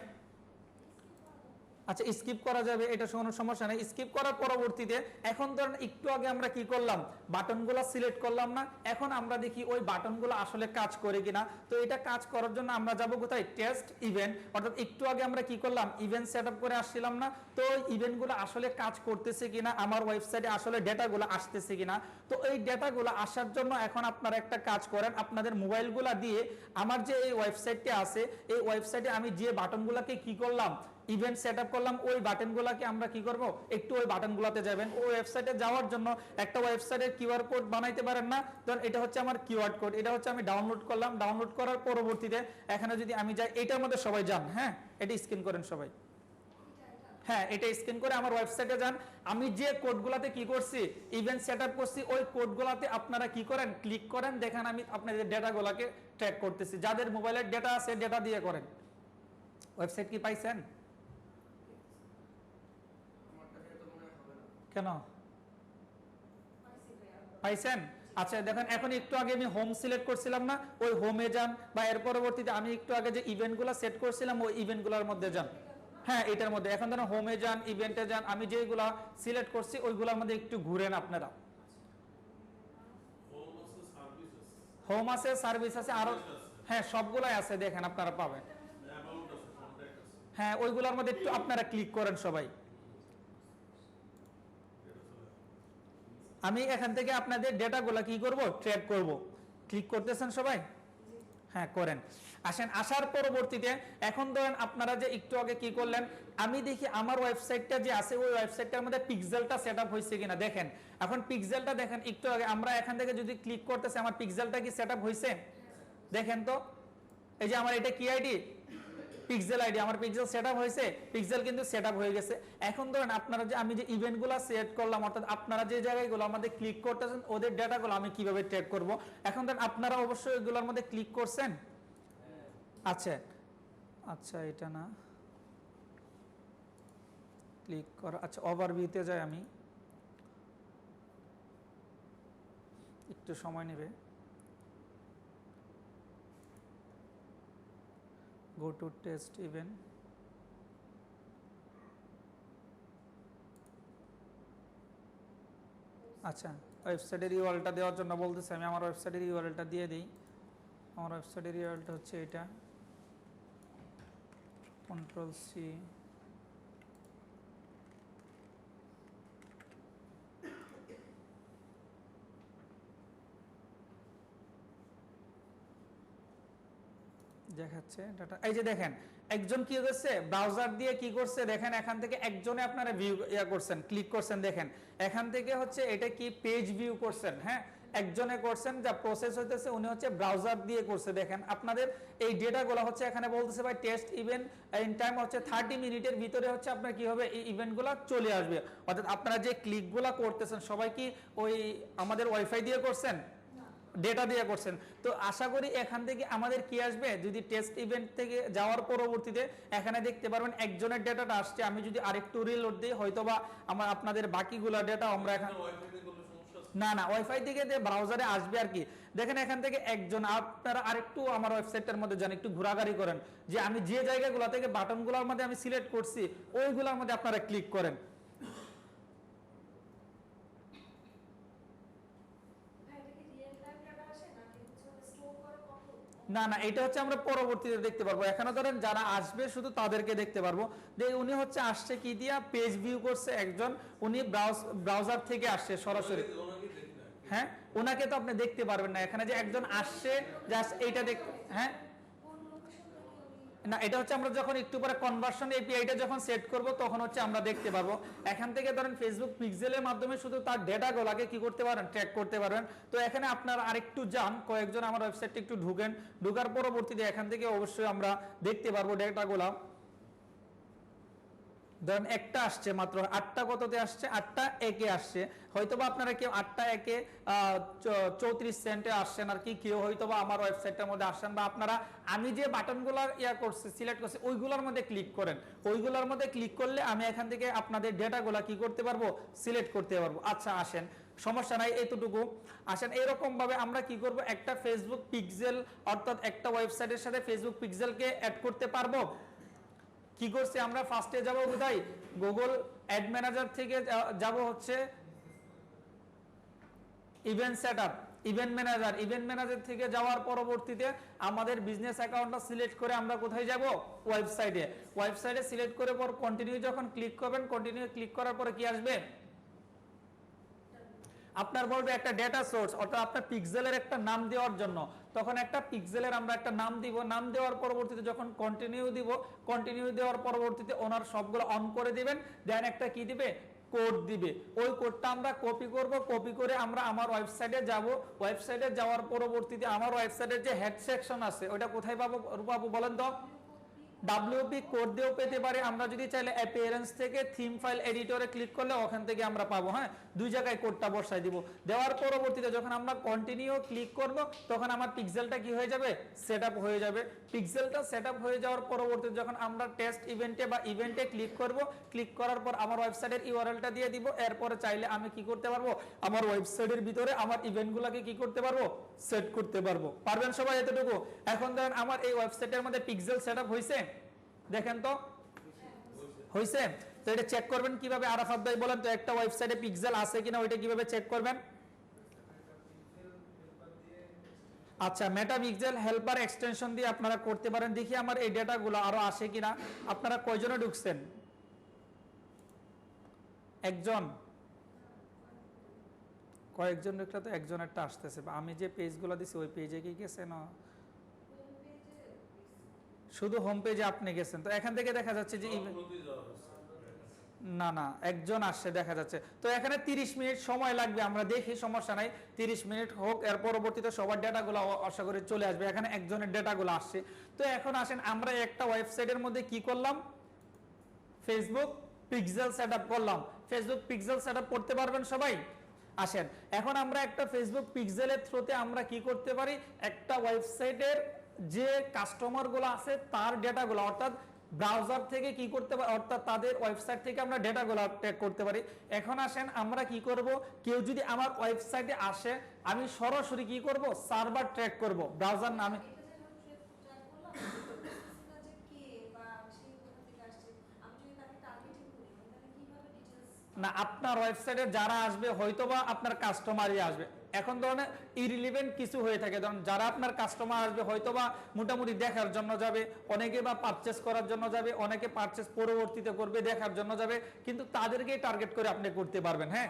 আচ্ছা স্কিপ করা যাবে, এটা কোনো সমস্যা নেই। স্কিপ করার পরবর্তীতে এখন ধরেন একটু আগে আমরা কি করলাম, বাটনগুলো সিলেক্ট করলাম না। এখন আমরা দেখি ওই বাটনগুলো আসলে কাজ করে কিনা। তো এটা কাজ করার জন্য আমরা যাব কোথায়, টেস্ট ইভেন্ট। অর্থাৎ একটু আগে আমরা কি করলাম, ইভেন্ট সেটআপ করে আসছিলাম না। তো ইভেন্টগুলো আসলে কাজ করতেছে কিনা, আমার ওয়েবসাইটে আসলে ডেটাগুলো আসতেছে কিনা। তো এই ডেটাগুলো আসার জন্য এখন আপনারা একটা কাজ করেন, আপনাদের মোবাইলগুলো দিয়ে আমার যে এই ওয়েবসাইটটি আছে এই ওয়েবসাইটে আমি যে বাটনগুলোকে কি করলাম, ইভেন্ট সেটআপ করলাম, ওই বাটনগুলোকে আমরা কি করব, একটু ওই বাটনগুলোতে যাবেন। ওই ওয়েবসাইটে যাওয়ার জন্য একটা ওয়েবসাইটের কিউআর কোড বানাইতে পারেন না, ধরুন এটা হচ্ছে আমার কিউআর কোড, এটা হচ্ছে আমি ডাউনলোড করলাম। ডাউনলোড করার পরবর্তীতে এখানে যদি আমি যাই, এটার মধ্যে সবাই যান। হ্যাঁ, এটা স্ক্যান করেন সবাই। হ্যাঁ, এটা স্ক্যান করে আমার ওয়েবসাইটে যান। আমি যে কোডগুলোতে কি করছি, ইভেন্ট সেটআপ করছি, ওই কোডগুলোতে আপনারা কি করেন, ক্লিক করেন। দেখেন আমি আপনাদের ডেটাগুলোকে ট্র্যাক করতেছি। যাদের মোবাইলের ডেটা আছে ডেটা দিয়ে করেন। ওয়েবসাইট কি পাইছেন? কেন পাইছেন? আচ্ছা দেখেন, এখন একটু আগে আমি হোম সিলেক্ট করছিলাম না, ওই হোমে যান, বা এর পরবর্তীতে আমি একটু আগে যে ইভেন্টগুলো সেট করছিলাম ওই ইভেন্টগুলোর মধ্যে যান। হ্যাঁ, এটার মধ্যে এখন ধরেন হোমে যান, ইভেন্টে যান, আমি যেগুলা সিলেক্ট করছি ওইগুলোর মধ্যে একটু ঘুরেন আপনারা। হোম আছে, সার্ভিস আছে, আরো হ্যাঁ সবগুলাই আছে, দেখেন আপনারা পাবেন। হ্যাঁ, ওইগুলোর মধ্যে একটু আপনারা ক্লিক করেন সবাই। আমি এখান থেকে আপনাদের ডেটাগুলো কি করব, ট্র্যাক করব। ক্লিক করতেছেন সবাই? হ্যাঁ করেন। আসেন, আসার পরবর্তীতে এখন ধরেন আপনারা যে একটু আগে কি করলেন, আমি দেখি আমার ওয়েবসাইটটা যে আছে ওই ওয়েবসাইটটার মধ্যে পিক্সেলটা সেট আপ হয়েছে কিনা দেখেন। এখন পিক্সেলটা দেখেন, একটু আগে আমরা এখান থেকে যদি ক্লিক করতেছি আমার পিক্সেলটা কি সেট আপ হয়েছে দেখেন তো। এই যে আমার এটা কি আইডি, পিক্সেল আইডি, আমার পিক্সেল সেটআপ হয়েছে, পিক্সেল কিন্তু সেটআপ হয়ে গেছে। এখন ধরেন আপনারা যে আমি যে ইভেন্টগুলো সেট করলাম, অর্থাৎ আপনারা যে জায়গাগুলো আমাদের ক্লিক করতেছেন ওদের ডেটাগুলো আমি কিভাবে ট্র্যাক করব। এখন ধরেন আপনারা অবশ্যই এগুলোর মধ্যে ক্লিক করছেন। আচ্ছা আচ্ছা, এটা না ক্লিক করা, আচ্ছা ওভারভিউতে যাই, আমি একটু সময় নেবে। go to test event, আচ্ছা ওয়েবসাইটের ইউআরএলটা দেওয়ার জন্য বলতেছে, আমি আমার ওয়েবসাইটের ইউআরএলটা দিয়ে দিই। আমার ওয়েবসাইটের ইউআরএলটা হচ্ছে এটা, কন্ট্রোল সি, দেখাচ্ছে ডাটা। এই যে দেখেন একজন কি করছে, ব্রাউজার দিয়ে কি করছে দেখেন, এখান থেকে একজনে আপনারা ভিউ করছেন, ক্লিক করছেন, দেখেন এখান থেকে হচ্ছে এটা কি পেজ ভিউ করছেন, হ্যাঁ একজনে করছেন, যা প্রসেস হইতেছে উনি হচ্ছে ব্রাউজার দিয়ে করছে। দেখেন আপনাদের এই ডেটাগুলো হচ্ছে এখানে বলতেছে ভাই টেস্ট ইভেন্ট ইন টাইম হচ্ছে 30 মিনিটের ভিতরে হচ্ছে আপনার কি হবে এই ইভেন্টগুলো চলে আসবে। অর্থাৎ আপনারা যে ক্লিকগুলো করতেছেন সবাই কি ওই আমাদের ওয়াইফাই দিয়ে করছেন, ডেটা দিয়ে করছেন। তো আশা করি এখান থেকে আমাদের কি আসবে, যদি টেস্ট ইভেন্ট থেকে যাওয়ার পরবর্তীতে এখানে দেখতে পারবেন একজনের ডেটাটা আসছে। আমি যদি আরেকটু রিলোড দিই হয়তোবা আমার আপনাদের বাকিগুলা ডেটা আমরা এখন না না ওয়াইফাই থেকে ব্রাউজারে আসবে আর কি। দেখেন এখান থেকে একজন, আপনারা আরেকটু আমার ওয়েবসাইটটার মধ্যে যান, একটু ঘোরাঘুরি করেন, যে আমি যে জায়গাগুলো থেকে বাটনগুলোর মধ্যে আমি সিলেক্ট করছি ওইগুলোর মধ্যে আপনারা ক্লিক করেন। না না এটা হচ্ছে আমরা পরবর্তীতে দেখতে পারবো, এখানে ধরেন যারা আসবে শুধু তাদেরকে দেখতে পারবো। যে উনি হচ্ছে আসছে কি দিয়া, পেজ ভিউ করছে একজন, উনি ব্রাউজার থেকে আসছে সরাসরি, হ্যাঁ ওনাকে তো আপনি দেখতে পারবেন না। এখানে যে একজন আসছে জাস্ট এইটা দেখ, হ্যাঁ না এটা হচ্ছে আমরা যখন একটু পরে কনভার্সন এপিআইটা যখন সেট করব তখন হচ্ছে আমরা দেখতে পারবো। এখান থেকে ধরেন ফেসবুক পিক্সেলের মাধ্যমে শুধু তার ডেটাগুলোকে কি করতে পারেন, ট্র্যাক করতে পারবেন। তো এখানে আপনারা আরেকটু যান, কয়েকজন আমার ওয়েবসাইটে একটু ঢুকেন, ঢুকার পরবর্তীতে এখান থেকে অবশ্যই আমরা দেখতে পারবো ডেটাগুলো। ধরেন একটা আসছে মাত্র, 8টা কততে আসছে, 8টা একে আসছে। হয়তোবা আপনারা কেউ 8টা একে 34 সেন্টে আসছেন আর কি, কেউ হয়তোবা আমার ওয়েবসাইটের মধ্যে আসছেন, বা আপনারা আমি যে বাটনগুলো করছি সিলেক্ট করছি ওইগুলোর মধ্যে ক্লিক করেন। ওইগুলোর মধ্যে ক্লিক করলে আমি এখান থেকে আপনাদের ডেটাগুলো কি করতে পারবো, সিলেক্ট করতে পারবো। আচ্ছা আসেন, সমস্যা নাই এতটুকু। আসেন এরকম ভাবে আমরা কি করব, একটা ফেসবুক পিক্সেল অর্থাৎ একটা ওয়েবসাইটের সাথে ফেসবুক পিক্সেলকে অ্যাড করতে পারবো। কি করছে আমরা ফার্স্টে যাব কোথায়, গুগল অ্যাড ম্যানেজার থেকে যাব হচ্ছে ইভেন্ট সেটআপ, ইভেন্ট ম্যানেজার থেকে যাওয়ার পরবর্তীতে আমাদের বিজনেস অ্যাকাউন্টটা সিলেক্ট করে আমরা কোথায় যাব, ওয়েবসাইটে সিলেক্ট করে পর কন্টিনিউ যখন ক্লিক করবেন, কন্টিনিউ ক্লিক করার পরে কি আসবে, আপনার বলবে একটা ডেটা সোর্স, অর্থাৎ আপনার পিক্সেলের একটা নাম দেওয়ার জন্য, তখন একটা পিক্সেলের আমরা একটা নাম দিব। নাম দেওয়ার পরবর্তীতে যখন কন্টিনিউ দিব, কন্টিনিউ দেওয়ার পরবর্তীতে ওনার সবগুলো অন করে দিবেন, দেন একটা কি দিবে, কোড দিবে। ওই কোডটা আমরা কপি করব, কপি করে আমরা আমার ওয়েবসাইটে যাব। ওয়েবসাইটে যাওয়ার পরবর্তীতে আমার ওয়েবসাইটের যে হেড সেকশন আছে ওটা কোথায় পাবো বলেন তো, WP কোড দিয়েও পেতে পারে, আমরা যদি চাইলে অ্যাপিয়ারেন্স থেকে থিম ফাইল এডিটরে ক্লিক করলে ওখান থেকে আমরা পাবো। হ্যাঁ দুই জায়গায় কোডটা বসাই দিব। দেওয়ার পরবর্তীতে যখন আমরা কন্টিনিউ ক্লিক করব তখন আমার পিক্সেলটা কি হয়ে যাবে, সেটআপ হয়ে যাবে। পিক্সেলটা সেটআপ হয়ে যাওয়ার পরবর্তীতে যখন আমরা টেস্ট ইভেন্টে বা ইভেন্টে ক্লিক করব, ক্লিক করার পর আমার ওয়েবসাইটের ইউআরএলটা দিয়ে দিব। এরপরে চাইলে আমি কি করতে পারবো, আমার ওয়েবসাইটের ভিতরে আমার ইভেন্টগুলোকে কি করতে পারবো, সেট করতে পারবো। পারবেন সবাই এতটুকু? এখন ধরেন আমার এই ওয়েবসাইটের মধ্যে পিক্সেল সেটআপ হয়েছে, দেখেন তো হয়েছে। তো এটা চেক করবেন কিভাবে, আরাফাত ভাই বলেন তো একটা ওয়েবসাইটে পিক্সেল আছে কিনা ওইটা কিভাবে চেক করবেন? আচ্ছা মেটা পিক্সেল হেল্পার এক্সটেনশন দিয়ে আপনারা করতে পারেন। দেখি আমার এই ডেটাগুলো আরো আসে কিনা। আপনারা কয়জনে ঢুকছেন? একজন, কয়েকজন ঢুকলে তো একজনেরটা আসতেছে। আমি যে পেজগুলো দিছি ওই পেজে কি গেছে না, শুধু হোম পেজে আপনি গেছেন, তো এখান থেকে দেখা যাচ্ছে যে সবগুলোতেই যাওয়া হয়েছে। না না একজন আসছে দেখা যাচ্ছে, তো এখানে 30 মিনিট সময় লাগবে, আমরা দেখি সমস্যা নাই, 30 মিনিট হোক, এর পরবর্তীতে সবার ডেটাগুলো আশা করি চলে আসবে। এখানে একজনের ডেটাগুলো আসছে। তো এখন আসেন আমরা একটা ওয়েবসাইটের মধ্যে কি করলাম, ফেসবুক পিক্সেল সেটআপ করলাম। ফেসবুক পিক্সেল সেটআপ করতে পারবেন সবাই? আসেন এখন আমরা একটা ফেসবুক পিক্সেলের থ্রুতে আমরা কি করতে পারি, একটা ওয়েবসাইটের যে কাস্টমারগুলো আছে তার ডেটাগুলো, অর্থাৎ ব্রাউজার থেকে কি করতে পারি, অর্থাৎ তাদের ওয়েবসাইট থেকে আমরা ডেটাগুলো ট্র্যাক করতে পারি। এখন আসেন আমরা কি করব, কেউ যদি আমার ওয়েবসাইটে আসে আমি সরাসরি কি করব, সার্ভার ট্র্যাক করব, ব্রাউজার নামে। না আপনার ওয়েবসাইটে যারা আসবে হয়তোবা আপনার কাস্টমারই আসবে। এখন ধরনের ইরিলিভেন্ট কিছু হয়ে থাকে, ধরুন যারা আপনার কাস্টমার আসবে হয়তোবা মোটামুটি দেখার জন্য যাবে, অনেকে বা পারচেস করার জন্য যাবে, অনেকে পারচেস পরবর্তীতে করবে, দেখার জন্য যাবে, কিন্তু তাদেরকেই টার্গেট করে আপনি করতে পারবেন। হ্যাঁ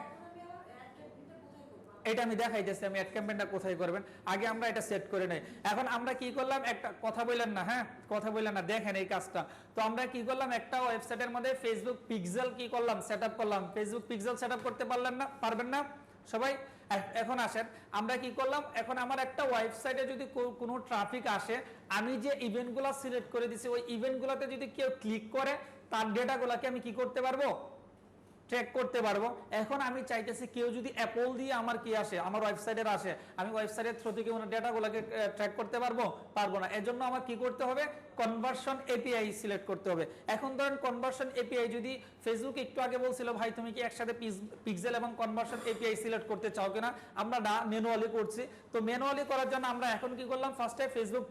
এটা আমি দেখাইতেছি, আমি অ্যাড ক্যাম্পেইনটা কোথায় করবেন, আগে আমরা এটা সেট করে নেই। এখন আমরা কি করলাম, একটা কথা বললেন না, হ্যাঁ কথা বললেন না, দেখেন এই কাজটা। তো আমরা কি করলাম, একটা ওয়েবসাইটের মধ্যে ফেসবুক পিক্সেল কি করলাম, সেটআপ করলাম। ফেসবুক পিক্সেল সেটআপ করতে পারলেন না, পারবেন না সবাই? এখন আসেন আমরা কি করলাম, এখন আমার একটা ওয়েবসাইটে যদি কোনো ট্রাফিক আসে, আমি যে ইভেন্টগুলো সিলেক্ট করে দিছি ওই ইভেন্টগুলোতে যদি কেউ ক্লিক করে তার ডেটাগুলোকে আমি কি করতে পারবো, ট্র্যাক করতে পারবো। এখন আমি চাইতেছি কেউ যদি অ্যাপল দিয়ে আমার কি আসে, আমার ওয়েবসাইটের আসে, আমি ওয়েবসাইটের থ্রু থেকে ডেটাগুলোকে ট্র্যাক করতে পারবো না। এজন্য আমার কি করতে হবে, কনভার্সন এপিআই সিলেক্ট করতে হবে। এখন ধরেন কনভার্সন এপিআই যদি ফেসবুক একটু আগে বলছিল ভাই তুমি কি একসাথে পিক্সেল এবং কনভার্সন এপিআই সিলেক্ট করতে চাও কিনা, আমরা না ম্যানুয়ালি করছি। তো ম্যানুয়ালি করার জন্য আমরা এখন কি করলাম, ফার্স্টে ফেসবুক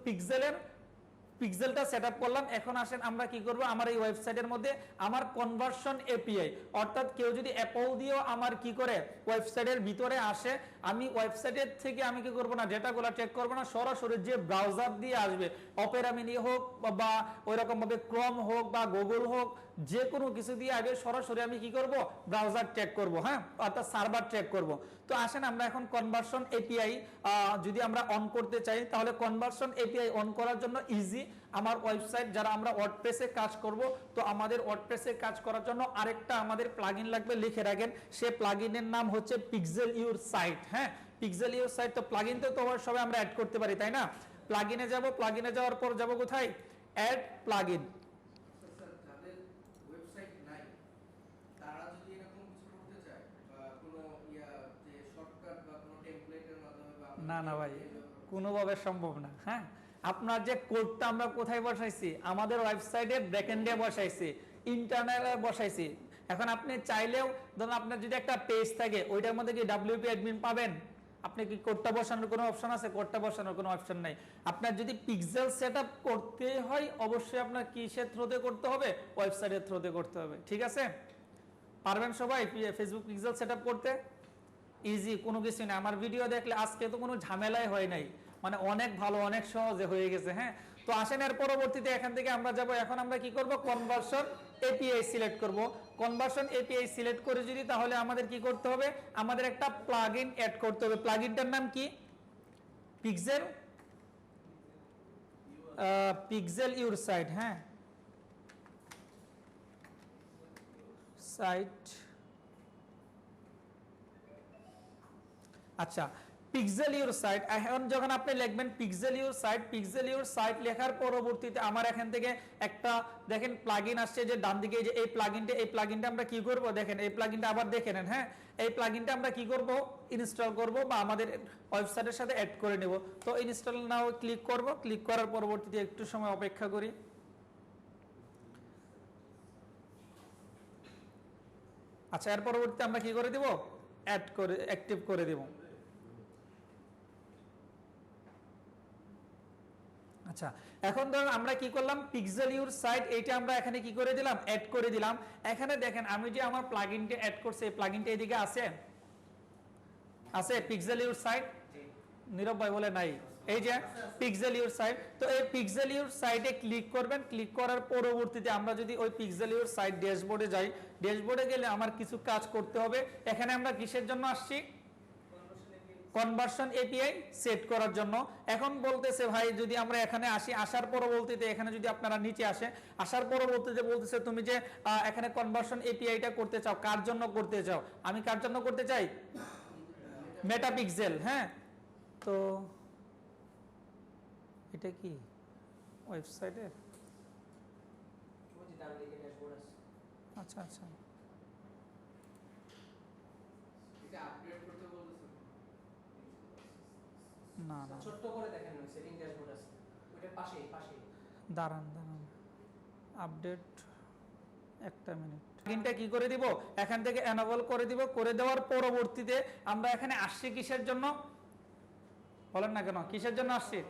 পিক্সেলটা সেটআপ করলাম। এখন আসেন আমরা কি করব, আমার এই ওয়েবসাইটের মধ্যে আমার কনভার্সন এপিআই, অর্থাৎ কেউ যদি অ্যাপল দিয়েও আমার কি করে ওয়েবসাইটের ভিতরে আসে, আমি ওয়েবসাইটের থেকে আমি কি করব না, ডেটাগুলো চেক করব না, সরাসরি যে ব্রাউজার দিয়ে আসবে, অপেরা মিনি হোক বা ওইরকম ভাবে ক্রোম হোক বা গুগল হোক, যে কোনো কিছু দিয়ে আসবে, সরাসরি আমি কি করব, ব্রাউজার ট্র্যাক করব, হ্যাঁ অর্থাৎ সার্ভার ট্র্যাক করব। তো আসেন আমরা এখন কনভার্সন এপিআই যদি আমরা অন করতে চাই, তাহলে কনভার্সন এপিআই অন করার জন্য ইজি, আমার ওয়েবসাইট যারা আমরা ওয়ার্ডপ্রেসে কাজ করব, তো আমাদের ওয়ার্ডপ্রেসে কাজ করার জন্য আরেকটা আমাদের প্লাগইন লাগবে, লিখে রাখেন, সে প্লাগইনের নাম হচ্ছে পিক্সেল ইউর সাইট। হ্যাঁ পিক্সেল ইউর সাইট, তো প্লাগইন তো সবাই আমরা অ্যাড করতে পারি তাই না। প্লাগইনে যাব, প্লাগইনে যাওয়ার পর যাব কোথায়, অ্যাড প্লাগইন। না না ভাই কোনোভাবে সম্ভব না। হ্যাঁ আপনার যে কোডটা আমরা কোথায় বসাইছি, আমাদের ওয়েবসাইটের ব্যাকএন্ডে বসাইছি, ইন্টারনালে বসাইছি। এখন আপনি চাইলেও ধরুন আপনার যদি একটা পেজ থাকে ওইটার মধ্যে কি ডাব্লিউপি অ্যাডমিন পাবেন, আপনি কি কোডটা বসানোর কোনো অপশন আছে, কোডটা বসানোর কোনো অপশন নাই। আপনার যদি পিক্সেল সেটআপ করতে হয় অবশ্যই আপনার কিসের থ্রুতে করতে হবে, ওয়েবসাইটের থ্রুতে করতে হবে। ঠিক আছে, পারবেন সবাই ফেসবুক পিক্সেল সেটআপ করতে? ইজি, কোনো কিছু না। আমার ভিডিও দেখলে আজকে তো কোনো ঝামেলাই হয় নাই, মানে অনেক ভালো, অনেক সহজে হয়ে গেছে। হ্যাঁ তো আসেন এর পরবর্তীতে এখান থেকে আমরা যাব, এখন আমরা কি করব, কনভার্সন এপিআই সিলেক্ট করব। কনভার্সন এপিআই সিলেক্ট করে যদি, তাহলে আমাদের কি করতে হবে, আমাদের একটা প্লাগইন অ্যাড করতে হবে। প্লাগইনটার নাম কি, পিক্সেল ইউর সাইট। হ্যাঁ সাইট, আচ্ছা পিক্সেল ইউর সাইট। এখন যখন আপনি লিখবেন পিক্সেল ইউর সাইট লেখার পরবর্তীতে আমার এখান থেকে একটা দেখেন প্লাগইন আসছে যে ডান দিকে, যে এই প্লাগইনটা আমরা কি করব, দেখেন এই প্লাগইনটা আবার দেখে নেন। হ্যাঁ এই প্লাগইনটা আমরা কি করব, ইনস্টল করব বা আমাদের ওয়েবসাইটের সাথে অ্যাড করে নেব। তো ইনস্টল নাও ক্লিক করব, ক্লিক করার পরবর্তীতে একটু সময় অপেক্ষা করি। আচ্ছা এর পরবর্তীতে আমরা কি করে দেব, অ্যাড করে অ্যাক্টিভ করে দেব। আচ্ছা এখন ধরুন আমরা কি করলাম, পিক্সেল ইউর সাইট এইটা আমরা এখানে কি করে দিলাম, অ্যাড করে দিলাম। এখানে দেখেন আমি যে আমার প্লাগইনটা অ্যাড করছি, এই প্লাগইনটা এদিকে আছে পিক্সেল ইউর সাইট, নীরব ভাই বলে নাই, এই যে পিক্সেল ইউর সাইট। তো এই পিক্সেল ইউর সাইটে ক্লিক করবেন, ক্লিক করার পরবর্তীতে আমরা যদি ওই পিক্সেল ইউর সাইট ড্যাশবোর্ডে যাই, ড্যাশবোর্ডে গেলে আমার কিছু কাজ করতে হবে। এখানে আমরা কিসের জন্য আসছি, কনভার্সন এপিআই সেট করার জন্য। এখন বলতেছে ভাই যদি আমরা এখানে আসি, আসার পরবর্তীতে এখানে যদি আপনারা নিচে আসার পরবর্তীতে বলতেছে তুমি যে এখানে কনভার্সন এপিআইটা করতে চাও, কার জন্য করতে চাও? আমি কার জন্য করতে চাই? মেটাপিক্সেল। হ্যাঁ, তো এটা কি ওয়েবসাইটে? আচ্ছা আচ্ছা, এটা আপডেট করতে বলতেছে না না, ছোট্ট করে দেখেন ওই সেটিং ড্যাশবোর্ড আছে ওইটার পাশেই দাঁড়ান আপডেট, একটা মিনিট। প্লাগইনটা কি করে দিব? এখান থেকে এনেবল করে দিব। করে দেওয়ার পরবর্তীতে আমরা এখানে আসছি কিসের জন্য বলেন না কেন? কিসের জন্য আসছি?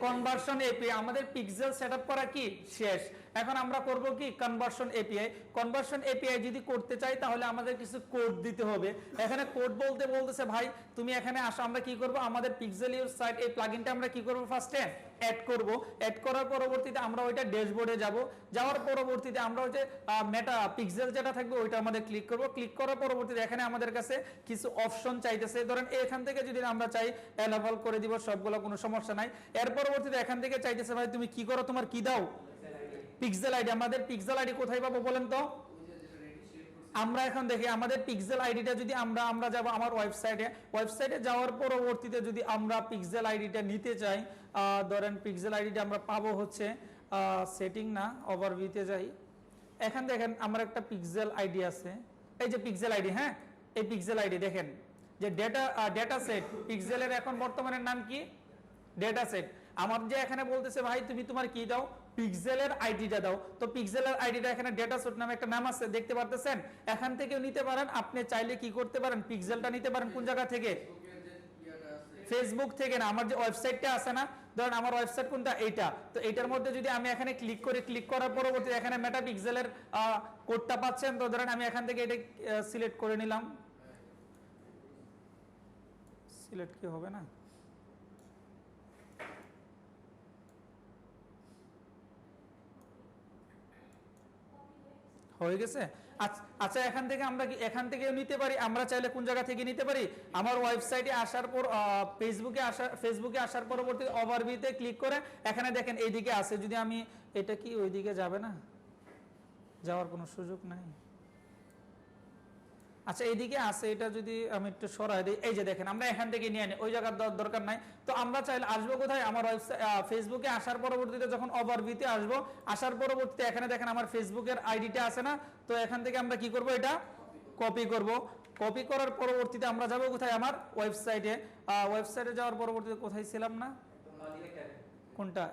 Conversion API. আমাদের পিক্সেল সেটআপ করা কি শেষ। এখন আমরা করব কি? Conversion API. কনভার্সন এপিআই যদি করতে চাই তাহলে আমাদের কিছু কোড দিতে হবে। এখানে কোড বলতেছে ভাই তুমি এখানে আসো, আমরা কি করব? আমাদের পিক্সেল ইউজ সাইট এই প্লাগইনটা আমরা কি করব? ফার্স্টে অ্যাড করব। অ্যাড করার পরবর্তীতে আমরা ওইটা ড্যাশবোর্ডে যাব। যাওয়ার পরবর্তীতে আমরা ওই যে মেটা পিক্সেল যেটা থাকবে ওইটা আমাদের ক্লিক করব। ক্লিক করার পরবর্তীতে এখানে আমাদের কাছে কিছু অপশন চাইতেছে। ধরেন এখান থেকে যদি আমরা চাই এনেবল করে দিব সবগুলো, কোনো সমস্যা নাই। এর পরবর্তীতে এখান থেকে চাইতেছে ভাই তুমি কি করো, তোমার কি দাও? Pixel ID. আমাদের পিক্সেল আইডি কোথায় পাবো বলেন তো? আমরা এখন দেখি আমাদের পিক্সেল আইডিটা যদি আমরা যাব আমার ওয়েবসাইটে যাওয়ার পরবর্তীতে যদি আমরা পিক্সেল আইডিটা নিতে চাই, ধরেন পিক্সেল আইডিটা আমরা পাবো হচ্ছে সেটিং না, ওভারভিউতে যাই। এখান দেখেন আমার একটা পিক্সেল আইডি আছে, এই যে পিক্সেল আইডি। হ্যাঁ, এই পিক্সেল আইডি দেখেন যে ডেটা সেট পিক্সেলের এখন বর্তমানের নাম কি? Data set. আমার যে এখানে বলতেছে ভাই তুমি তোমার কি দাও? পিক্সেলের আইডিটা দাও। তো পিক্সেলের আইডিটা এখানে ডেটা সেট নামে একটা নাম আছে, দেখতে পারতেছেন? এখান থেকেও নিতে পারেন। আপনি চাইলে কি করতে পারেন? পিক্সেলটা নিতে পারেন কোন জায়গা থেকে? ফেসবুক থেকে না, আমার যে ওয়েবসাইটটা আছে না, ধরেন আমার ওয়েবসাইট কোনটা? এইটা। তো এইটার মধ্যে যদি আমি এখানে ক্লিক করি, ক্লিক করার পরবর্তীতে এখানে মেটা পিক্সেলের কোডটা পাচ্ছেন। তো ধরেন আমি এখান থেকে এটা সিলেক্ট করে নিলাম। সিলেক্ট কি হবে না? হয়ে গেছে। আচ্ছা, এখান থেকে আমরা কি এখান থেকেও নিতে পারি? আমরা চাইলে কোন জায়গা থেকে নিতে পারি? আমার ওয়েবসাইটে আসার পর ফেসবুকে আসার পরবর্তী ওভারভিউতে ক্লিক করে এখানে দেখেন এইদিকে আছে। যদি আমি এটা কি ওইদিকে যাবে না, যাওয়ার কোনো সুযোগ নাই। আচ্ছা, এইদিকে আছে, এটা যদি আমি একটু সরাই দিই, এই যে দেখেন আমরা এখান থেকে নিয়ে নিই, ওই জায়গার দরকার নাই। তো আমরা চাইলে আসবো কোথায়? আমার ফেসবুকে আসার পরবর্তীতে যখন ওভারভিউতে আসবো, আসার পরবর্তীতে এখানে দেখেন আমার ফেসবুকের আইডিটা আছে না, তো এখান থেকে আমরা কি করব? এটা কপি করব। কপি করার পরবর্তীতে আমরা যাব কোথায়? আমার ওয়েবসাইটে যাওয়ার পরবর্তীতে কোথায় ছিলাম না? কোনটা?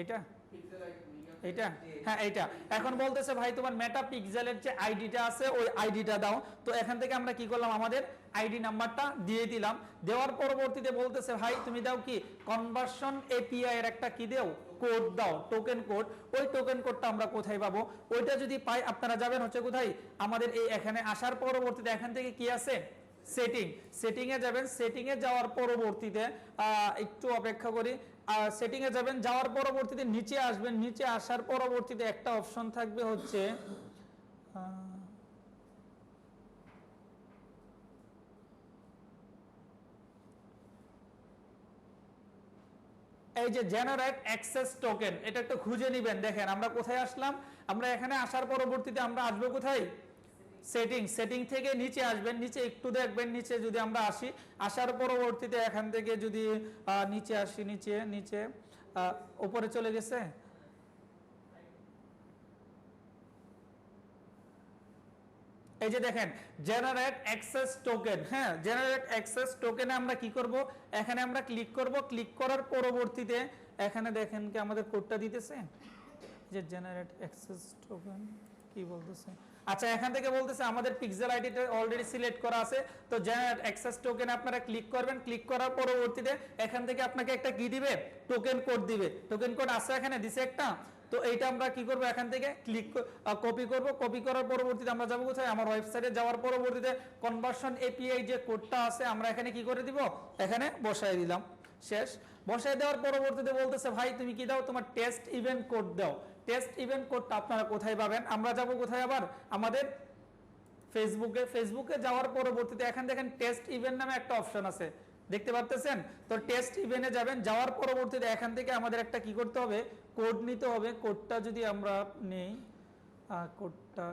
এটা এটা হ্যাঁ, এইটা। এখন বলতেছে ভাই তোমার মেটা পিক্সেলের যে আইডিটা আছে ওই আইডিটা দাও। তো এখান থেকে আমরা কি করলাম? আমাদের আইডি নাম্বারটা দিয়ে দিলাম। দেওয়ার পরবর্তীতে বলতেছে ভাই তুমি দাও কি? কনভার্সন এপিআই এর একটা কি দাও? কোড দাও, টোকেন কোড। ওই টোকেন কোডটা আমরা কোথায় পাবো? ওইটা যদি পাই আপনারা যাবেন হচ্ছে কোথায়? আমাদের এই এখানে আসার পরবর্তীতে এখান থেকে কি আছে? সেটিংয়ে যাবেন। সেটিংয়ে যাওয়ার পরবর্তীতে একটু অপেক্ষা করি। সেটিংয়ে যাবেন, যাওয়ার পরবর্তীতে নিচে আসবেন। নিচে আসার পরবর্তীতে একটা অপশন থাকবে হচ্ছে এই যে জেনারেট অ্যাক্সেস টোকেন। এটা একটু খুঁজে নিবেন। দেখেন আমরা কোথায় আসলাম? আমরা এখানে আসার পরবর্তীতে আমরা আসবো কোথায়? সেটিং থেকে নিচে আসবেন। নিচে একটু দেখবেন, নিচে যদি আমরা আসি, আসার পরবর্তীতে এখান থেকে যদি নিচে আসি, নিচে উপরে চলে গেছে। এই যে দেখেন জেনারেট অ্যাক্সেস টোকেন। হ্যাঁ, জেনারেট অ্যাক্সেস টোকেনে আমরা কি করব? এখানে আমরা ক্লিক করব। ক্লিক করার পরবর্তীতে এখানে দেখেন কি আমাদের কোডটা দিতেছে যে জেনারেট অ্যাক্সেস টোকেন কি বলতেছে। আচ্ছা, এখান থেকে বলতেছে আমাদের পিক্সেল আইডিটা অলরেডি সিলেক্ট করা আছে। তো জেনারেট অ্যাক্সেস টোকেন আপনারা ক্লিক করবেন। ক্লিক করার পরবর্তীতে এখান থেকে আপনাকে একটা কি দিবে? টোকেন কোড দিবে। টোকেন কোড আছে এখানে দিছে একটা। তো এইটা আমরা কি করব? এখান থেকে কপি করব। কপি করার পরবর্তীতে আমরা যাব কোথায়? আমার ওয়েবসাইটে যাওয়ার পরবর্তীতে কনভার্সন এপিআই যে কোডটা আছে আমরা এখানে কি করে দিব? এখানে বসায় দিলাম। শেষ। বসায় দেওয়ার পরবর্তীতে বলতেছে ভাই তুমি কি দাও? তোমার টেস্ট ইভেন্ট কোড দাও। টেস্ট ইভেন্ট কোডটা আপনারা কোথায় পাবেন? আমরা যাব কোথায়? আবার আমাদের ফেসবুকে যাওয়ার পরবর্তীতে এখান দেখেন টেস্ট ইভেন্ট নামে একটা অপশন আছে, দেখতে পাচ্ছেন? তো টেস্ট ইভেন্টে যাবেন, যাওয়ার পরবর্তীতে এখান থেকে আমাদের একটা কি করতে হবে, কোড নিতে হবে। কোডটা যদি আমরা নেই, কোডটা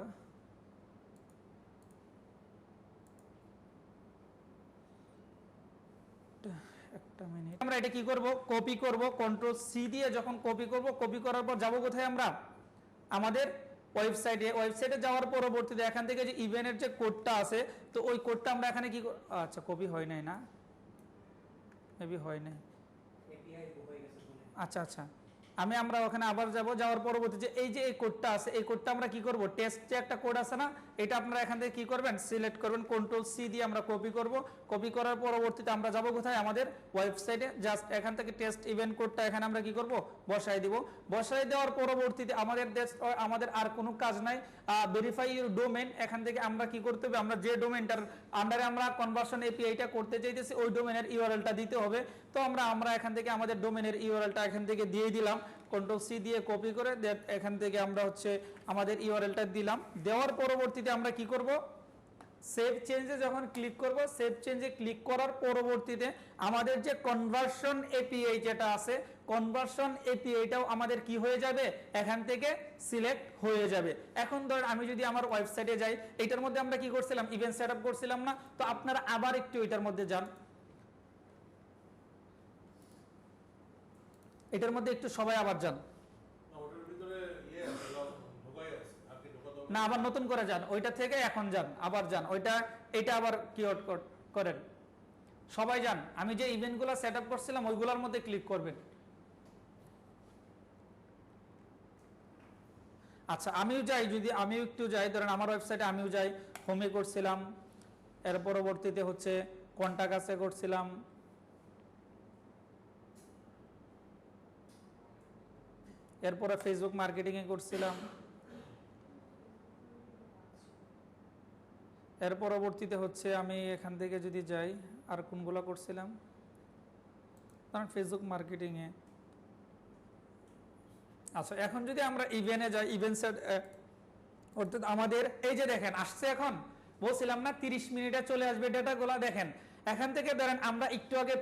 একটা মিনিট, আমরা এটা কি করব, কপি করব, কন্ট্রোল সি দিয়ে যখন কপি করব, কপি করার পর যাব কোথায়, আমরা আমাদের ওয়েবসাইটে যাওয়ার পরবর্তীতে এখান থেকে যে ইভেন্টের যে কোডটা আছে, তো ওই কোডটা আমরা এখানে কি, আচ্ছা কপি হয় নাই না, মেবি হয় নাই, এপিআই হয়ে গেছে বলে। আচ্ছা আচ্ছা, আমরা ওখানে আবার যাওয়ার পরবর্তীতে এই যে এই কোডটা আছে, এই কোডটা আমরা কি করব, টেস্ট যে একটা কোড আছে না, এটা আপনারা এখান থেকে কি করবেন, সিলেক্ট করবেন, কন্ট্রোল সি দিয়ে আমরা কপি করব। কপি করার পরবর্তীতে আমরা যাব কোথায়, আমাদের ওয়েবসাইটে। জাস্ট এখান থেকে টেস্ট ইভেন্ট কোডটা এখানে আমরা কি করব, বসাই দিব। বসাই দেওয়ার পরবর্তীতে আমাদের আর কোনো কাজ নাই, ভেরিফাই ইউর ডোমেইন। এখান থেকে আমরা কি করতে হবে, আমরা যে ডোমেইনটার আন্ডারে আমরা কনভার্সন এপিআইটা করতে চাইতেছি ওই ডোমেইনের ইউআরএলটা দিতে হবে। তো আমরা এখান থেকে আমাদের ডোমেইনের ইউআরএলটা এখান থেকে দিয়ে দিলাম, কন্ট্রোল সি দিয়ে কপি করে এখান থেকে আমরা আমাদের ইউআরএলটা দিলাম। দেওয়ার পরবর্তীতে আমরা কি করব, সেভ চেঞ্জে যখন ক্লিক করব, সেভ চেঞ্জে ক্লিক করার পরবর্তীতে আমাদের যে কনভার্সন এপিআই যেটা আছে, কনভার্সন এপিআইটাও আমাদের কি হয়ে যাবে, এখান থেকে সিলেক্ট হয়ে যাবে। এখন ধরেন আমি যদি আমার ওয়েবসাইটে যাই, এটার মধ্যে আমরা কি করছিলাম, ইভেন্ট সেটআপ করছিলাম না, তো আপনারা আবার একটু এটার মধ্যে যান, এটার মধ্যে একটু সবাই আবার যান, না আবার নতুন করে যান, ওইটা থেকে এখন যান, আবার যান, এটা আবার কিওয়ার্ড করেন, সবাই যান। আমি যে ইভেন্টগুলো সেট আপ করছিলাম ওইগুলোর মধ্যে ক্লিক করবেন। আচ্ছা আমিও একটু যাই, ধরেন আমার ওয়েবসাইটে আমিও যাই, হোমে করছিলাম, এর পরবর্তীতে কন্টাক্টে করছিলাম, এরপরে ফেসবুক মার্কেটিং এ করছিলাম, এর পরবর্তীতে আমি এখান থেকে যদি যাই, আর কোনগুলো করছিলাম, কারণ ফেসবুক মার্কেটিং এ। আচ্ছা এখন যদি আমরা ইভেন্টে যাই, ইভেন্ট সেট, অর্থাৎ আমাদের এই যে দেখেন আসছে, এখন বলছিলাম না 30 মিনিটে চলে আসবে ডেটাগুলো, দেখেন এখান থেকে ধরেন আমরা একটু আগে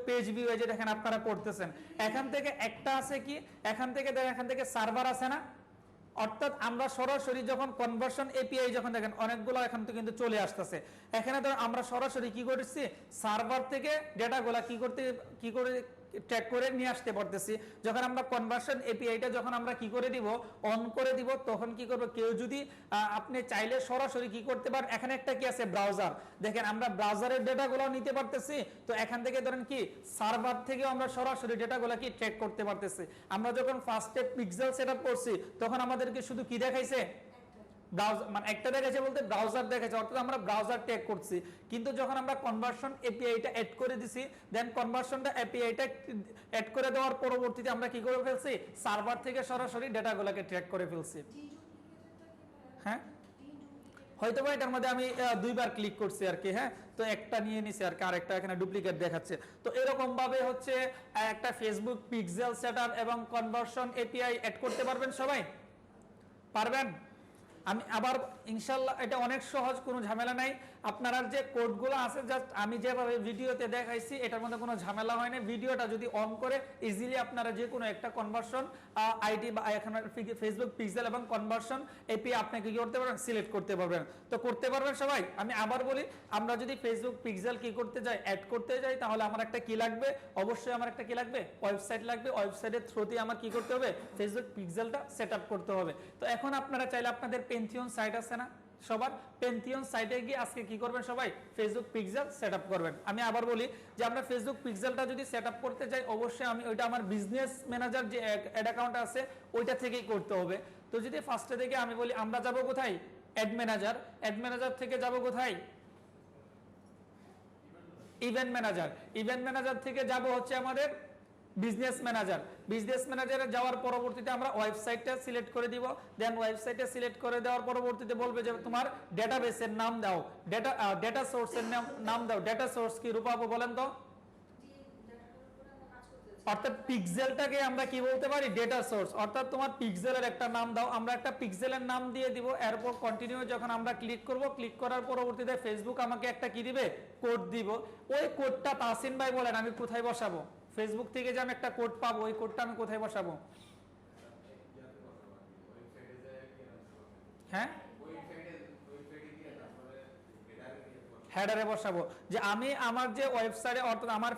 পেজ ভিউ, এই যে দেখেন আপনারা পড়তেছেন, এখান থেকে একটা আছে কি, এখান থেকে সার্ভার আছে না, অর্থাৎ আমরা সরাসরি যখন কনভার্সন এপিআই যখন দেখেন অনেকগুলো এখন তো কিন্তু চলে আসতেছে, এখানে ধর আমরা সরাসরি কি করতেছি, সার্ভার থেকে ডেটাগুলা কি করে ট্র্যাক করে নিয়ে আসতে পারতেছি। যখন আমরা কনভার্সন এপিআইটা যখন আমরা কি করে দিব, অন করে দিব, তখন কি করব, কেউ যদি আপনি চাইলে সরাসরি কি করতে পারেন, এখানে একটা কি আছে, ব্রাউজার, দেখেন আমরা ব্রাউজারের ডেটাগুলো নিতে পারতেছি। তো এখান থেকে ধরেন কি সার্ভার থেকে আমরা সরাসরি ডেটাগুলো কি ট্র্যাক করতে পারতেছি। আমরা যখন ফার্স্টে পিক্সেল সেটআপ করছি তখন আমাদেরকে শুধু কি দেখাইছে, ব্রাউজার, মানে একটা দেখাইছে বলতে ব্রাউজার দেখাইছে, অর্থাৎ আমরা ব্রাউজার ট্যাগ করছি। কিন্তু যখন আমরা কনভার্সন এপিআইটা অ্যাড করে দিছি, দেন কনভার্সনটা এপিআইটা অ্যাড করে দেওয়ার পরবর্তীতে আমরা কি করে ফেলছি, সার্ভার থেকে সরাসরি ডেটাগুলোকে ট্র্যাক করে ফেলছি। হ্যাঁ হয়তো বা এটার মধ্যে আমি 2বার ক্লিক করছি আর কি, হ্যাঁ তো একটা নিয়ে নিছি আর কি, আরেকটা এখানে ডুপ্লিকেট দেখাচ্ছে। তো এরকম ভাবে একটা ফেসবুক পিক্সেল সেটআপ এবং কনভার্সন এপিআই অ্যাড করতে পারবেন সবাই, পারবেন? আমি আবার ইনশাল্লাহ এটা অনেক সহজ, কোনো ঝামেলা নাই। আপনারা যে কোডগুলো আছে জাস্ট আমি যেভাবে ভিডিওতে দেখাইছি এটার মধ্যে কোনো ঝামেলা হয় না। ভিডিওটা যদি অন করে ইজিলি আপনারা যে কোনো একটা কনভার্সন আইডি বা এখানে ফেসবুক পিক্সেল এবং কনভার্সন এপিআই আপনি কি করতে পারবেন, সিলেক্ট করতে পারবেন। তো করতে পারবেন সবাই। আমি আবার বলি, আমরা যদি ফেসবুক পিক্সেল কি করতে যাই, অ্যাড করতে যাই, তাহলে আমার একটা কি লাগবে, অবশ্যই আমার একটা কি লাগবে, ওয়েবসাইট লাগবে। ওয়েবসাইটের থ্রুতে আমার কি করতে হবে, ফেসবুক পিক্সেলটা সেট আপ করতে হবে। তো এখন আপনারা চাইলে আপনাদের পেন্থিয়ন সাইট আছে না সবার, পেন্থিয়ন সাইটে গিয়ে আজকে কি করবেন সবাই, ফেসবুক পিক্সেল সেট আপ করবেন। আমি আবার বলি যে আমরা ফেসবুক পিক্সেলটা যদি সেট আপ করতে চাই, অবশ্যই আমি ওইটা আমার বিজনেস ম্যানেজার যে অ্যাড অ্যাকাউন্ট আছে ওইটা থেকেই করতে হবে। তো যদি ফার্স্টে থেকে আমি বলি, আমরা যাব কোথায়, অ্যাড ম্যানেজার থেকে যাব কোথায়, ইভেন্ট ম্যানেজার থেকে যাব আমাদের বিজনেস ম্যানেজারে যাওয়ার পরবর্তীতে আমরা ওয়েবসাইটটা সিলেক্ট করে দিব। দেন ওয়েবসাইটে সিলেক্ট করে দেওয়ার পরবর্তীতে বলবে যে তোমার ডেটাবেসের নাম দাও, ডেটা সোর্সের নাম দাও। ডেটা সোর্স কি রূপা আপু বলেন তো? অর্থাৎ পিক্সেলটাকে আমরা কি বলতে পারি, ডেটা সোর্স। অর্থাৎ তোমার পিক্সেলের একটা নাম দাও, আমরা একটা পিক্সেলের নাম দিয়ে দিব, এরপর কন্টিনিউ যখন আমরা ক্লিক করব, ক্লিক করার পরবর্তীতে ফেসবুক আমাকে একটা কি দিবে, কোড দিব। ওই কোডটা তাসিন ভাই বলেন আমি কোথায় বসাবো? ফেসবুক থেকে যে আমি একটা কোড পাবো, ওই কোডটা আমি কোথায় বসাবো? হ্যাঁ, হেডারে বসাবো। যে আমি আমার যে ওয়েবসাইটে অর্থাৎ আমার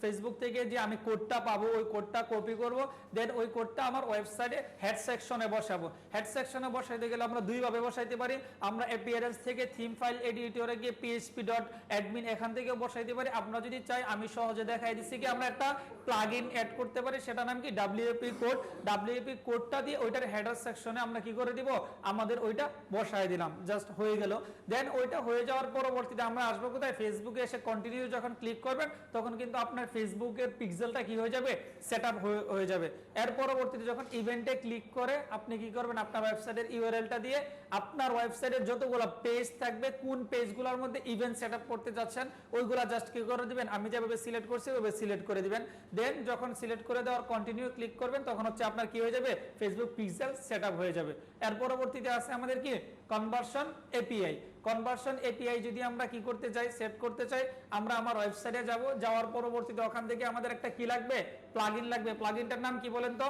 ফেসবুক থেকে যে আমি কোডটা পাবো, ওই কোডটা কপি করব, দেন ওই কোডটা আমার ওয়েবসাইটে হেড সেকশনে বসাবো। হেড সেকশনে বসাইতে গেলে আমরা দুইভাবে বসাইতে পারি। আমরা অ্যাপিয়ারেন্স থেকে থিম ফাইল এডিটরে গিয়ে php.admin এখান থেকেও বসাইতে পারি। আপনারা যদি চাই আমি সহজে দেখাই দিচ্ছি কি আমরা একটা প্লাগইন অ্যাড করতে পারি, সেটা নাম কি WAP কোড। WAP কোডটা দিয়ে ওইটার হেডার সেকশনে আমরা কি করে দিব, আমাদের ওইটা বসাই দিলাম, জাস্ট হয়ে গেল। দেন ওইটা হয়ে যাওয়ার পরবর্তীতে আমরা আসবো কোথায়, ফেসবুকে এসে কন্টিনিউ যখন ক্লিক করবেন তখন কিন্তু আপনার ফেসবুকের পিক্সেলটা কি হয়ে যাবে, সেটআপ হয়ে যাবে। এর পরবর্তীতে যখন ইভেন্টে ক্লিক করে আপনি কি করবেন, আপনার ওয়েবসাইটের ইউআরএলটা দিয়ে আপনার ওয়েবসাইটের যতগুলো পেজ থাকবে, কোন পেজগুলোর মধ্যে ইভেন্ট সেটআপ করতে যাচ্ছেন ওইগুলা জাস্ট কি করে দিবেন, আমি যেভাবে সিলেক্ট করছি ওইভাবে সিলেক্ট করে দিবেন। দেন যখন সিলেক্ট করে দেওয়ার কন্টিনিউ ক্লিক করবেন তখন হচ্ছে আপনার কি হয়ে যাবে, ফেসবুক পিক্সেল সেটআপ হয়ে যাবে। এর পরবর্তীতে আছে আমাদের কি কনভার্সন এপিআই। কনভার্সন এপিআই যদি আমরা কি করতে চাই, সেট করতে চাই, আমরা আমার ওয়েবসাইটে যাব, যাওয়ার পরবর্তীতে ওখান থেকে আমাদের একটা কি লাগবে, প্লাগইন লাগবে। প্লাগইনটার নাম কি বলেন তো,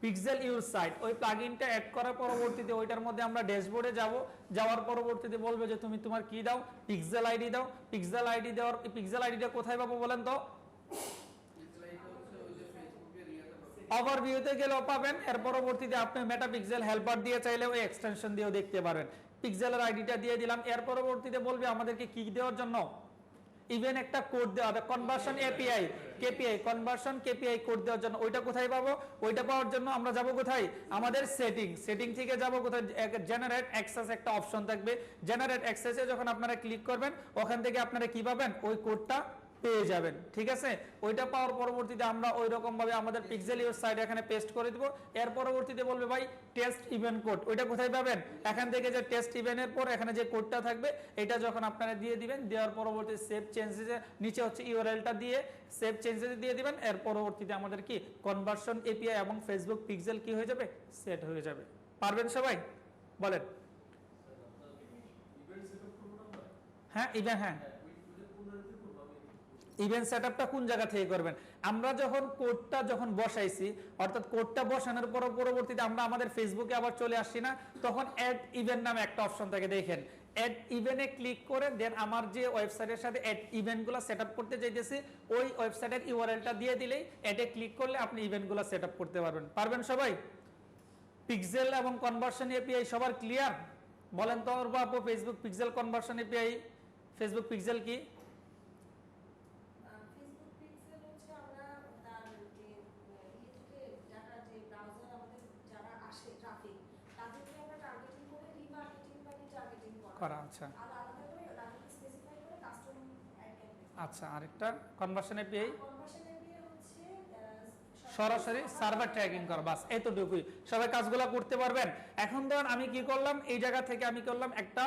পিক্সেল ইউর সাইট। ওই প্লাগইনটা অ্যাড করার পরবর্তীতে ওইটার মধ্যে আমরা ড্যাশবোর্ডে যাব, যাওয়ার পরবর্তীতে বলবে যে তুমি তোমার কি দাও, পিক্সেল আইডি দাও। পিক্সেল আইডি দেওয়ার, পিক্সেল আইডিটা কোথায় পাবো বলেন তো, ওভারভিউতে গেলেও পাবেন। এর পরবর্তীতে আপনি মেটা পিক্সেল হেল্পার দিয়ে চাইলে ওই এক্সটেনশন দিয়েও দেখতে পারবেন। পিক্সেলের আইডিটা দিয়ে দিলাম। এর পরবর্তীতে বলবে আমাদেরকে কি দেওয়ার জন্য, ইভেন একটা কোড দেওয়া হবে, conversion API KPI, conversion KPI code দেওয়ার জন্য। ওইটা কোথায় পাবো, ওইটা পাওয়ার জন্য আমরা যাব কোথায়, আমাদের সেটিং থেকে যাব কোথায়, জেনারেট অ্যাক্সেস একটা অপশন থাকবে। জেনারেট অ্যাক্সেসে যখন আপনারা ক্লিক করবেন ওখান থেকে আপনারা কি পাবেন, ওই কোডটা পেয়ে যাবেন। ঠিক আছে, ওইটা পাওয়ার পরবর্তীতে আমরা ওই রকম ভাবে আমাদের পিক্সেল ইউর সাইট এখানে পেস্ট করে দিব। এর পরবর্তীতে বলবে ভাই টেস্ট ইভেন্ট কোড, ওইটা কোথায় পাবেন, এখান থেকে যে টেস্ট ইভেন্টের পর এখানে যে কোডটা থাকবে এটা যখন আপনারা দিয়ে দিবেন, দেওয়ার পরবর্তীতে সেভ চেঞ্জেসে নিচে হচ্ছে ইউআরএলটা দিয়ে সেভ চেঞ্জেস দিয়ে দিবেন। এর পরবর্তীতে আমাদের কি কনভার্সন এপিআই এবং ফেসবুক পিক্সেল কি হয়ে যাবে, সেট হয়ে যাবে। পারবেন সবাই বলেন? হ্যাঁ ইভেন্ট, হ্যাঁ ইভেন্ট সেটআপটা কোন জায়গা থেকে করবেন, আমরা যখন কোডটা যখন বসাইছি, অর্থাৎ কোডটা বসানোর পর পরবর্তীতে আমরা আমাদের ফেসবুকে আবার চলে আসছি না, তখন অ্যাড ইভেন্ট নামে একটা অপশন থাকে, দেখেন অ্যাড ইভেন্টে ক্লিক করে দেন আমার যে ওয়েবসাইটের সাথে অ্যাড ইভেন্টগুলো সেটআপ করতে চাইতেছি ওই ওয়েবসাইটের ইউআরএলটা দিয়ে দিলেই অ্যাডে ক্লিক করলে আপনি ইভেন্টগুলো সেটআপ করতে পারবেন। পারবেন সবাই? পিক্সেল এবং কনভার্সন এপিআই সবার ক্লিয়ার? বলেন তো আপু, Facebook pixel conversion API, Facebook pixel কি? করা, আচ্ছা আচ্ছা। আরেকটা কনভার্সন এপিআই সরাসরি সার্ভার ট্র্যাকিং করা, বাস এতটুকুই। সবাই কাজগুলো করতে পারবেন। এখন ধরুন আমি কি করলাম, এই জায়গা থেকে আমি করলাম একটা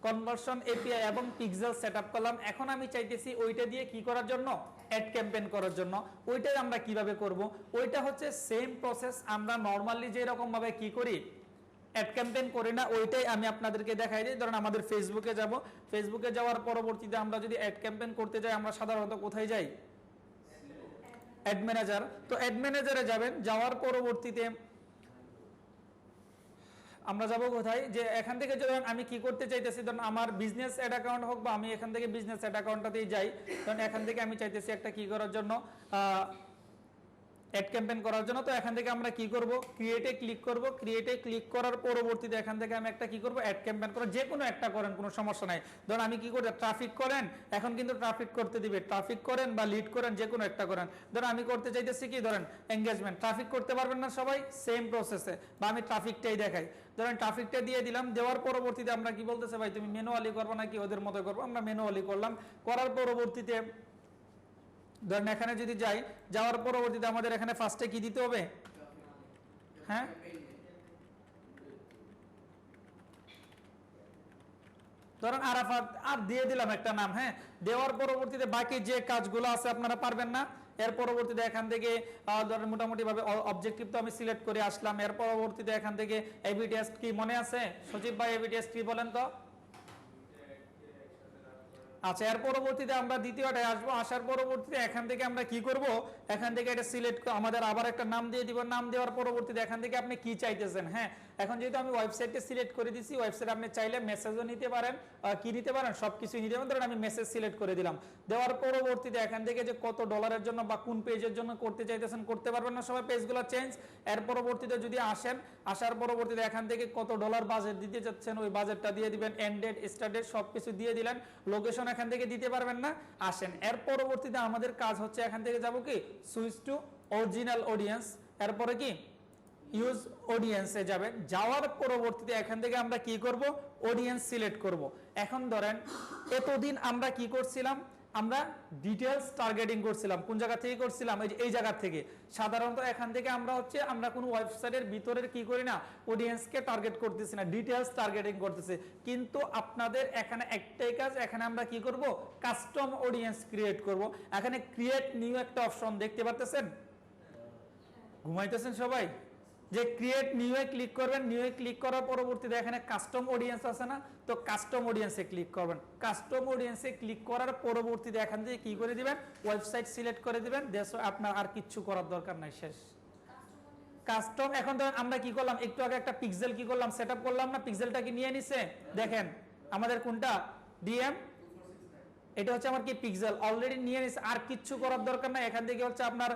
কনভার্সন এপিআই এবং পিক্সেল সেটআপ করলাম। এখন আমি চাইতেছি ওইটা দিয়ে কি করার জন্য, অ্যাড ক্যাম্পেইন করার জন্য। ওইটাই আমরা কিভাবে করব, ওইটা হচ্ছে সেম প্রসেস। আমরা নরমালি যে রকম ভাবে কি করি, অ্যাড ক্যাম্পেইন করি না, ওইটাই আমি আপনাদেরকে দেখাই দিই। ধরুন আমাদের ফেসবুকে যাব, ফেসবুকে যাওয়ার পরবর্তীতে আমরা যদি অ্যাড ক্যাম্পেইন করতে যাই আমরা সাধারণত কোথায় যাই, অ্যাড ম্যানেজার। তো অ্যাড ম্যানেজারে যাবেন, যাওয়ার পরবর্তীতে আমরা যাব কোথায়, যে এখান থেকে যখন আমি কি করতে চাইতেছি, ধরুন আমার বিজনেস অ্যাড অ্যাকাউন্ট হোক বা আমি এখান থেকে বিজনেস অ্যাড অ্যাকাউন্টটাতেই যাই, কারণ এখান থেকে আমি চাইতেছি একটা কি করার জন্য, অ্যাড ক্যাম্পেইন করার জন্য। তো এখান থেকে আমরা কি করব, ক্রিয়েটে ক্লিক করব। ক্রিয়েটে ক্লিক করার পরবর্তীতে এখান থেকে আমি একটা কি করব, অ্যাড ক্যাম্পেইন করব। যে কোনো একটা করেন, কোনো সমস্যা নাই। ধরুন আমি কি করি, ট্রাফিক করেন, এখন কিন্তু ট্রাফিক করতে দিবে, ট্রাফিক করেন বা লিড করেন, যে কোনো একটা করেন। ধরুন আমি করতে চাইতেছি কি, ধরেন এঙ্গেজমেন্ট। ট্রাফিক করতে পারবেন না সবাই, সেম প্রসেসে, বা আমি ট্রাফিকটাই দেখাই। ধরেন ট্রাফিকটা দিয়ে দিলাম, দেওয়ার পরবর্তীতে আমরা কি বলতেছে, ভাই তুমি ম্যানুয়ালি করবো নাকি ওদের মতো করবো, আমরা ম্যানুয়ালি করলাম। করার পরবর্তীতে ধরেন এখানে যদি যাই, যাওয়ার পরবর্তীতে আমাদের এখানে ফার্স্টে কি দিতে হবে, হ্যাঁ ধরেন আরাফাত আর দিয়ে দিলাম একটা নাম। হ্যাঁ, দেওয়ার পরবর্তীতে বাকি যে কাজগুলো আছে আপনারা পারবেন না, এর পরবর্তীতে এখান থেকে ধরেন মোটামুটি ভাবে অবজেক্টিভ তো আমি সিলেক্ট করে আসলাম। এর পরবর্তীতে এখান থেকে এবি টেস্ট কি মনে আছে সজীব ভাই, এবি টেস্ট কি বলেন তো? আচ্ছা, এর পরবর্তীতে আমরা দ্বিতীয়টায় আসবো। আসার পরবর্তীতে এখান থেকে আমরা কি করব, এখান থেকে এটা সিলেক্ট আমাদের আবার একটা নাম দিয়ে দিব। নাম দেওয়ার পরবর্তীতে এখান থেকে আপনি কি চাইতেছেন, হ্যাঁ এখন যেহেতু আমি ওয়েবসাইটটা সিলেক্ট করে দিছি, ওয়েবসাইট আপনি চাইলে মেসেজও নিতে পারেন, কি নিতে পারেন, সবকিছু নিতে পারেন। ধরেন আমি মেসেজ সিলেক্ট করে দিলাম। দেওয়ার পরবর্তীতে এখান থেকে যে কত ডলারের জন্য বা কোন পেজের জন্য করতে চাইতেছেন করতে পারবেন না সবাই পেজগুলো চেঞ্জ। এর পরবর্তীতে যদি আসেন, আসার পরবর্তীতে এখান থেকে কত ডলার বাজেট দিতে চাচ্ছেন ওই বাজেটটা দিয়ে দিবেন, এন্ড ডেট, স্টার্ট ডেট সবকিছু দিয়ে দিলেন। লোকেশন এখান থেকে দিতে পারবেন না, আসেন। এর পরবর্তীতে আমাদের কাজ হচ্ছে এখান থেকে যাব কি সুইচ টু অরিজিনাল অডিয়েন্স, এরপরে কি ইউজ অডিয়েন্সে যাবেন। যাওয়ার পরবর্তীতে এখান থেকে আমরা কি করব, অডিয়েন্স সিলেক্ট করব। এখন ধরেন এতদিন আমরা কি করছিলাম, আমরা ডিটেইলস টার্গেটিং করছিলাম। কোন জায়গা থেকে করছিলাম, এই জায়গা থেকে। সাধারণত এখান থেকে আমরা কোনো ওয়েবসাইটের ভিতরের কি করি না, অডিয়েন্সকে টার্গেট করতেছি না, ডিটেইলস টার্গেটিং করতেছি। কিন্তু আপনাদের এখানে একটাই কাজ, এখানে আমরা কি করব, কাস্টম অডিয়েন্স ক্রিয়েট করব। এখানে ক্রিয়েট নিউ একটা অপশন দেখতে পাচ্ছেন, ঘুমাইতেছেন সবাই, যে ক্রিয়েট নিউ এ ক্লিক করবেন। নিউ এ ক্লিক করার পরবর্তীতে এখানে কাস্টম অডিয়েন্স আছে না, তো কাস্টম অডিয়েন্সে ক্লিক করবেন। কাস্টম অডিয়েন্সে ক্লিক করার পরবর্তীতে এখান থেকে কি করে দিবেন, ওয়েবসাইট সিলেক্ট করে দিবেন। আপনার আর কিচ্ছু করার দরকার নাই, শেষ। কাস্টম এখন ধরেন আমরা কি করলাম, একটু আগে একটা পিক্সেল কি করলাম, সেটআপ করলাম না, পিক্সেলটা কি নিয়ে নিছে, দেখেন আমাদের কোনটা ডিএম, এটা হচ্ছে আমার কি পিক্সেল অলরেডি নিয়ে নিছে, আর কিচ্ছু করার দরকার নাই। এখান থেকে হচ্ছে আপনার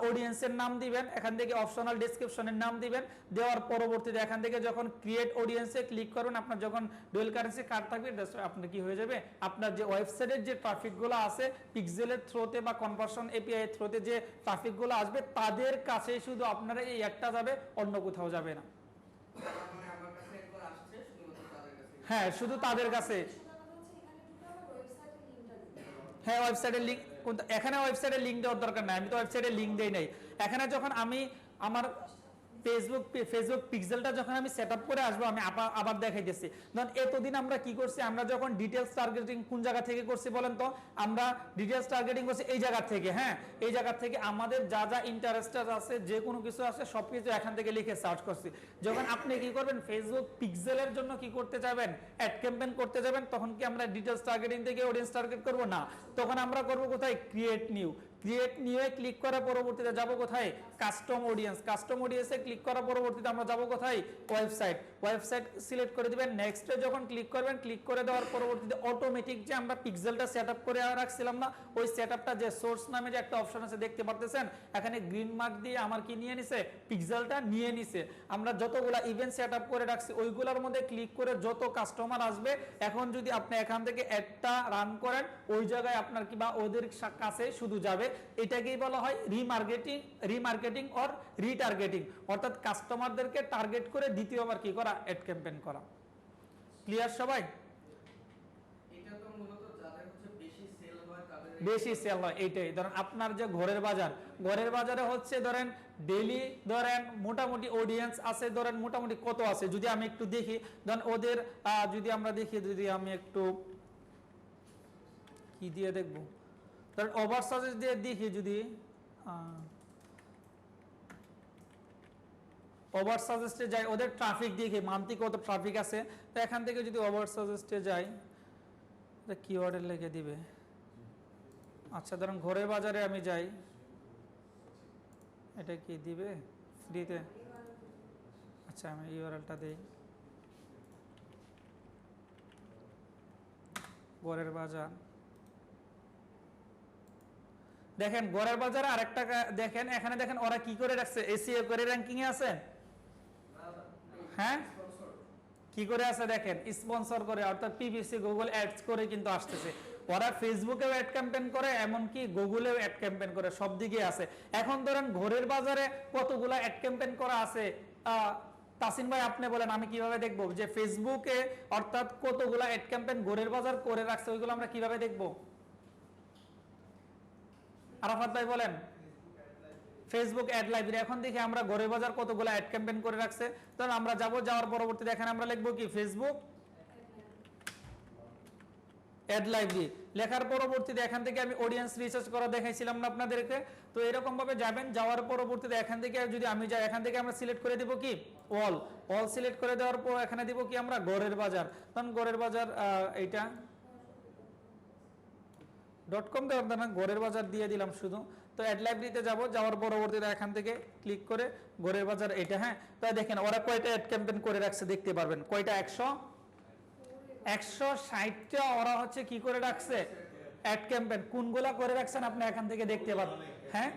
অডিয়েন্সের নাম দিবেন, এখান থেকে অপশনাল ডেসক্রিপশনের নাম দিবেন। দেওয়ার পরবর্তীতে এখান থেকে যখন ক্রিয়েট অডিয়েন্সে ক্লিক করবেন, আপনার যখন ডুয়াল কারেন্সি কার্ড থাকবে, আপনার কি হয়ে যাবে, আপনার যে ওয়েবসাইটের যে ট্রাফিকগুলো আছে পিক্সেলের থ্রুতে বা কনভার্সন এপিআই এর থ্রুতে যে ট্রাফিকগুলো আসবে, তাদের কাছে শুধু আপনারা এই একটা যাবে, অন্য কোথাও যাবে না। মানে আমার কাছে একবার আসছে শুধুমাত্র তাদের কাছে। হ্যাঁ, শুধু তাদের কাছে। হ্যাঁ, ওয়েবসাইটের লিংক, এখানে ওয়েবসাইটের লিংক দেওয়ার দরকার নাই, আমি তো ওয়েবসাইটের লিংক দেই নাই। এখানে যখন আমি আমার ফেসবুক পিক্সেলটা যখন আমি সেটআপ করে আসবো, আমি আবার দেখাইতেছি। ধরুন এতদিন আমরা কি করছি, আমরা যখন ডিটেইলস টার্গেটিং কোন জায়গা থেকে করছি বলেন তো, আমরা ডিটেইলস টার্গেটিং করছি এই জায়গা থেকে। হ্যাঁ, এই জায়গা থেকে আমাদের যা যা ইন্টারেস্টেড আছে, যে কোনো কিছু আছে সবকিছু এখান থেকে লিখে সার্চ করছি। যখন আপনি কি করবেন, ফেসবুক পিক্সেলের জন্য কি করতে যাবেন, অ্যাড ক্যাম্পেইন করতে যাবেন, তখন কি আমরা ডিটেইলস টার্গেটিং থেকে অডিয়েন্স টার্গেট করব না, তখন আমরা করব কোথায়, ক্রিয়েট নিউ। ক্রিয়েট নিউ এ ক্লিক করার পরবর্তীতে যাব কোথায়, কাস্টম অডিয়েন্স। কাস্টম অডিয়েন্সে ক্লিক করার পরবর্তীতে আমরা যাব কোথায়, ওয়েবসাইট সিলেক্ট করে দিবেন। নেক্সটে যখন ক্লিক করবেন, ক্লিক করে দেওয়ার পরবর্তীতে অটোমেটিক যে আমরা পিক্সেলটা সেটআপ করে রাখছিলাম না, ওই সেটআপটা যে সোর্স নামে যে একটা অপশন আছে দেখতে পারতেছেন, এখানে গ্রিন মার্ক দিয়ে আমার কি নিয়ে নিছে, পিক্সেলটা নিয়ে নিছে। আমরা যতগুলা ইভেন্ট সেটআপ করে রাখছি ওইগুলোর মধ্যে ক্লিক করে যত কাস্টমার আসবে, এখন যদি আপনি এখান থেকে অ্যাডটা রান করেন, ওই জায়গায় আপনার কি বা ওদের কাছে শুধু যাবে। এটাকেই বলা হয় রিমার্কেটিং অর রিটার্গেটিং, অর্থাৎ কাস্টমারদেরকে টার্গেট করে দ্বিতীয়বার কি করা, অ্যাড ক্যাম্পেইন করা। ক্লিয়ার সবাই? এটা তো মূলত যাদের হচ্ছে বেশি সেল হয় তাদের, বেশি সেল হয় এইটাই। ধরেন আপনার যে ঘরের বাজারে হচ্ছে ধরেন ডেইলি ধরেন মোটামুটি অডিয়েন্স আছে, ধরেন মোটামুটি কত আছে যদি আমি একটু দেখি, ধরেন ওদের যদি আমরা দেখি, যদি আমি একটু কি দিয়ে দেখবো, ধরেন ওভার সাজেস্ট দিয়ে দেখি, যদি ওভার সাজেস্টে যাই, ওদের ট্রাফিক দেখি মান্থলি কত ট্রাফিক আছে। তো এখান থেকে যদি ওভার সাজেস্টে যাই, কিওয়ার্ডের লিখে দিবে। আচ্ছা, ধরুন ঘরের বাজারে আমি যাই, এটা কি দিবে ফ্রিতে? আচ্ছা, আমি ইউআরএলটা দেই, ঘরের বাজার। দেখেন ঘরের বাজারে আরেকটা দেখেন, এখানে দেখেন ওরা কি করে রাখছে, এসইও করে র্যাঙ্কিং এ আছে। হ্যাঁ, কি করে আছে দেখেন, স্পন্সর করে, অর্থাৎ পিপিসি গুগল অ্যাডস করে কিন্তু আসতেছে। ওরা ফেসবুকেও অ্যাড ক্যাম্পেইন করে, এমনকি গুগলেও অ্যাড ক্যাম্পেইন করে, সব দিকে আছে। এখন ধরেন ঘরের বাজারে কতগুলা অ্যাড ক্যাম্পেইন করা আছে, তাসিন ভাই আপনি বলেন, আমি কিভাবে দেখবো যে ফেসবুকে অর্থাৎ কতগুলা অ্যাড ক্যাম্পেইন ঘরের বাজার করে রাখছে, ওইগুলো আমরা কিভাবে দেখবো? আরাফাত ভাই বলেন। ফেসবুক অ্যাড লাইব্রেরি, এখন দেখি আমরা ঘরের বাজার কতগুলো অ্যাড ক্যাম্পেইন করে রাখছে। তখন আমরা যাওয়ার পরবর্তীতে এখানে আমরা লিখবো কি, ফেসবুক অ্যাড লাইব্রেরি লেখার পরবর্তীতে এখান থেকে আমি অডিয়েন্স রিসার্চ করা দেখাইছিলাম না আপনাদেরকে। তো এরকম ভাবে যাবেন, যাওয়ার পরবর্তীতে এখান থেকে যদি আমি যাই, এখান থেকে আমরা সিলেক্ট করে দিব কি অল সিলেক্ট করে দেওয়ার পর এখানে দিব কি আমরা গড়ের বাজার। তখন গড়ের বাজার এইটা .com দেওয়ার দ্বারা গড়ের বাজার দিয়ে দিলাম শুধু। তো অ্যাড লাইব্রেরিতে যাব, যাওয়ার পরবর্তীতে এখান থেকে ক্লিক করে গড়ের বাজার এটা। হ্যাঁ, তাই দেখেন ওরা কয়টা অ্যাড ক্যাম্পেইন করে রাখছে দেখতে পারবেন, কয়টা 160টা ওরা হচ্ছে কি করে রাখছে অ্যাড ক্যাম্পেইন। কোনগুলা করে রাখছেন আপনি এখান থেকে দেখতে পারবেন। হ্যাঁ,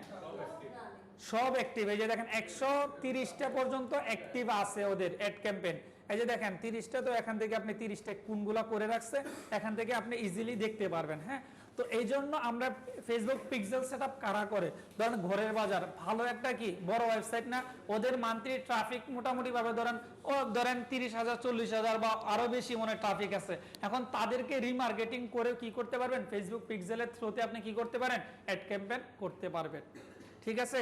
সব অ্যাক্টিভ। এই যে দেখেন 130টা পর্যন্ত অ্যাক্টিভ আছে ওদের অ্যাড ক্যাম্পেইন। এই যে দেখেন 30টা, তো এখান থেকে আপনি 30টা কোনগুলা করে রাখছে এখান থেকে আপনি ইজিলি দেখতে পারবেন। হ্যাঁ, তো এই জন্য আমরা ফেসবুক পিক্সেল সেটআপ কারা করে, ধরেন ঘরের বাজার ভালো একটা কি বড় ওয়েবসাইট না, ওদের মান্থলি ট্রাফিক মোটামুটি ভাবে ধরেন 30,000 40,000 বা আরো বেশি মনে ট্রাফিক আছে। এখন তাদেরকে রিমার্কেটিং করে কি করতে পারবেন, ফেসবুক পিক্সেলের থ্রুতে আপনি কি করতে পারেন, অ্যাড ক্যাম্পেইন করতে পারবেন। ঠিক আছে,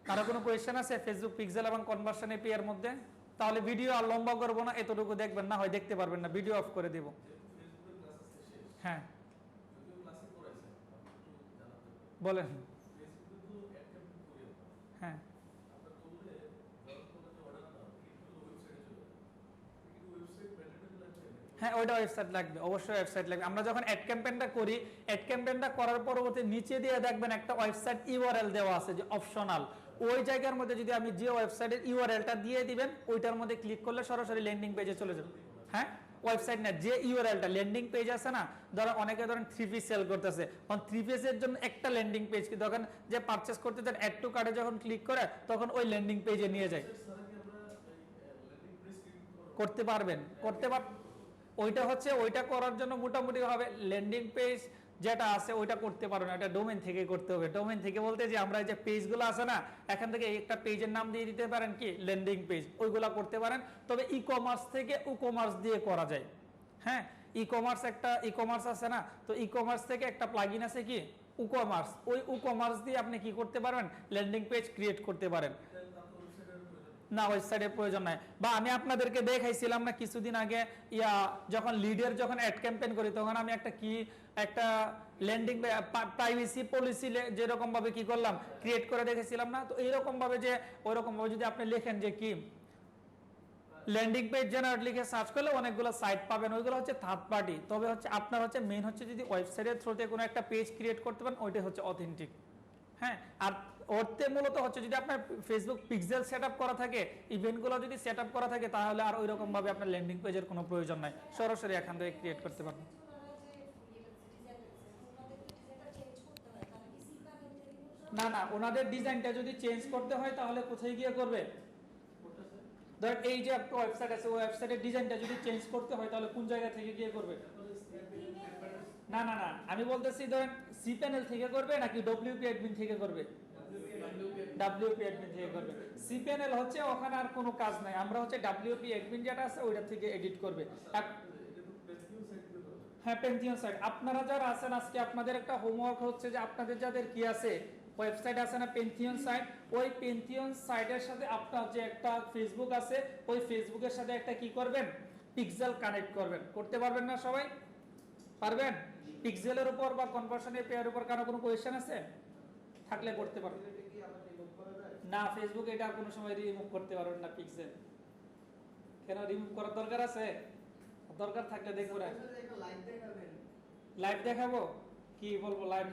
কারো কোনো কোয়েশ্চেন আছে ফেসবুক পিক্সেল এবং কনভার্সন এপি এর মধ্যে? তাহলে ভিডিও আর লম্বা করবো না, এতটুকু দেখবেন, না হয় দেখতে পারবেন না, ভিডিও অফ করে দিব। হ্যাঁ বলেন। হ্যাঁ হ্যাঁ, ওইটা ওয়েবসাইট লাগবে, অবশ্যই ওয়েবসাইট লাগবে। আমরা যখন অ্যাড ক্যাম্পেইনটা করি, অ্যাড ক্যাম্পেইনটা করার পরবর্তী নিচে দিয়ে দেখবেন একটা ওয়েবসাইট ইউআরএল দেওয়া আছে যে অপশনাল, ওই জায়গার মধ্যে যদি আমি যে ওয়েবসাইটের ইউআরএলটা দিয়ে দিবেন, ওইটার মধ্যে ক্লিক করলে সরাসরি ল্যান্ডিং পেজে চলে যাবে। হ্যাঁ, ওয়েবসাইট না, যে ইউআরএলটা ল্যান্ডিং পেজ আছে না, ধরো অনেকে ধরেন 3 পিস সেল করতেছে, তখন 3 পিসের জন্য একটা ল্যান্ডিং পেজ কি তখন যে পারচেজ করতে চান অ্যাড টু কার্টে যখন ক্লিক করে তখন ওই ল্যান্ডিং পেজে নিয়ে যায়। করতে পারবেন, ওইটা হচ্ছে ওইটা করার জন্য মোটামুটি ভাবে ল্যান্ডিং পেজ যেটা আছে ওইটা করতে পারো না, এটা ডোমেইন থেকে করতে হবে। ডোমেইন থেকে বলতে যে আমরা যে পেজগুলো আছে না, এখান থেকে একটা পেজের নাম দিয়ে দিতে পারেন কি ল্যান্ডিং পেজ, ওইগুলা করতে পারেন। তবে ই কমার্স থেকে ই কমার্স দিয়ে করা যায়। হ্যাঁ, ই কমার্স একটা ই কমার্স আছে না, তো ই কমার্স থেকে একটা প্লাগইন আছে কি উকমার্স, ওই উকমার্স দিয়ে আপনি কি করতে পারবেন, ল্যান্ডিং পেজ ক্রিয়েট করতে পারেন। না, ওয়েবসাইটের প্রয়োজন নাই। বা আমি আপনাদেরকে দেখাইছিলাম না কিছুদিন আগে, যখন লিডের যখন অ্যাড ক্যাম্পেইন করি তখন আমি একটা ল্যান্ডিং প্রাইভেসি পলিসি যেরকম ভাবে কি করলাম ক্রিয়েট করে দেখেছিলাম না। তো এইরকম ভাবে যে ওইরকম ভাবে যদি আপনি লেখেন যে কি ল্যান্ডিং পেজ জেনারেট লিখে সার্চ করলে অনেকগুলো সাইট পাবেন, ওইগুলো হচ্ছে থার্ড পার্টি। তবে হচ্ছে আপনার হচ্ছে মেইন হচ্ছে যদি ওয়েবসাইটের থ্রুতে কোনো একটা পেজ ক্রিয়েট করতে পারেন, ওইটা হচ্ছে অথেন্টিক। হ্যাঁ, আর ওরতে মূলত হচ্ছে যদি আপনার ফেসবুক পিক্সেল সেটআপ করা থাকে, ইভেন্টগুলো যদি সেটআপ করা থাকে, তাহলে আর ওই রকম ভাবে আপনার ল্যান্ডিং পেজের কোনো প্রয়োজন নাই, সরাসরি এখান থেকে ক্রিয়েট করতে পারবেন। না না, ওনাদের ডিজাইনটা যদি চেঞ্জ করতে হয় তাহলে কোথায় গিয়ে করবে, ধর এই যে একটা ওয়েবসাইট আছে, ওই ওয়েবসাইটের ডিজাইনটা যদি চেঞ্জ করতে হয় তাহলে কোন জায়গা থেকে গিয়ে করবে? না না না, আমি বলতেছি ধরেন সি প্যানেল থেকে করবে নাকি ডব্লিউপি অ্যাডমিন থেকে করবে? ডব্লিউপি অ্যাডমিন থেকে করবে। সি প্যানেল হচ্ছে ওখানে আর কোনো কাজ নাই, আমরা হচ্ছে ডব্লিউপি অ্যাডমিন যেটা আছে ওইটা থেকে এডিট করবে। হ্যাঁ, পেন্থিয়ন সাইট আপনারা যারা আছেন, আজকে আপনাদের একটা হোমওয়ার্ক হচ্ছে যে আপনাদের যাদের কি আছে ওয়েবসাইট আছে না পেন্থিয়ন সাইট, ওই পেন্থিয়ন সাইটের সাথে আপনার যে একটা ফেসবুক আছে, ওই ফেসবুকের সাথে একটা কি করবেন, পিক্সেল কানেক্ট করবেন। করতে পারবেন না সবাই? পারবেন? পিক্সেলের উপর বা কনভার্সনের পেয়ার উপর কারো কোনো কোয়েশ্চেন আছে থাকলে করতে পারবেন। না, ফেসবুক এটা কোনো সময় রিমুভ করতে পারবেন না পিক্সেল। কেন রিমুভ করার দরকার আছে? দরকার থাকলে দেখবো না, লাইভ দেখাবো। কি বলবো, লাইভ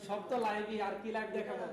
সব তো লাইভই, আর কি লাইভ দেখাবো?